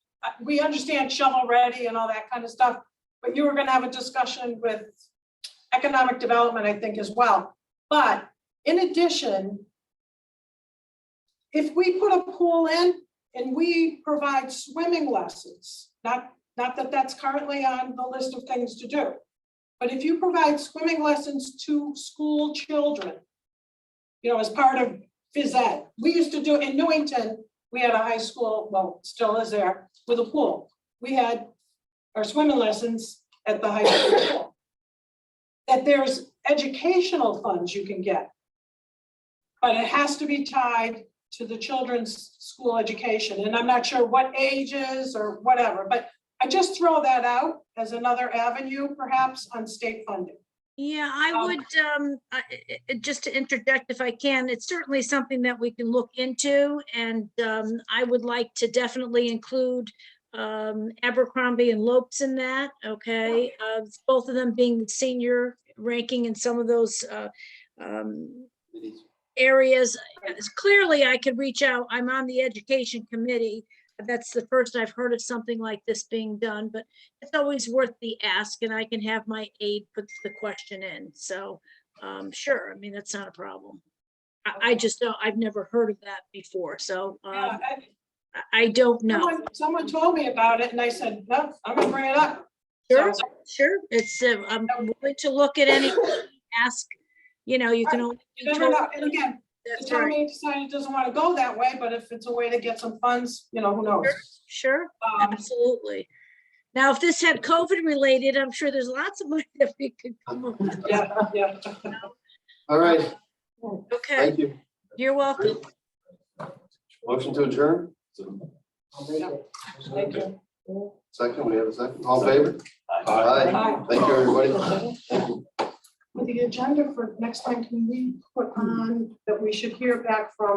we understand shovel ready and all that kind of stuff, but you were gonna have a discussion with economic development, I think, as well. But in addition, if we put a pool in and we provide swimming lessons, not that that's currently on the list of things to do, but if you provide swimming lessons to school children, you know, as part of phys ed, we used to do in Newington, we had a high school, well, still is there, with a pool. We had our swimming lessons at the high school pool. That there's educational funds you can get, but it has to be tied to the children's school education. And I'm not sure what ages or whatever, but I just throw that out as another avenue, perhaps, on state funding. Yeah, I would, just to interject if I can, it's certainly something that we can look into. And I would like to definitely include Abercrombie and Lopes in that, okay? Both of them being the senior ranking in some of those areas. Clearly, I could reach out. I'm on the education committee. That's the first I've heard of something like this being done, but it's always worth the ask, and I can have my aide put the question in. So sure, I mean, that's not a problem. I just don't, I've never heard of that before, so Yeah, I don't know. someone told me about it and I said, no, I'm gonna bring it up. Sure, So- sure. It's, I'm willing to look at any, ask, you know, you can only. do No. And again, the That's town right. may decide it doesn't want to go that way, but if it's a way to get some funds, you know, who knows? Sure, absolutely. Now, if this had COVID related, I'm sure there's lots of money that we could come up with. Yeah. All right, Okay, thank you. you're welcome. Motion to adjourn? I'll make it. Thank you. Second, we have a second. All in favor? Aye. Aye. Thank you, everybody. With the agenda for next time, can we put on that we should hear back from